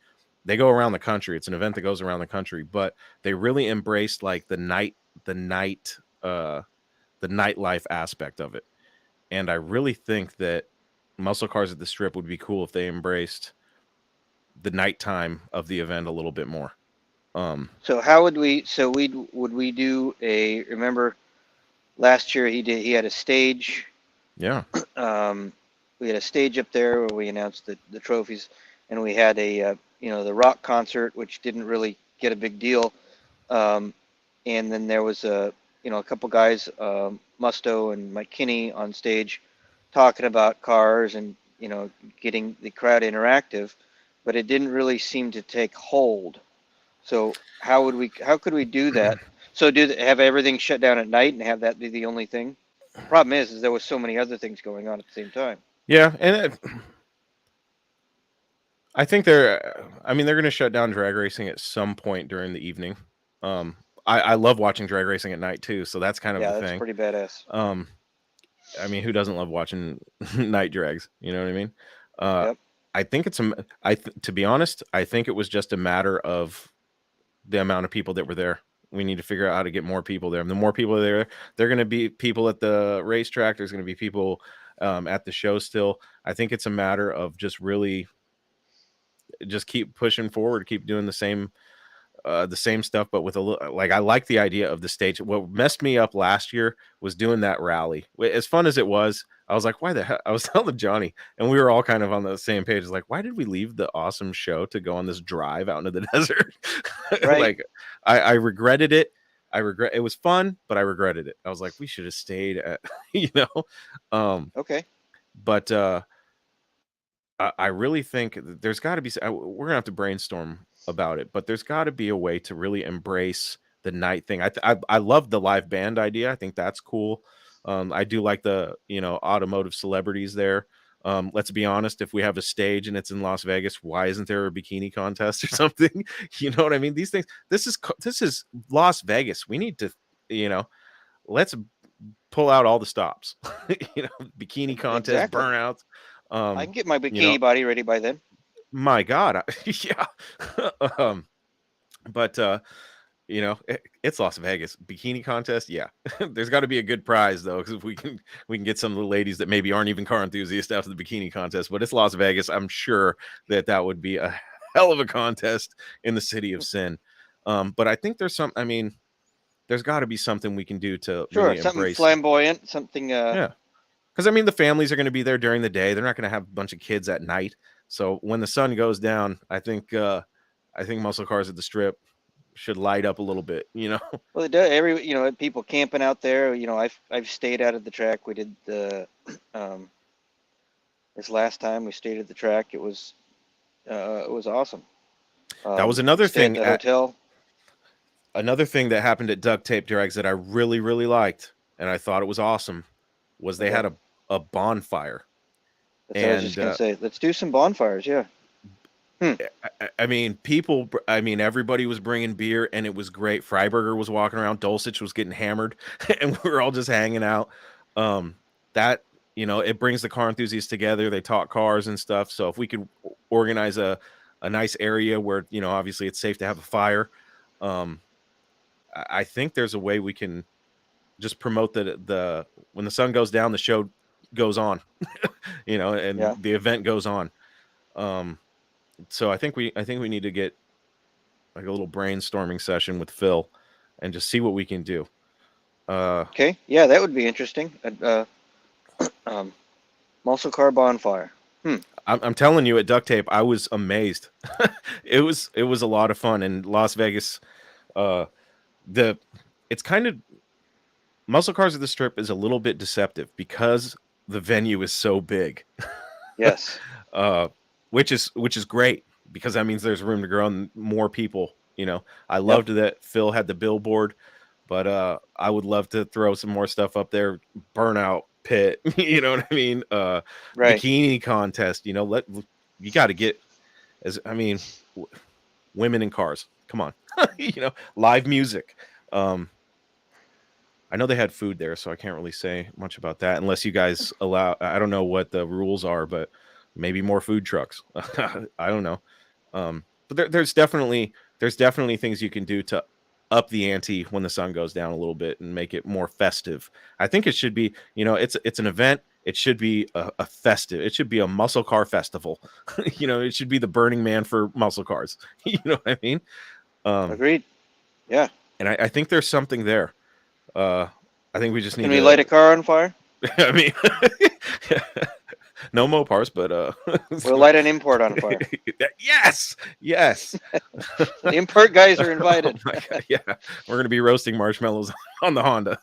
They go around the country. It's an event that goes around the country, but they really embraced like the night, uh, the nightlife aspect of it. And I really think that Muscle Cars at the Strip would be cool if they embraced the nighttime of the event a little bit more. Um, So how would we? So we would we do a? Remember last year he had a stage. yeah. Um, we had a stage up there where we announced the trophies, and we had the rock concert, which didn't really get a big deal. Um, and then there was a couple guys, Musto and Mike Kinney, on stage talking about cars, and getting the crowd interactive, but it didn't really seem to take hold. So how could we do that? So have everything shut down at night and have that be the only thing? Problem is there was so many other things going on at the same time. Yeah, and I think I mean, they're going to shut down drag racing at some point during the evening. Um, I love watching drag racing at night too, so that's kind of the Yeah, that's thing. pretty badass. Um, I mean, who doesn't love watching night drags? You know what I mean? Uh, Yep. I think it's to be honest, I think it was just a matter of the amount of people that were there. We need to figure out how to get more people there. And the more people are there, they're going to be people at the racetrack. There's going to be people at the show still. I think it's a matter of just really just keep pushing forward, keep doing the same stuff, but with a little like I like the idea of the stage. What messed me up last year was doing that rally. As fun as it was, I was like, why the hell? I was telling Johnny, and we were all kind of on the same page. It's like, why did we leave the awesome show to go on this drive out into the desert? Right. Like, I regretted it. I regret it was fun, but I regretted it. I was like, we should have stayed at, you know. Um, Okay. but I really think there's got to be. We're gonna have to brainstorm about it, but there's got to be a way to really embrace the night thing. I love the live band idea. I think that's cool. I do like the automotive celebrities there. Let's be honest, if we have a stage and it's in Las Vegas, why isn't there a bikini contest or something? You know what I mean? These things. This is Las Vegas. We need to, you know, let's pull out all the stops. Bikini contest, Exactly. burnouts. I can get my You know, bikini body ready by then. my God, yeah. um, but it's Las Vegas. Bikini contest, yeah. There's got to be a good prize though, because if we can get some of the ladies that maybe aren't even car enthusiasts after the bikini contest. But it's Las Vegas. I'm sure that would be a hell of a contest in the city of sin. But I think there's got to be something we can do to Sure, really something embrace. flamboyant, something. Yeah, because the families are going to be there during the day. They're not going to have a bunch of kids at night. So when the sun goes down, I think muscle cars at the Strip should light up a little bit. Well, it does. People camping out there. I've stayed out at the track. We did the this last time we stayed at the track. It was awesome. That was another Stay at thing the at hotel. another thing that happened at Duct Tape Drags that I really, really liked, and I thought it was awesome, was they Okay, had a bonfire. that's what I was just And gonna say. Let's do some bonfires. Yeah. Hmm. everybody was bringing beer, and it was great. Freiberger was walking around, Dulcich was getting hammered, and we were all just hanging out. That it brings the car enthusiasts together. They talk cars and stuff. So if we could organize a nice area where obviously it's safe to have a fire, um, I think there's a way we can just promote the when the sun goes down, the show goes on, and Yeah. the event goes on. Um, so I think we need to get like a little brainstorming session with Phil and just see what we can do. Okay. Yeah, that would be interesting. Um, muscle car bonfire. Hmm. I'm telling you, at Duct Tape, I was amazed. It was a lot of fun in Las Vegas. Uh, the it's kind of Muscle Cars at the Strip is a little bit deceptive because the venue is so big. Yes. uh, which is great because that means there's room to grow and more people. I Yep. loved that Phil had the billboard, but I would love to throw some more stuff up there. Burnout pit, you know what I mean? Right. Bikini contest. You got to get as women in cars. Come on, live music. I know they had food there, so I can't really say much about that unless you guys allow. I don't know what the rules are, but maybe more food trucks. I don't know. But there's definitely things you can do to up the ante when the sun goes down a little bit and make it more festive. I think it should be, it's an event. It should be a festive. It should be a muscle car festival. It should be the Burning Man for muscle cars. You know what I mean? Um, Agreed. Yeah. and I think there's something there. Uh, I think we just Can need we light a to. car on fire? I mean, no Mopars, but We'll light an import on fire. yes, yes. The import guys are Oh invited. my God, yeah, we're gonna be roasting marshmallows on the Honda.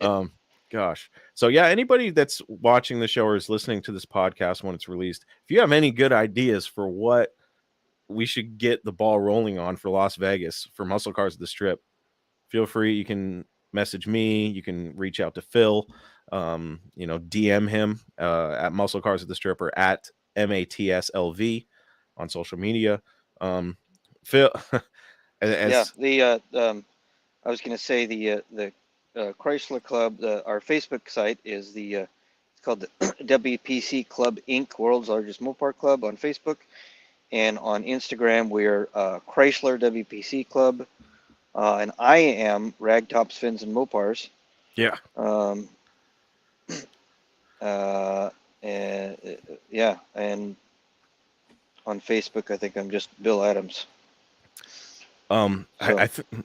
um, Gosh. So yeah, anybody that's watching the show or is listening to this podcast when it's released, if you have any good ideas for what we should get the ball rolling on for Las Vegas for Muscle Cars at the Strip, feel free. You can message me. You can reach out to Phil. DM him at Muscle Cars at the Strip or at MATSLV on social media. Phil, Yeah. as I was going to say the Chrysler Club. Our Facebook site is it's called the WPC Club Inc. World's Largest Mopar Club on Facebook, and on Instagram we're Chrysler WPC Club, and I am Ragtops Fins and Mopars. yeah, Um, and yeah, and on Facebook I think I'm just Bill Adams. I So I, th-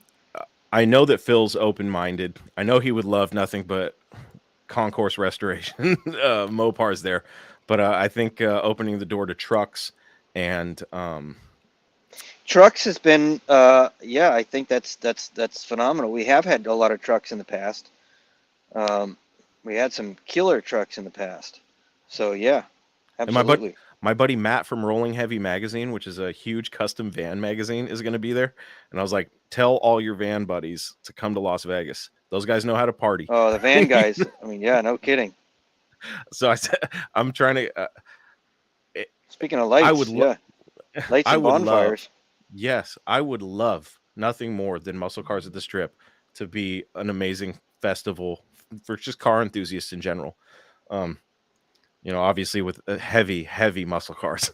I know that Phil's open minded. I know he would love nothing but concourse restoration Mopars there, but I think opening the door to trucks and trucks has been yeah, I think that's phenomenal. We have had a lot of trucks in the past. Um, we had some killer trucks in the past. So yeah, and my absolutely. my buddy Matt from Rolling Heavy Magazine, which is a huge custom van magazine, is going to be there. And I was like, tell all your van buddies to come to Las Vegas. Those guys know how to party. Oh, the van guys. I mean, yeah, no kidding. So I said, I'm trying to. Speaking of I would lights, love. yeah, lights I and would love. bonfires. Yes, I would love nothing more than Muscle Cars at the Strip to be an amazing festival for just car enthusiasts in general. Um, obviously with heavy, heavy muscle cars.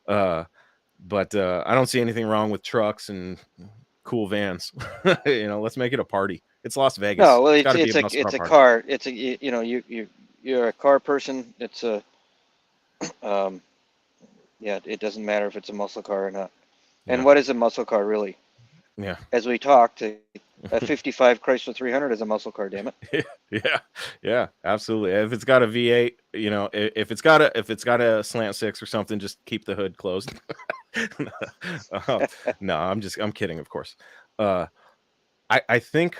But I don't see anything wrong with trucks and cool vans. Let's make it a party. It's Las Vegas. No, well, It's got to be a muscle car it's a party. car. It's a you're a car person. It's a um, yeah. It doesn't matter if it's a muscle car or not. And Yeah. what is a muscle car really? Yeah. As we talked, a 55 Chrysler 300 is a muscle car. Damn it. Yeah. Yeah. Absolutely. If it's got a V8, if it's got a slant six or something, just keep the hood closed. No, I'm kidding, of course. Uh, I think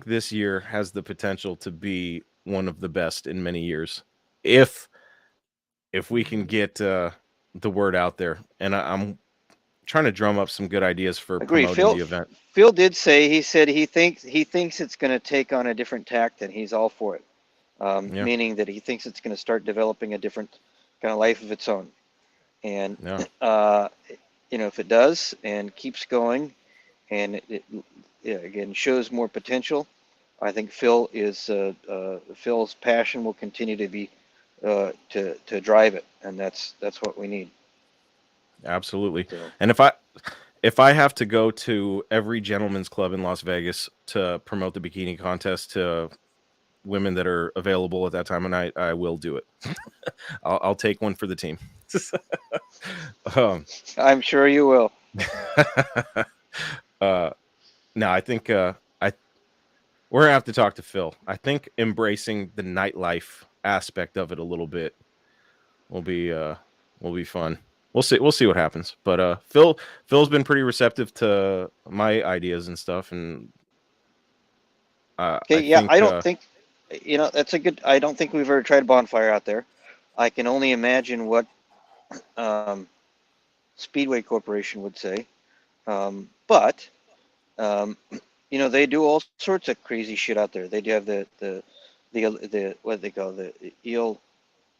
this year has the potential to be one of the best in many years, if we can get the word out there. And I'm trying to drum up some good ideas for Agree. promoting the event. Phil did say he said he thinks it's going to take on a different tact, and he's all for it. Yeah. Meaning that he thinks it's going to start developing a different kind of life of its own. And Yeah. if it does and keeps going, and it again shows more potential, I think Phil's passion will continue to be to drive it, and that's what we need. Absolutely. So, And if I have to go to every gentleman's club in Las Vegas to promote the bikini contest to women that are available at that time of night, I will do it. I'll take one for the team. I'm sure you will. No, I think we're gonna have to talk to Phil. I think embracing the nightlife aspect of it a little bit will be fun. We'll see what happens. But Phil's been pretty receptive to my ideas and stuff, and Okay, I yeah, think I don't think that's a good. I don't think we've ever tried bonfire out there. I can only imagine what um, Speedway Corporation would say. But they do all sorts of crazy shit out there. They do have the what they call the Eel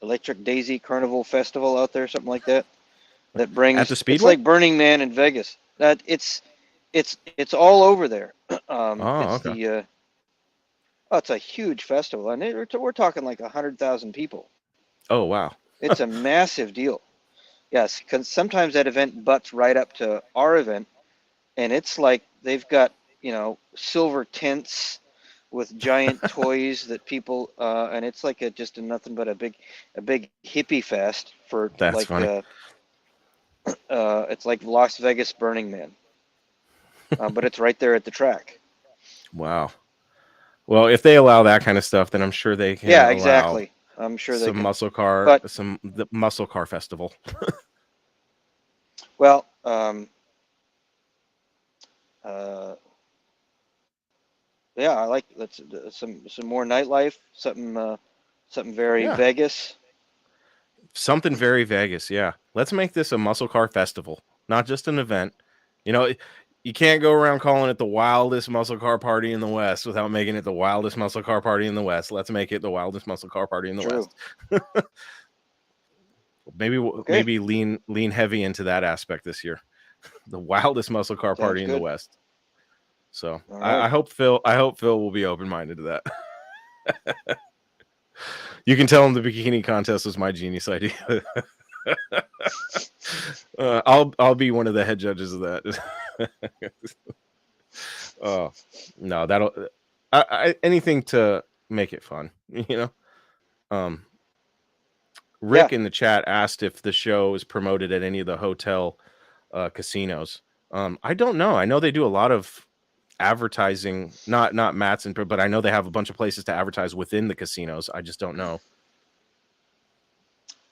Electric Daisy Carnival Festival out there, something like that. That at the brings it's Speedway. like Burning Man in Vegas. That it's all over there. Oh, It's okay. it's a huge festival, and we're talking like 100,000 people. Oh, wow. It's a massive deal. Yes, because sometimes that event butts right up to our event, and it's like they've got silver tents with giant toys that people and it's like just nothing but a big hippie fest for That's like funny. it's like Las Vegas Burning Man, but it's right there at the track. Wow. Well, if they allow that kind of stuff, then I'm sure they can Yeah, allow exactly. I'm sure they some can. But the muscle car festival. well, uh, yeah, I like that's some more nightlife, something very Yeah. Vegas. Something very Vegas, yeah. Let's make this a muscle car festival, not just an event. You know, you can't go around calling it the wildest muscle car party in the West without making it the wildest muscle car party in the West. Let's make it the wildest muscle car party in the True. West. maybe Okay, maybe lean heavy into that aspect this year. The wildest muscle car sounds party in the good. West. So All I right. hope Phil will be open minded to that. You can tell him the bikini contest was my genius idea. I'll be one of the head judges of that. Oh no, that'll anything to make it fun. Um, Yeah. Rick in the chat asked if the show is promoted at any of the hotel casinos. I don't know. I know they do a lot of advertising, not Matt's, but I know they have a bunch of places to advertise within the casinos. I just don't know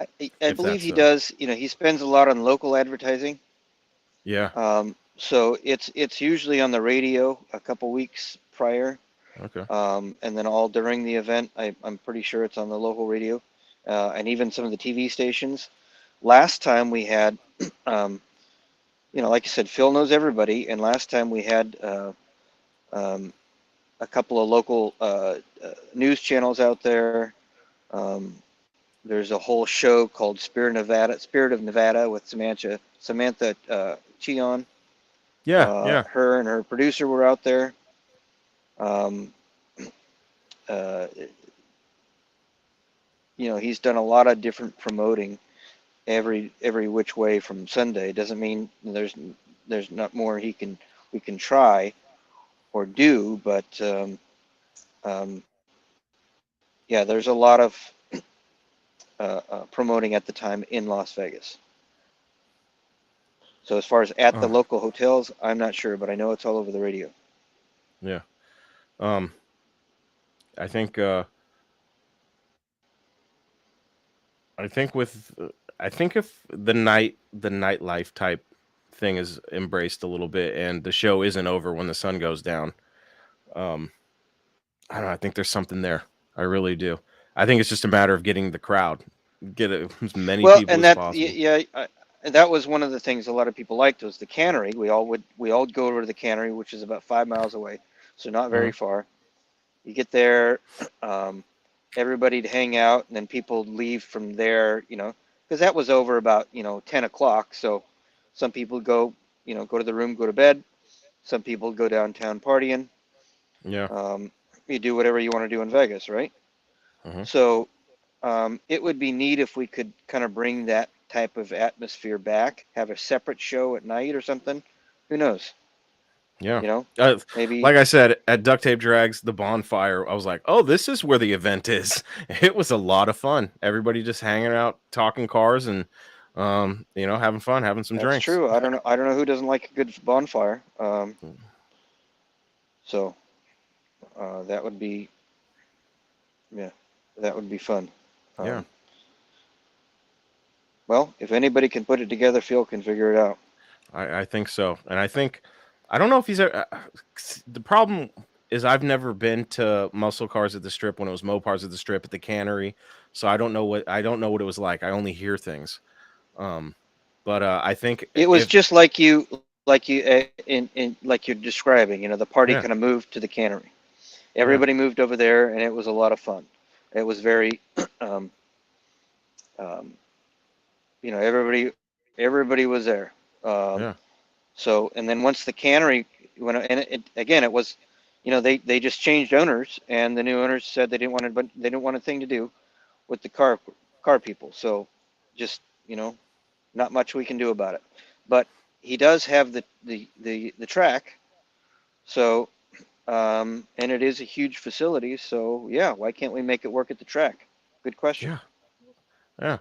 I if believe that's he does. He spends a lot on local advertising. yeah. So it's usually on the radio a couple weeks prior, Okay. and then all during the event. I'm pretty sure it's on the local radio. and even some of the TV stations. Last time we had, um, like you said, Phil knows everybody, and last time we had um, a couple of local news channels out there. Um, there's a whole show called Spirit of Nevada with Samantha Cheon. Yeah, yeah. Her and her producer were out there. Um, uh, he's done a lot of different promoting every which way from Sunday. Doesn't mean there's not more we can try or do, but um, yeah, there's a lot of promoting at the time in Las Vegas. So as far as at the Uh, local hotels, I'm not sure, but I know it's all over the radio. yeah. Um, I think. I think with. I think if the nightlife type thing is embraced a little bit, and the show isn't over when the sun goes down. Um, I don't know. I think there's something there. I really do. I think it's just a matter of getting the crowd, get as many Well, people and as that possible. and that was one of the things a lot of people liked was the cannery. We all go over to the cannery, which is about 5 miles away, so not very Uh-huh. far. You get there, um, everybody to hang out, and then people leave from there. Because that was over about 10 o'clock. So some people go to the room, go to bed. Some people go downtown partying. Yeah. Um, you do whatever you want to do in Vegas, right? Uh-huh. So it would be neat if we could kind of bring that type of atmosphere back, have a separate show at night or something. Who knows? Yeah. You know, Uh, maybe like I said, at Duct Tape Drags, the bonfire, I was like, oh, this is where the event is. It was a lot of fun. Everybody just hanging out, talking cars, and having fun, having some that's drinks. true. I don't know. I don't know who doesn't like a good bonfire. So that would be, yeah, that would be fun. Yeah, Um, well, if anybody can put it together, Phil can figure it out. I think so. And I don't know if he's the problem is I've never been to Muscle Cars at the Strip when it was Mopars at the Strip at the cannery. So I don't know what it was like. I only hear things. Um, but I think It was if just like you're describing. The party kind yeah, of moved to the cannery. yeah, Everybody moved over there, and it was a lot of fun. It was very, um, um, everybody was there. Um, yeah, and then once the cannery went, and again, it was, they just changed owners, and the new owners said they didn't want a thing to do with the car people. So, just not much we can do about it. But he does have the track, so and it is a huge facility. So yeah, why can't we make it work at the track? Good question. yeah, yeah.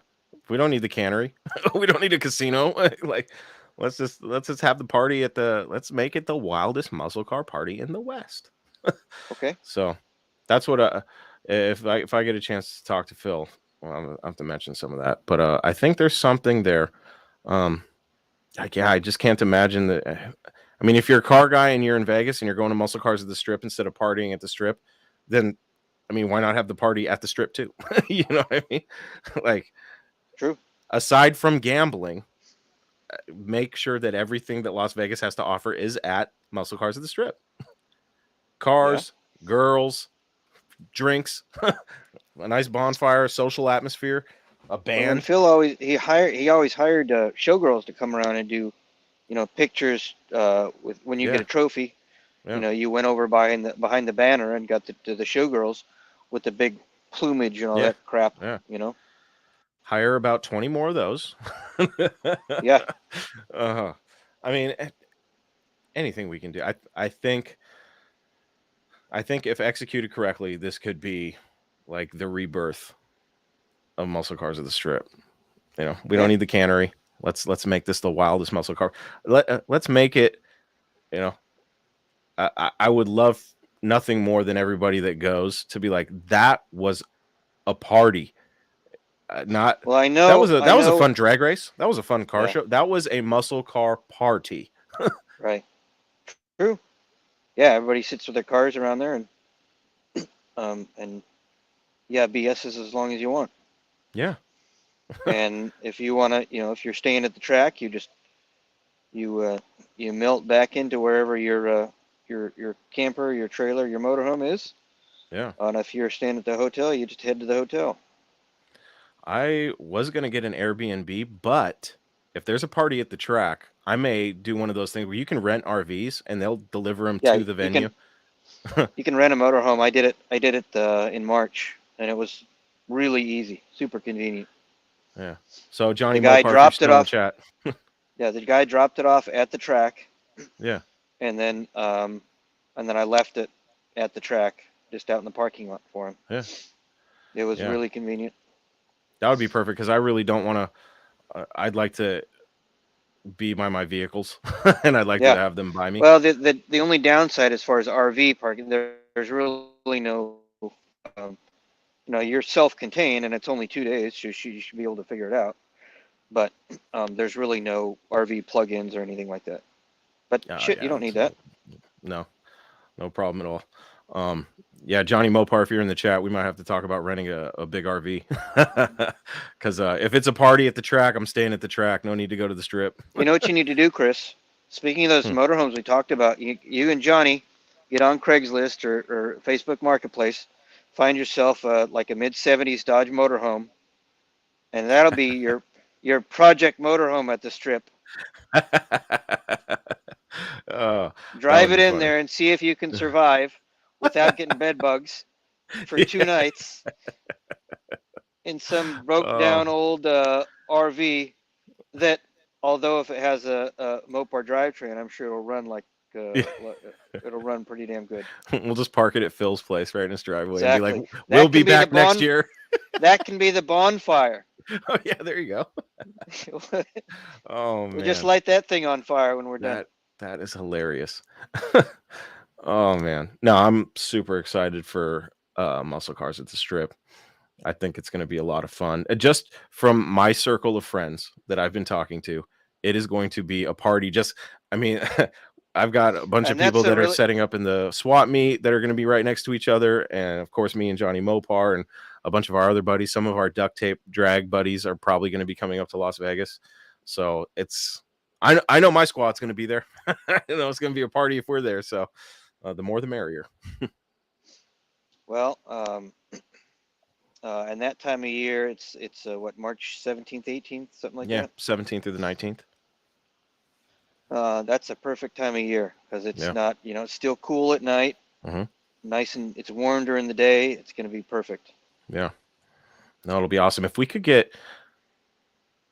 We don't need the cannery. We don't need a casino. Like, let's just have the party at the. Let's make it the wildest muscle car party in the West. Okay. So that's what if I get a chance to talk to Phil, well, I have to mention some of that. But I think there's something there. Um, yeah, I just can't imagine that. I mean, if you're a car guy and you're in Vegas and you're going to muscle cars at the Strip instead of partying at the Strip, then I mean, why not have the party at the Strip too? You know what I mean? Like, True. aside from gambling, make sure that everything that Las Vegas has to offer is at muscle cars at the Strip. Yeah. Cars, girls, drinks, a nice bonfire, social atmosphere, a Well, and band. Phil he always hired showgirls to come around and do pictures with when you get Yeah, a trophy. yeah, You went over behind the banner and got the showgirls with the big plumage and all yeah, that crap. yeah. You know. Hire about 20 more of those. Yeah. uh-huh. I mean, anything we can do. I think if executed correctly, this could be like the rebirth of muscle cars of the Strip. We don't Yeah. need the cannery. Let's make this the wildest muscle car. Let's make it. You know, I would love nothing more than everybody that goes to be like that was a party. Not Well, I that know. was a I that was a know. fun drag race. That was a fun car Yeah. show. That was a muscle car party. Right. True. Yeah. Everybody sits with their cars around there and yeah, BS is as long as you want. Yeah. And if you want to, if you're staying at the track, you melt back into wherever your camper, your trailer, your motorhome is. Yeah. And if you're staying at the hotel, you just head to the hotel. I was going to get an Airbnb, but if there's a party at the track, I may do one of those things where you can rent RVs and they'll deliver them Yeah, to the venue. you can rent a motorhome. I did it in March, and it was really easy, super convenient. Yeah. So The Johnny guy Mopar, if you're dropped it still in the off. chat. Yeah, the guy dropped it off at the track, Yeah. and then I left it at the track, just out in the parking lot for him. Yeah. It was Yeah. really convenient. That would be perfect because I really don't want to. I'd like to be by my vehicles and I'd like to Yeah. have them by me. Well, the only downside as far as RV parking, there's really no, you're self-contained, and it's only 2 days, so you should be able to figure it out. But there's really no RV plugins or anything like that. But shit, you Yeah. don't need that. No, no problem at all. Yeah, Johnny Mopar, if you're in the chat, we might have to talk about renting a big RV. Because if it's a party at the track, I'm staying at the track. No need to go to the strip. You know what you need to do, Chris? Speaking of those Hmm. motorhomes we talked about, you and Johnny get on Craigslist or Facebook Marketplace, find yourself like a mid-70s Dodge motorhome, and that'll be your project motorhome at the Strip. That Drive would it be in funny. there and see if you can survive without getting bed bugs for two Yeah. nights in some broke Oh, down old RV that, although if it has a Mopar drivetrain, I'm sure it'll run yeah. it'll run pretty damn good. We'll just park it at Phil's place right in his driveway and be like, Exactly. "We'll That be can be the back next year." that can be the bonfire. Oh yeah, there you go. Oh We'll just man, light that thing on fire when we're done. that that is hilarious. Oh man, no, I'm super excited for Muscle Cars at the Strip. I think it's going to be a lot of fun. Just from my circle of friends that I've been talking to, it is going to be a party. Just, I mean, I've got a bunch of And that's people a that are really setting up in the swap meet that are going to be right next to each other, and of course, me and Johnny Mopar and a bunch of our other buddies. Some of our duct tape drag buddies are probably going to be coming up to Las Vegas. So it's, I know my squad's going to be there. It's going to be a party if we're there. So the more the merrier. well. And that time of year, it's what, March 17th, 18th, something like Yeah, that. 17th through the 19th. That's a perfect time of year because it's Yeah. not, it's still cool at night, Hmm. nice, and it's warm during the day. It's going to be perfect. Yeah. No, it'll be awesome. If we could get,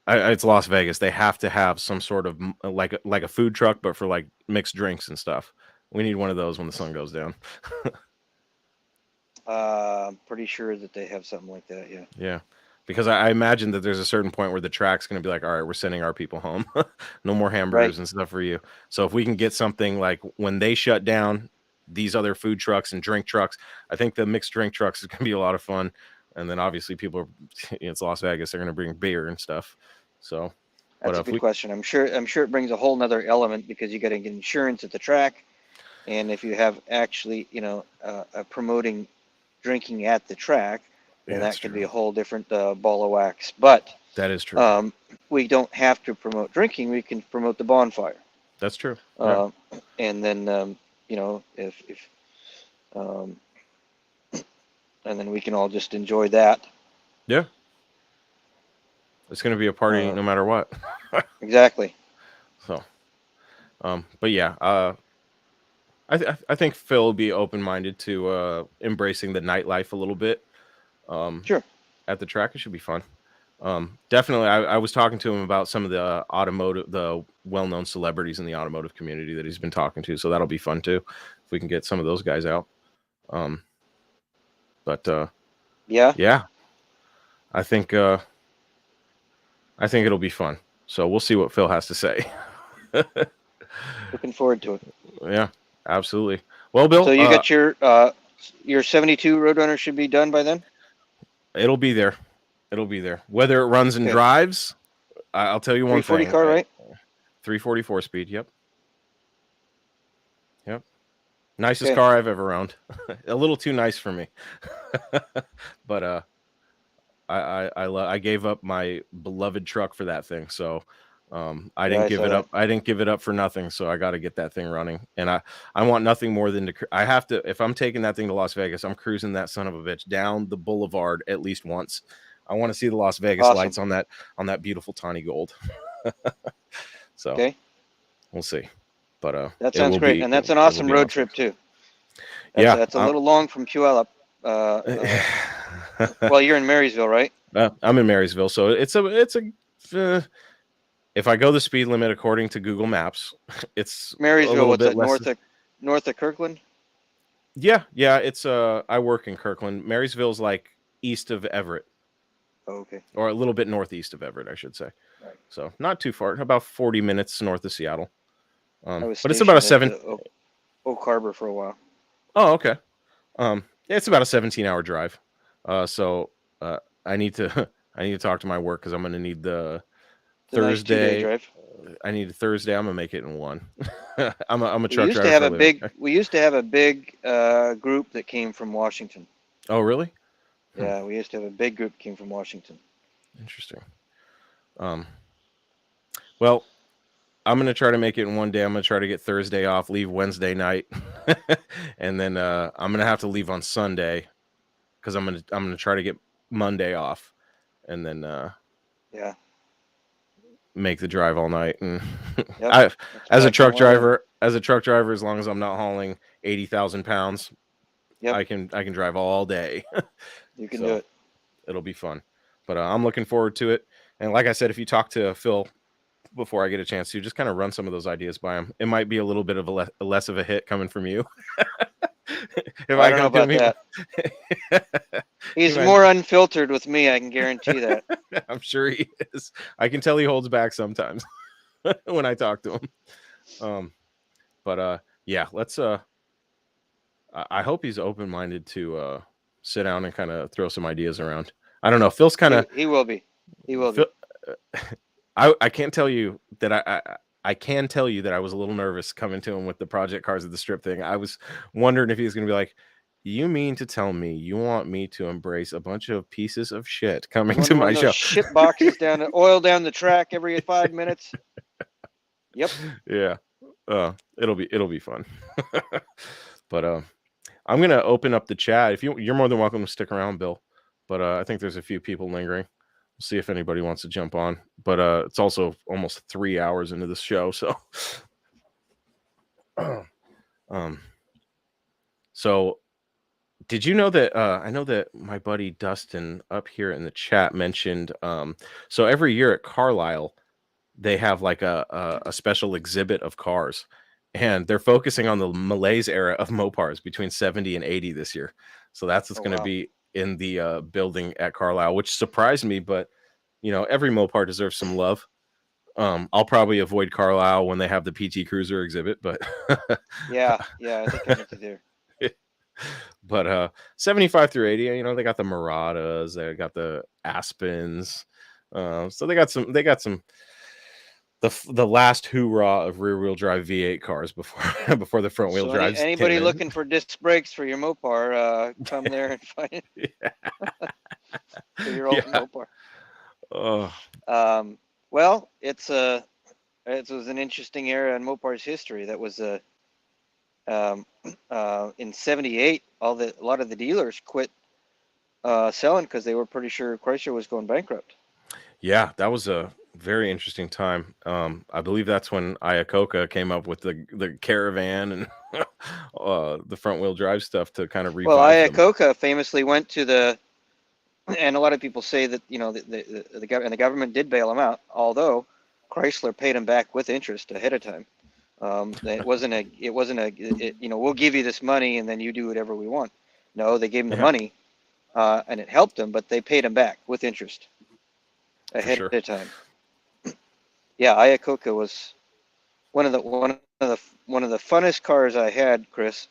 it's Las Vegas. They have to have some sort of like a food truck, but for like mixed drinks and stuff. We need one of those when the sun goes down. I'm pretty sure that they have something like that. Yeah. Yeah, because I imagine that there's a certain point where the track's going to be like, all right, we're sending our people home. No more Right. hamburgers and stuff for you. So if we can get something like when they shut down these other food trucks and drink trucks, I think the mixed drink trucks is going to be a lot of fun. And then obviously people are, it's Las Vegas, they're going to bring beer and stuff. So, but That's a if good we, question. I'm sure it brings a whole nother element because you got to get insurance at the track, and if you have actually, promoting drinking at the track, then yeah, that's that could true. be a whole different ball of wax. But That is true. um, we don't have to promote drinking. We can promote the bonfire, That's true. Yeah. uh, and then if um, and then we can all just enjoy that. Yeah. It's going to be a party Uh, no matter what. exactly. So, but yeah, I think Phil will be open minded to embracing the nightlife a little bit. Um, Sure. at the track, it should be fun. Definitely, I was talking to him about some of the the well known celebrities in the automotive community that he's been talking to. So that'll be fun too, if we can get some of those guys out. Um, but Yeah. yeah, I think I think it'll be fun. So we'll see what Phil has to say. Looking forward to it. Yeah, absolutely. Well, Bill, So you got your 72 Roadrunner should be done by then. it'll be there. It'll be there. Whether it runs and Okay. drives, I'll tell you one 340 thing. car, right? 344 speed. Yep. Yep. Nicest Okay. car I've ever owned. A little too nice for me. But I gave up my beloved truck for that thing. So I Yeah, didn't I give saw it that. up. I didn't give it up for nothing. So I got to get that thing running. And I want nothing more than I have to, if I'm taking that thing to Las Vegas, I'm cruising that son of a bitch down the boulevard at least once. I want to see the Las Vegas Awesome. lights on that beautiful tawny gold. So Okay, we'll see. But that it sounds will great, be and that's an it will awesome be road awesome. trip too. Yeah. That's a little long from Puyallup. Well, you're in Marysville, right? I'm in Marysville, so it's if I go the speed limit according to Google Maps, it's a Marysville, little what's bit that, less. north of Kirkland? Yeah, it's I work in Kirkland. Marysville's like east of Everett, Oh, okay. or a little bit northeast of Everett, I should say. Right. So not too far, about 40 minutes north of Seattle. I was But it's about a stationed at 7. the Oak Harbor for a while. Oh, okay. It's about a 17-hour drive. So I need to I need to talk to my work because I'm going to need the It's a nice 2-day Thursday. drive. I need a Thursday. I'm gonna make it in one. I'm a We truck used to driver have for a a living. big group that came from Washington. Oh, really? Yeah, we used to have a big group that came from Washington. Interesting. Well, I'm gonna try to make it in one day. I'm gonna try to get Thursday off, leave Wednesday night, and then I'm gonna have to leave on Sunday because I'm gonna try to get Monday off, and then Yeah. make the drive all night. And Yep. I, That's as a back in truck Wyoming. driver, as long as I'm not hauling 80,000 pounds, Yep. I can drive all day. You can So do it. it'll be fun. But I'm looking forward to it. And like I said, if you talk to Phil before I get a chance to, just kind of run some of those ideas by him. It might be a little bit of a less of a hit coming from you. If I I don't know come to about him, that. He's might, more unfiltered with me, I can guarantee that. I'm sure he is. I can tell he holds back sometimes when I talk to him. But yeah, let's I hope he's open-minded to sit down and kind of throw some ideas around. I don't know. Phil's kind of He will be. He will Phil, be. I can't tell you that I can tell you that I was a little nervous coming to him with the Project Cars at the Strip thing. I was wondering if he was going to be like, "You mean to tell me you want me to embrace a bunch of pieces of shit coming to my One of show?" those shit boxes oil down the track every 5 minutes. Yep. Yeah. It'll be fun. But I'm gonna open up the chat. If you're more than welcome to stick around, Bill. But I think there's a few people lingering. We'll see if anybody wants to jump on. But it's also almost 3 hours into this show, so so did you know that I know that my buddy Dustin up here in the chat mentioned so every year at Carlisle they have like a special exhibit of cars, and they're focusing on the Malaise era of Mopars between 70 and 80 this year. So that's what's going to Wow. be in the building at Carlisle, which surprised me, but every Mopar deserves some love. I'll probably avoid Carlisle when they have the PT Cruiser exhibit, but Yeah, I think I need to do. But 75 through 80, they got the Muratas, they got the Aspens. So they got some the last hoorah of rear wheel drive V8 cars before before the front wheel So drives anybody came in. looking for disc brakes for your Mopar, come there and find it. Yeah. For your old Mopar. Oh. Well, it was an interesting era in Mopar's history. That was in '78. A lot of the dealers quit selling because they were pretty sure Chrysler was going bankrupt. Yeah, that was a very interesting time. I believe that's when Iacocca came up with the Caravan and the front wheel drive stuff to kind of revive them. Iacocca famously went to and a lot of people say that the government did bail them out, although Chrysler paid them back with interest ahead of time. It wasn't we'll give you this money and then you do whatever we want. No, they gave them the money, and it helped them, but they paid them back with interest ahead of time. Yeah, Iacocca was one of the funnest cars I had, Chris.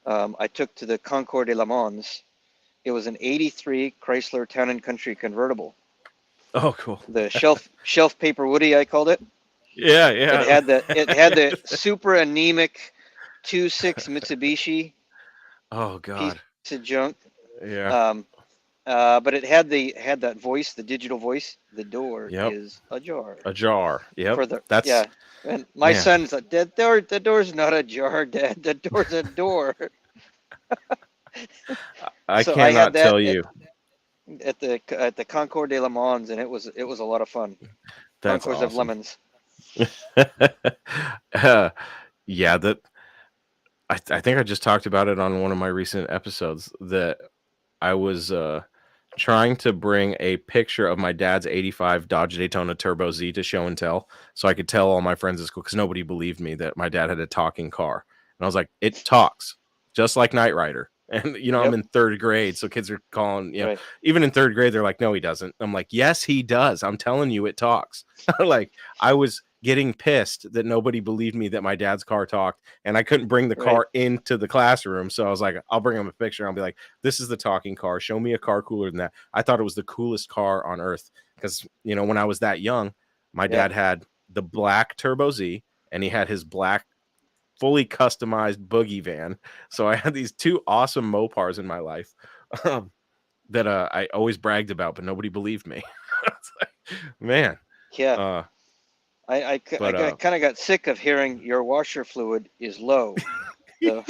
I took to the Concours de Le Mans. It was an '83 Chrysler Town and Country convertible. Oh, cool. The shelf paper Woody, I called it. Yeah. It had the super anemic 2.6 Mitsubishi. Oh God. Piece of junk. Yeah. But it had that voice, the digital voice. The door Yep. is ajar. Ajar. Yep. For the That's And my man. son's like, the door's not ajar, Dad. The door's a door. I So I had cannot that tell you. at the Concours de Le Mans, and it was a lot of fun. That's Concours of awesome. Lemons. Yeah, that I think I just talked about it on one of my recent episodes that I was trying to bring a picture of my dad's 85 Dodge Daytona Turbo Z to show and tell so I could tell all my friends at school because nobody believed me that my dad had a talking car. And I was like, it talks just like Knight Rider. And, I'm Yep. in third grade. So kids are calling, Right. even in third grade, they're like, no, he doesn't. I'm like, yes, he does. I'm telling you, it talks. Like, I was getting pissed that nobody believed me that my dad's car talked and I couldn't bring the Right. car into the classroom. So I was like, I'll bring him a picture. I'll be like, this is the talking car. Show me a car cooler than that. I thought it was the coolest car on earth because, when I was that young, my Yeah. dad had the black Turbo Z and he had his black fully customized boogie van. So I had these two awesome Mopars in my life that I always bragged about, but nobody believed me. It's like, man. Yeah. I kind of got sick of hearing your washer fluid is low. So,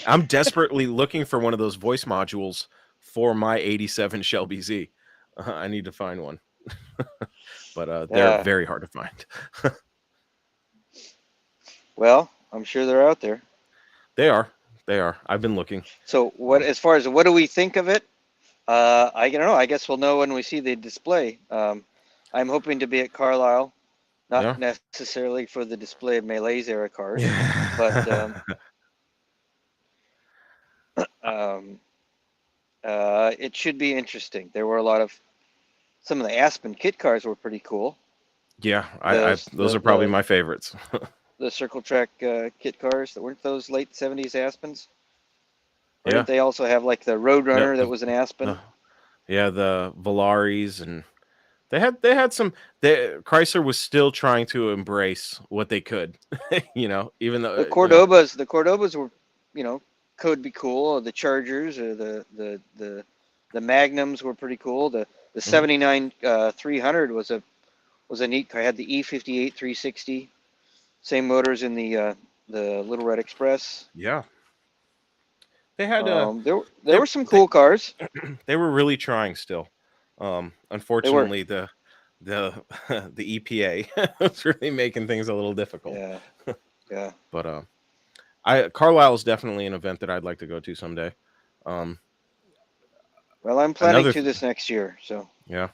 I'm desperately looking for one of those voice modules for my 87 Shelby Z. I need to find one. But they're yeah. very hard to find. Well, I'm sure they're out there. They are. I've been looking. So as far as what do we think of it? I don't know. I guess we'll know when we see the display. I'm hoping to be at Carlisle, not necessarily for the display of Melee's era cars, but it should be interesting. There were some of the Aspen kit cars were pretty cool. Yeah, those are probably my favorites. The Circle Track kit cars, that weren't those late 70s Aspens? Or Yeah. didn't they also have like the Roadrunner that was an Aspen? The Valaris, and they had some. Chrysler was still trying to embrace what they could, even though The Cordobas were, could be cool. Or the Chargers or the Magnums were pretty cool. The 79 300 was a neat car. I had the E58 360, same motors in the Little Red Express. Yeah. They had there were some cool cars. They were really trying still. Unfortunately, the EPA was really making things a little difficult. Yeah. But Carlisle is definitely an event that I'd like to go to someday. Well, I'm planning to this next year. So yeah.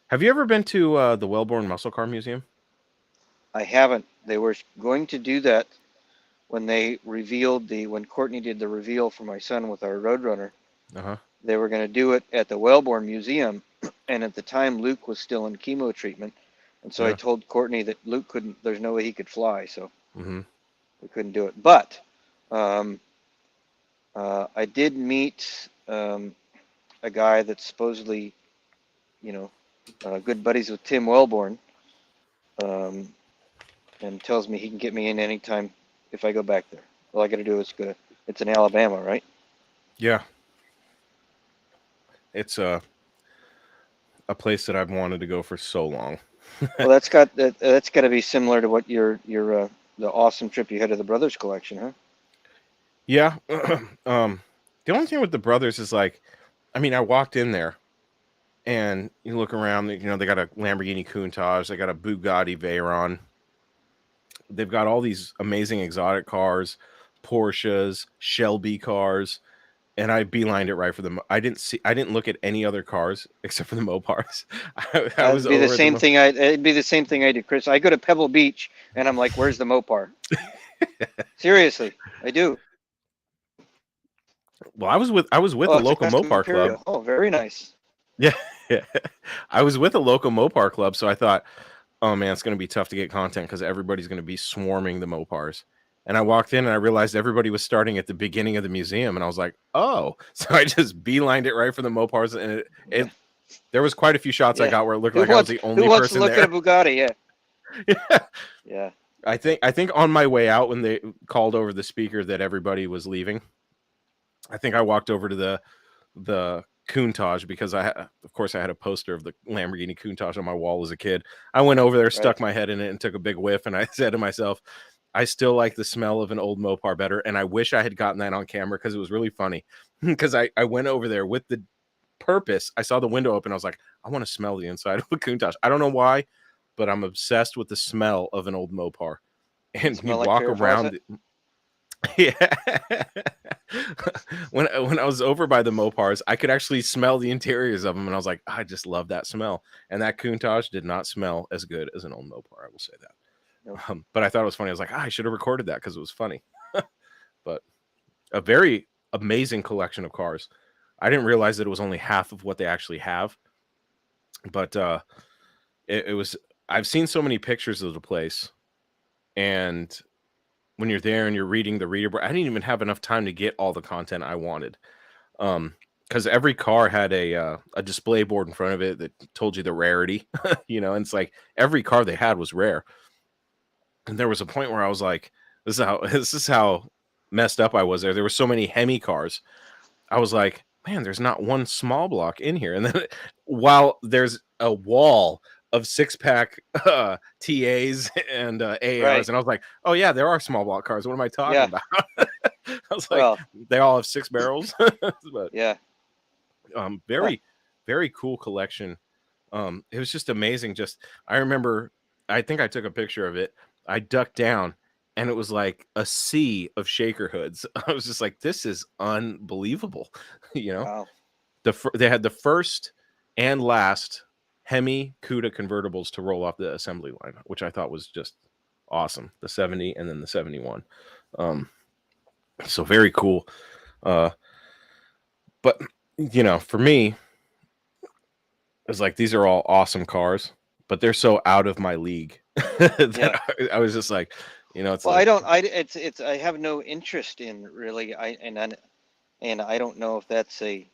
Have you ever been to the Wellborn Muscle Car Museum? I haven't. They were going to do that when when Courtney did the reveal for my son with our Roadrunner. They were going to do it at the Wellborn Museum, and at the time Luke was still in chemo treatment, and so I told Courtney that Luke couldn't. There's no way he could fly, so we couldn't do it. But I did meet a guy that's supposedly, good buddies with Tim Wellborn, and tells me he can get me in anytime if I go back there. All I got to do is go. It's in Alabama, right? Yeah. It's a place that I've wanted to go for so long. Well, that's got to be similar to what your the awesome trip you had to the Brothers Collection, huh? Yeah. The only thing with the Brothers is I walked in there and you look around, they got a Lamborghini Countach, they got a Bugatti Veyron. They've got all these amazing exotic cars, Porsches, Shelby cars, and I beelined it right for them. I didn't look at any other cars except for the Mopars. It'd be the same thing I did, Chris. I go to Pebble Beach and I'm like, "Where's the Mopar?" Seriously, I do. Well, I was with a local Mopar club. Oh, very nice. Yeah. I was with a local Mopar club, so I thought, oh man, it's going to be tough to get content because everybody's going to be swarming the Mopars. And I walked in and I realized everybody was starting at the beginning of the museum, and I was like, oh. So I just beelined it right for the Mopars, and there was quite a few shots I got where it looked like I was the only person there. Who wants to look at a Bugatti? Yeah. Yeah. I think on my way out, when they called over the speaker that everybody was leaving, I think I walked over to the Countach because of course, I had a poster of the Lamborghini Countach on my wall as a kid. I went over there, stuck Right. my head in it, and took a big whiff. And I said to myself, I still like the smell of an old Mopar better. And I wish I had gotten that on camera because it was really funny. Because I went over there with the purpose. I saw the window open. I was like, I want to smell the inside of a Countach. I don't know why, but I'm obsessed with the smell of an old Mopar. And you Smell like walk Farrah Fawcett? around. Yeah. When I was over by the Mopars, I could actually smell the interiors of them, and I was like, I just love that smell. And that Countach did not smell as good as an old Mopar. I will say that. Nope. But I thought it was funny. I was like, I should have recorded that because it was funny. But a very amazing collection of cars. I didn't realize that it was only half of what they actually have. But it was. I've seen so many pictures of the place, and when you're there and you're reading the reader, I didn't even have enough time to get all the content I wanted. Because every car had a display board in front of it that told you the rarity, and it's like every car they had was rare. And there was a point where I was like, this is how messed up I was there. There were so many Hemi cars. I was like, man, there's not one small block in here. And then while there's a wall of 6-pack TAs and ARs, Right. and I was like, oh yeah, there are small block cars. What am I talking Yeah. about? I was like, Well, they all have 6 barrels. But yeah. Huh. very, very cool collection. It was just amazing. I remember, I think I took a picture of it. I ducked down and it was like a sea of shaker hoods. I was just like, this is unbelievable. Wow. They had the first and last Hemi Cuda convertibles to roll off the assembly line, which I thought was just awesome. The 70 and then the 71. So very cool. But for me, it's like these are all awesome cars, but they're so out of my league that I was just like, it's Well, like, I have no interest in really. And I don't know if that's I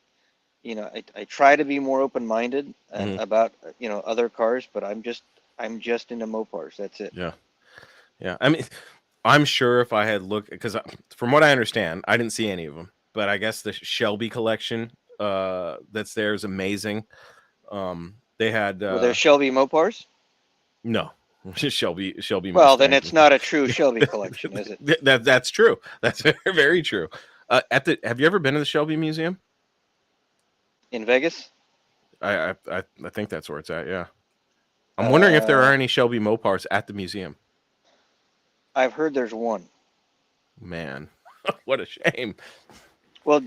try to be more open-minded mhm, about, other cars, but I'm just into Mopars. That's it. yeah. I mean, I'm sure if I had looked, because from what I understand, I didn't see any of them, but I guess the Shelby collection that's there is amazing. They had Well, there's Shelby Mopars. no Shelby Well, then Mustangs. it's not a true Shelby collection, is it? That's true. That's very, very true. Have you ever been to the Shelby Museum? In Vegas? I think that's where it's at. Yeah, I'm wondering if there are Uh, any Shelby Mopars at the museum. I've heard there's one. Man, what a shame. Well,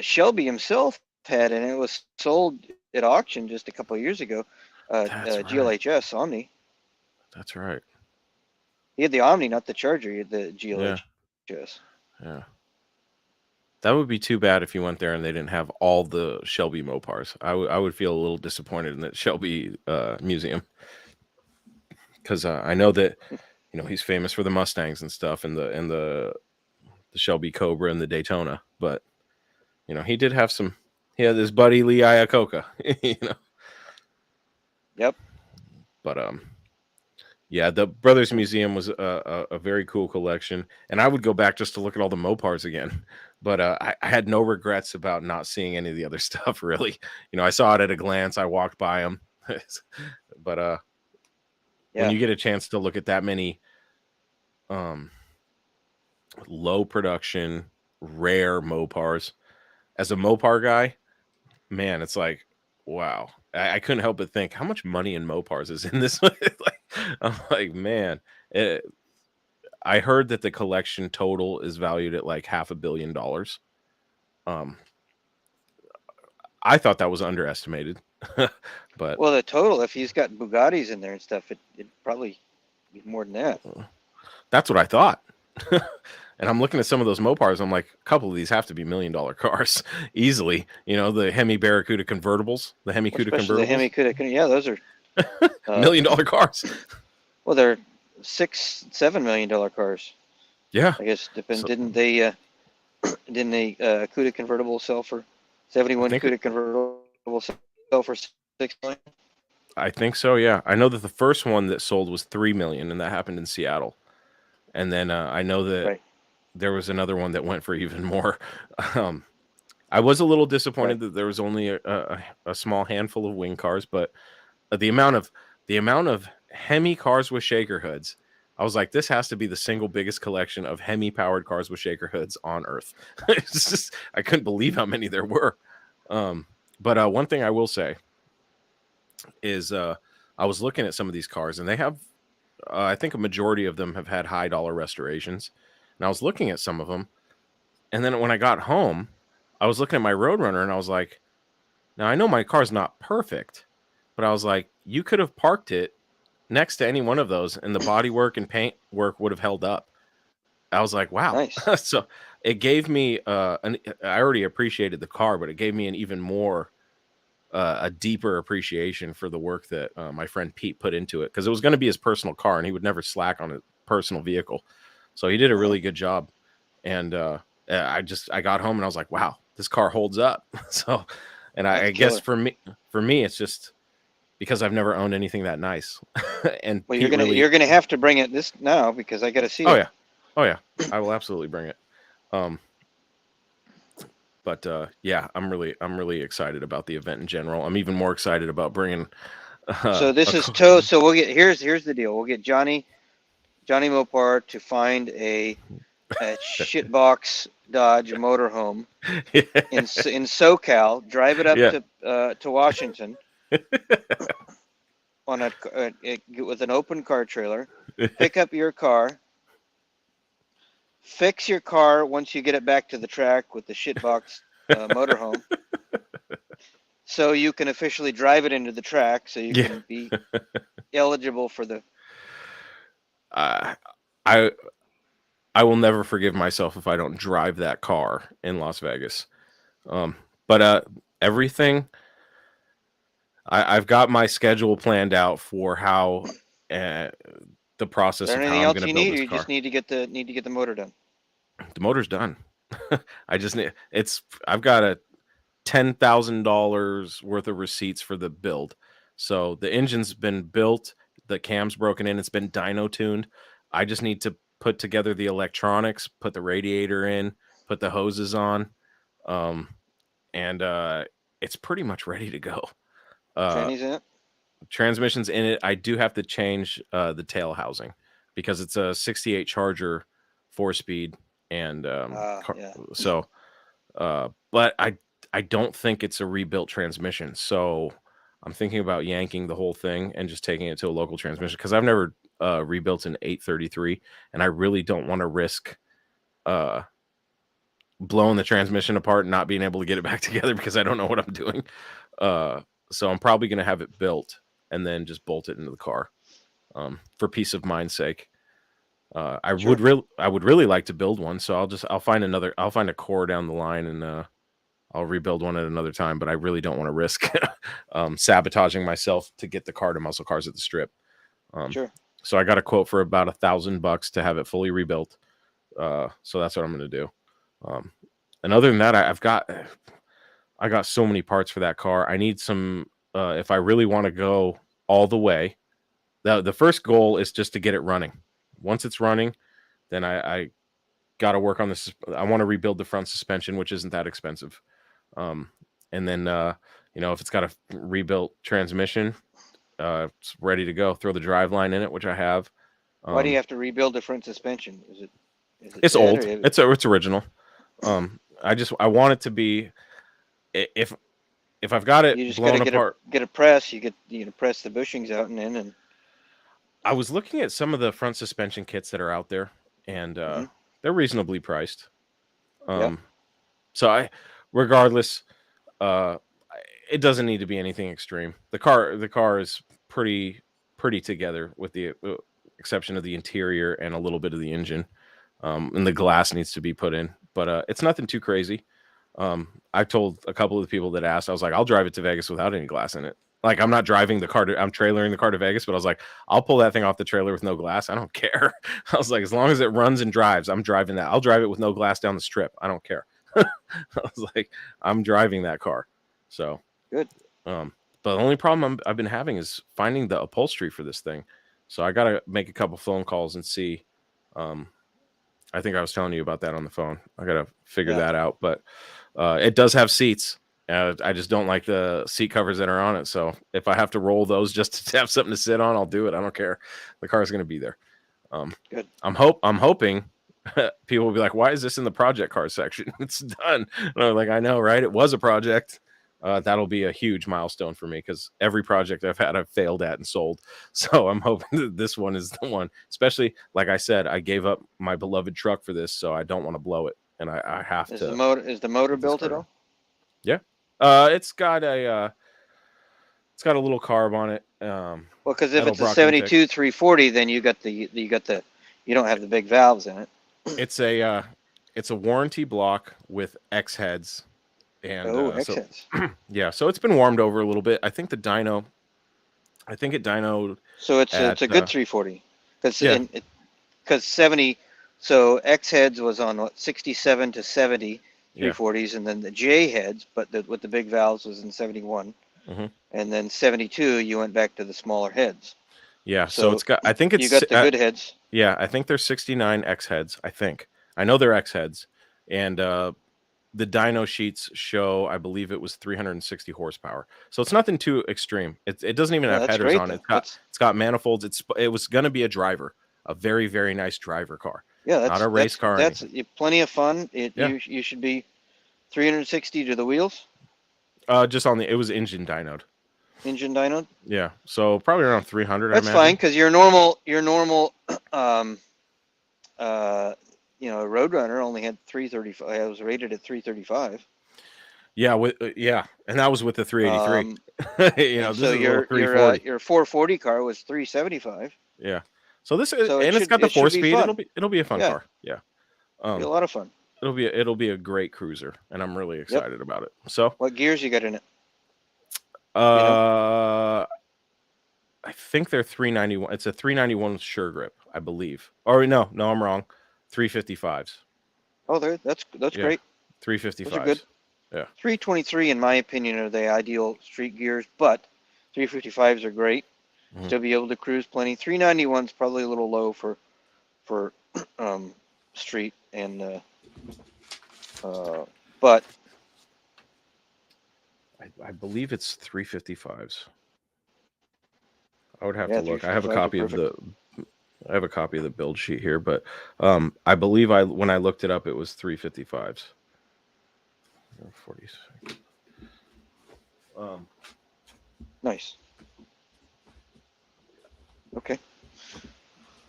Shelby himself had, and it was sold at auction just a couple of years ago. That's right. GLHS Omni. That's right. He had the Omni, not the Charger. He had the Yeah. GLHS. Yeah. That would be too bad if you went there and they didn't have all the Shelby Mopars. I would feel a little disappointed in that Shelby museum because I know that he's famous for the Mustangs and stuff and the Shelby Cobra and the Daytona, but he did have some. He had his buddy Lee Iacocca, Yep. But yeah, the Brothers Museum was a very cool collection, and I would go back just to look at all the Mopars again. But I had no regrets about not seeing any of the other stuff. Really, I saw it at a glance. I walked by them, but when you get a chance to look at that many low production, rare Mopars, as a Mopar guy, man, it's like, wow. I couldn't help but think how much money in Mopars is in this. I'm like, man, I heard that the collection total is valued at like $500 million. I thought that was underestimated, but Well, the total, if he's got Bugattis in there and stuff, it probably be more than that. that's what I thought. And I'm looking at some of those Mopars. I'm like, a couple of these have to be $1 million cars easily. The Hemi Barracuda convertibles, the Hemi Cuda convertibles. The Hemi Cuda, yeah, those are $1 million cars. Well, they're $6-7 million cars. Yeah, I guess depends. Didn't they Cuda convertible sell for 71 Cuda convertible sell for $6 million? I think so. Yeah, I know that the first one that sold was $3 million, and that happened in Seattle. And then I know that there was another one that went for even more. I was a little Right. disappointed that there was only a small handful of wing cars, but the amount of Hemi cars with shaker hoods, I was like, this has to be the single biggest collection of Hemi powered cars with shaker hoods on Earth. It's just I couldn't believe how many there were. Um, but one thing I will say is I was looking at some of these cars, and they have I think a majority of them have had high dollar restorations. And I was looking at some of them, and then when I got home, I was looking at my Roadrunner, and I was like, now I know my car's not perfect, but I was like, you could have parked it next to any one of those, and the body work and paint work would have held up. I was like, wow. Nice. So it gave me I already appreciated the car, but it gave me an even more a deeper appreciation for the work that my friend Pete put into it, because it was going to be his personal car, and he would never slack on a personal vehicle. So he did a Uh-huh. really good job. And I got home and I was like, wow, this car holds up. So, and That's I guess killer. for me, it's just because I've never owned anything that nice. And Well, Pete you're really, gonna have to bring it this now because I got to see oh it. yeah, oh yeah, I will absolutely bring it. Um, but yeah, I'm really excited about the event in general. I'm even more excited about bringing So this a is car. tow. So we'll get here's the deal. We'll get Johnny Mopar to find a shitbox Dodge motorhome in SoCal. Drive it up Yeah. to Washington on with an open car trailer. Pick up your car. Fix your car once you get it back to the track with the shitbox motorhome, so you can officially drive it into the track, so you Yeah. can be eligible for the. Uh, I I will never forgive myself if I don't drive that car in Las Vegas. But everything I've got my schedule planned out for how uh, the Is process there of how anything I'm else going to you build need, or this you just car. need to get the motor done? The motor's done. I just need I've got a $10,000 worth of receipts for the build. So the engine's been built, the cam's broken in, it's been dyno tuned. I just need to put together the electronics, put the radiator in, put the hoses on, um, and it's pretty much ready to go. Uh, Tranny's in it. Transmission's in it. I do have to change the tail housing because it's a 68 Charger 4-speed, and Yeah. so but I don't think it's a rebuilt transmission. So I'm thinking about yanking the whole thing and just taking it to a local transmission, because I've never rebuilt an 833, and I really don't want to risk uh, blowing the transmission apart and not being able to get it back together because I don't know what I'm doing. Uh, so I'm probably going to have it built and then just bolt it into the car for peace of mind's sake. Sure. I would really like to build one, so I'll find a core down the line, and I'll rebuild one at another time. But I really don't want to risk sabotaging myself to get the car to Musclecars at the Strip. Um, Sure. so I got a quote for about $1,000 to have it fully rebuilt. So that's what I'm going to do. Um, and other than that, I got so many parts for that car. I need some. If I really want to go all the way, the first goal is just to get it running. Once it's running, then I got to work on this. I want to rebuild the front suspension, which isn't that expensive. And then if it's got a rebuilt transmission, it's ready to go. Throw the drive line in it, which I have. Why do you Um, have to rebuild the front suspension? Is it it's dead old. or? It's original. I want it to be if I've got it You just got to blown apart. get a press. You press the bushings out and in and. I was looking at some of the front suspension kits that are out there, and Mm-hmm. they're reasonably priced. Yep. Um, so regardless, uh, it doesn't need to be anything extreme. The car is pretty together, with the exception of the interior and a little bit of the engine. And the glass needs to be put in, but it's nothing too crazy. I told a couple of the people that asked, I was like, I'll drive it to Vegas without any glass in it. Like, I'm not driving the car I'm trailering the car to Vegas, but I was like, I'll pull that thing off the trailer with no glass. I don't care. I was like, as long as it runs and drives, I'm driving that. I'll drive it with no glass down the strip. I don't care. I was like, I'm driving that car. So, Good. but the only problem I've been having is finding the upholstery for this thing. So I got to make a couple phone calls and see. Um, I think I was telling you about that on the phone. I got to figure Yeah. that out. But It does have seats. I just don't like the seat covers that are on it. So if I have to roll those just to have something to sit on, I'll do it. I don't care. The car's going to be there. Good. I'm hoping people will be like, why is this in the project car section? It's done. And I'm like, I know, right? It was a project. That'll be a huge milestone for me because every project I've had, I've failed at and sold. So I'm hoping that this one is the one. Especially, like I said, I gave up my beloved truck for this, so I don't want to blow it, and I have Is to. the motor built at all? Yeah, it's got a little carb on it. Well, because if it's a 72 340, then you don't have the big valves in it. It's a warranty block with X heads. And X heads. Yeah, so it's been warmed over a little bit. I think it dynoed. So it's a good 340 because 70. So X heads was on what 67 to 70 340s, and then the J heads, but with the big valves was in 71, and then 72 you went back to the smaller heads. Yeah, so it's got. I think it's you got the good heads. Yeah, I think they're 69 X heads. I know they're X heads, and the dyno sheets show, I believe it was 360 horsepower. So it's nothing too extreme. It doesn't even have headers on it. It's got manifolds. It was going to be a very, very nice driver car. Yeah, not a race car. That's plenty of fun. You should be 360 to the wheels. Just on the. It was engine dynoed. Engine dynoed. Yeah, so probably around 300. That's fine because your normal Roadrunner only had 335. It was rated at 335. Yeah, and that was with the 383. So your 440 car was 375. Yeah. So it's got the 4-speed. It'll be a fun car. Yeah. It'll be a lot of fun. It'll be a great cruiser, and I'm really excited about it. So what gears you got in it? I think they're 391. It's a 391 Sure Grip, I believe. Or no, I'm wrong. 355s. Oh, that's great. 355s. Those are good. Yeah. 323, in my opinion, are the ideal street gears, but 355s are great. Still be able to cruise plenty. 391's probably a little low for street, and but I believe it's 355s. I would have to look. I have a copy of the build sheet here, but I believe when I looked it up, it was 355s. 40s. Nice. Okay.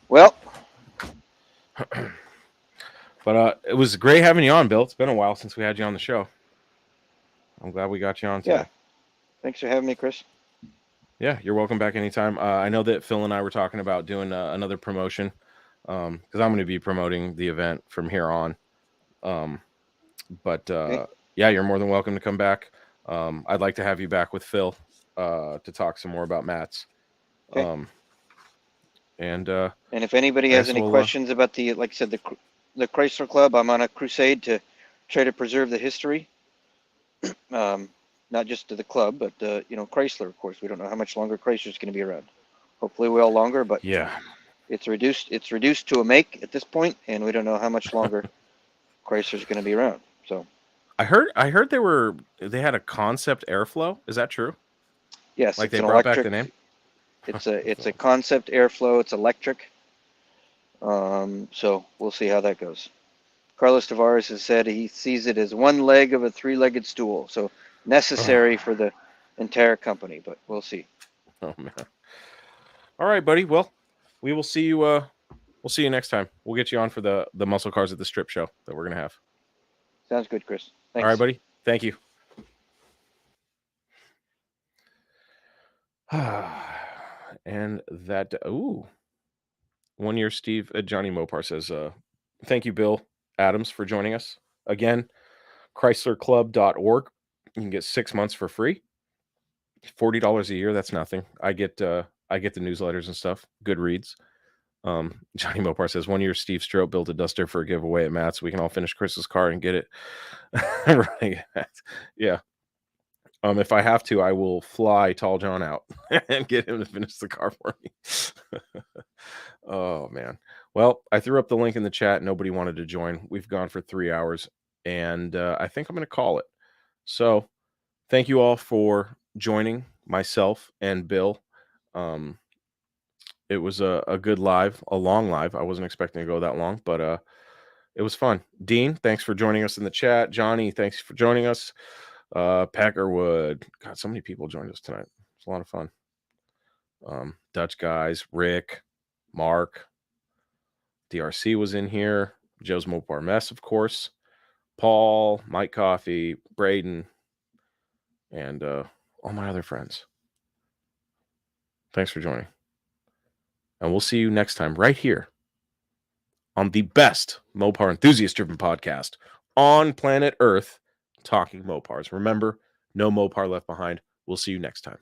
Well, but it was great having you on, Bill. It's been a while since we had you on the show. I'm glad we got you on today. Yeah. Thanks for having me, Chris. Yeah, you're welcome back anytime. I know that Phil and I were talking about doing another promotion because I'm going to be promoting the event from here on. Yeah, you're more than welcome to come back. I'd like to have you back with Phil to talk some more about mats. Okay. And if anybody has any questions about like I said, the Chrysler Club, I'm on a crusade to try to preserve the history. Not just to the club, but Chrysler, of course. We don't know how much longer Chrysler's going to be around. Hopefully, well longer, but yeah, it's reduced to a make at this point, and we don't know how much longer Chrysler's going to be around. So, I heard they had a concept airflow. Is that true? Yes, like they brought back the name. It's a concept airflow. It's electric. So we'll see how that goes. Carlos Tavares has said he sees it as one leg of a three-legged stool, so necessary for the entire company, but we'll see. Oh man! All right, buddy. Well, we will see you. We'll see you next time. We'll get you on for the Musclecars at the Strip show that we're gonna have. Sounds good, Chris. Thanks. All right, buddy. Thank you. And that 1 year Steve Johnny Mopar says thank you, Bill Adams, for joining us again. ChryslerClub.org. You can get 6 months for free. $40 a year. That's nothing. I get the newsletters and stuff. Good reads. Johnny Mopar says 1 year Steve Strope built a Duster for a giveaway at Matt's. We can all finish Chris's car and get it. Right. Yeah. If I have to, I will fly Tall John out and get him to finish the car for me. Oh man. Well, I threw up the link in the chat. Nobody wanted to join. We've gone for 3 hours. and I think I'm going to call it. So thank you all for joining myself and Bill. It was a good live, a long live. I wasn't expecting to go that long, but it was fun. Dean, thanks for joining us in the chat. Johnny, thanks for joining us. Peckerwood. God, so many people joined us tonight. It's a lot of fun. Dutch guys, Rick, Mark, DRC was in here. Joe's Mopar Mess, of course. Paul, Mike Coffee, Braden, and all my other friends. Thanks for joining. And we'll see you next time right here on the best Mopar enthusiast-driven podcast on planet Earth, Talking Mopars. Remember, no Mopar left behind. We'll see you next time.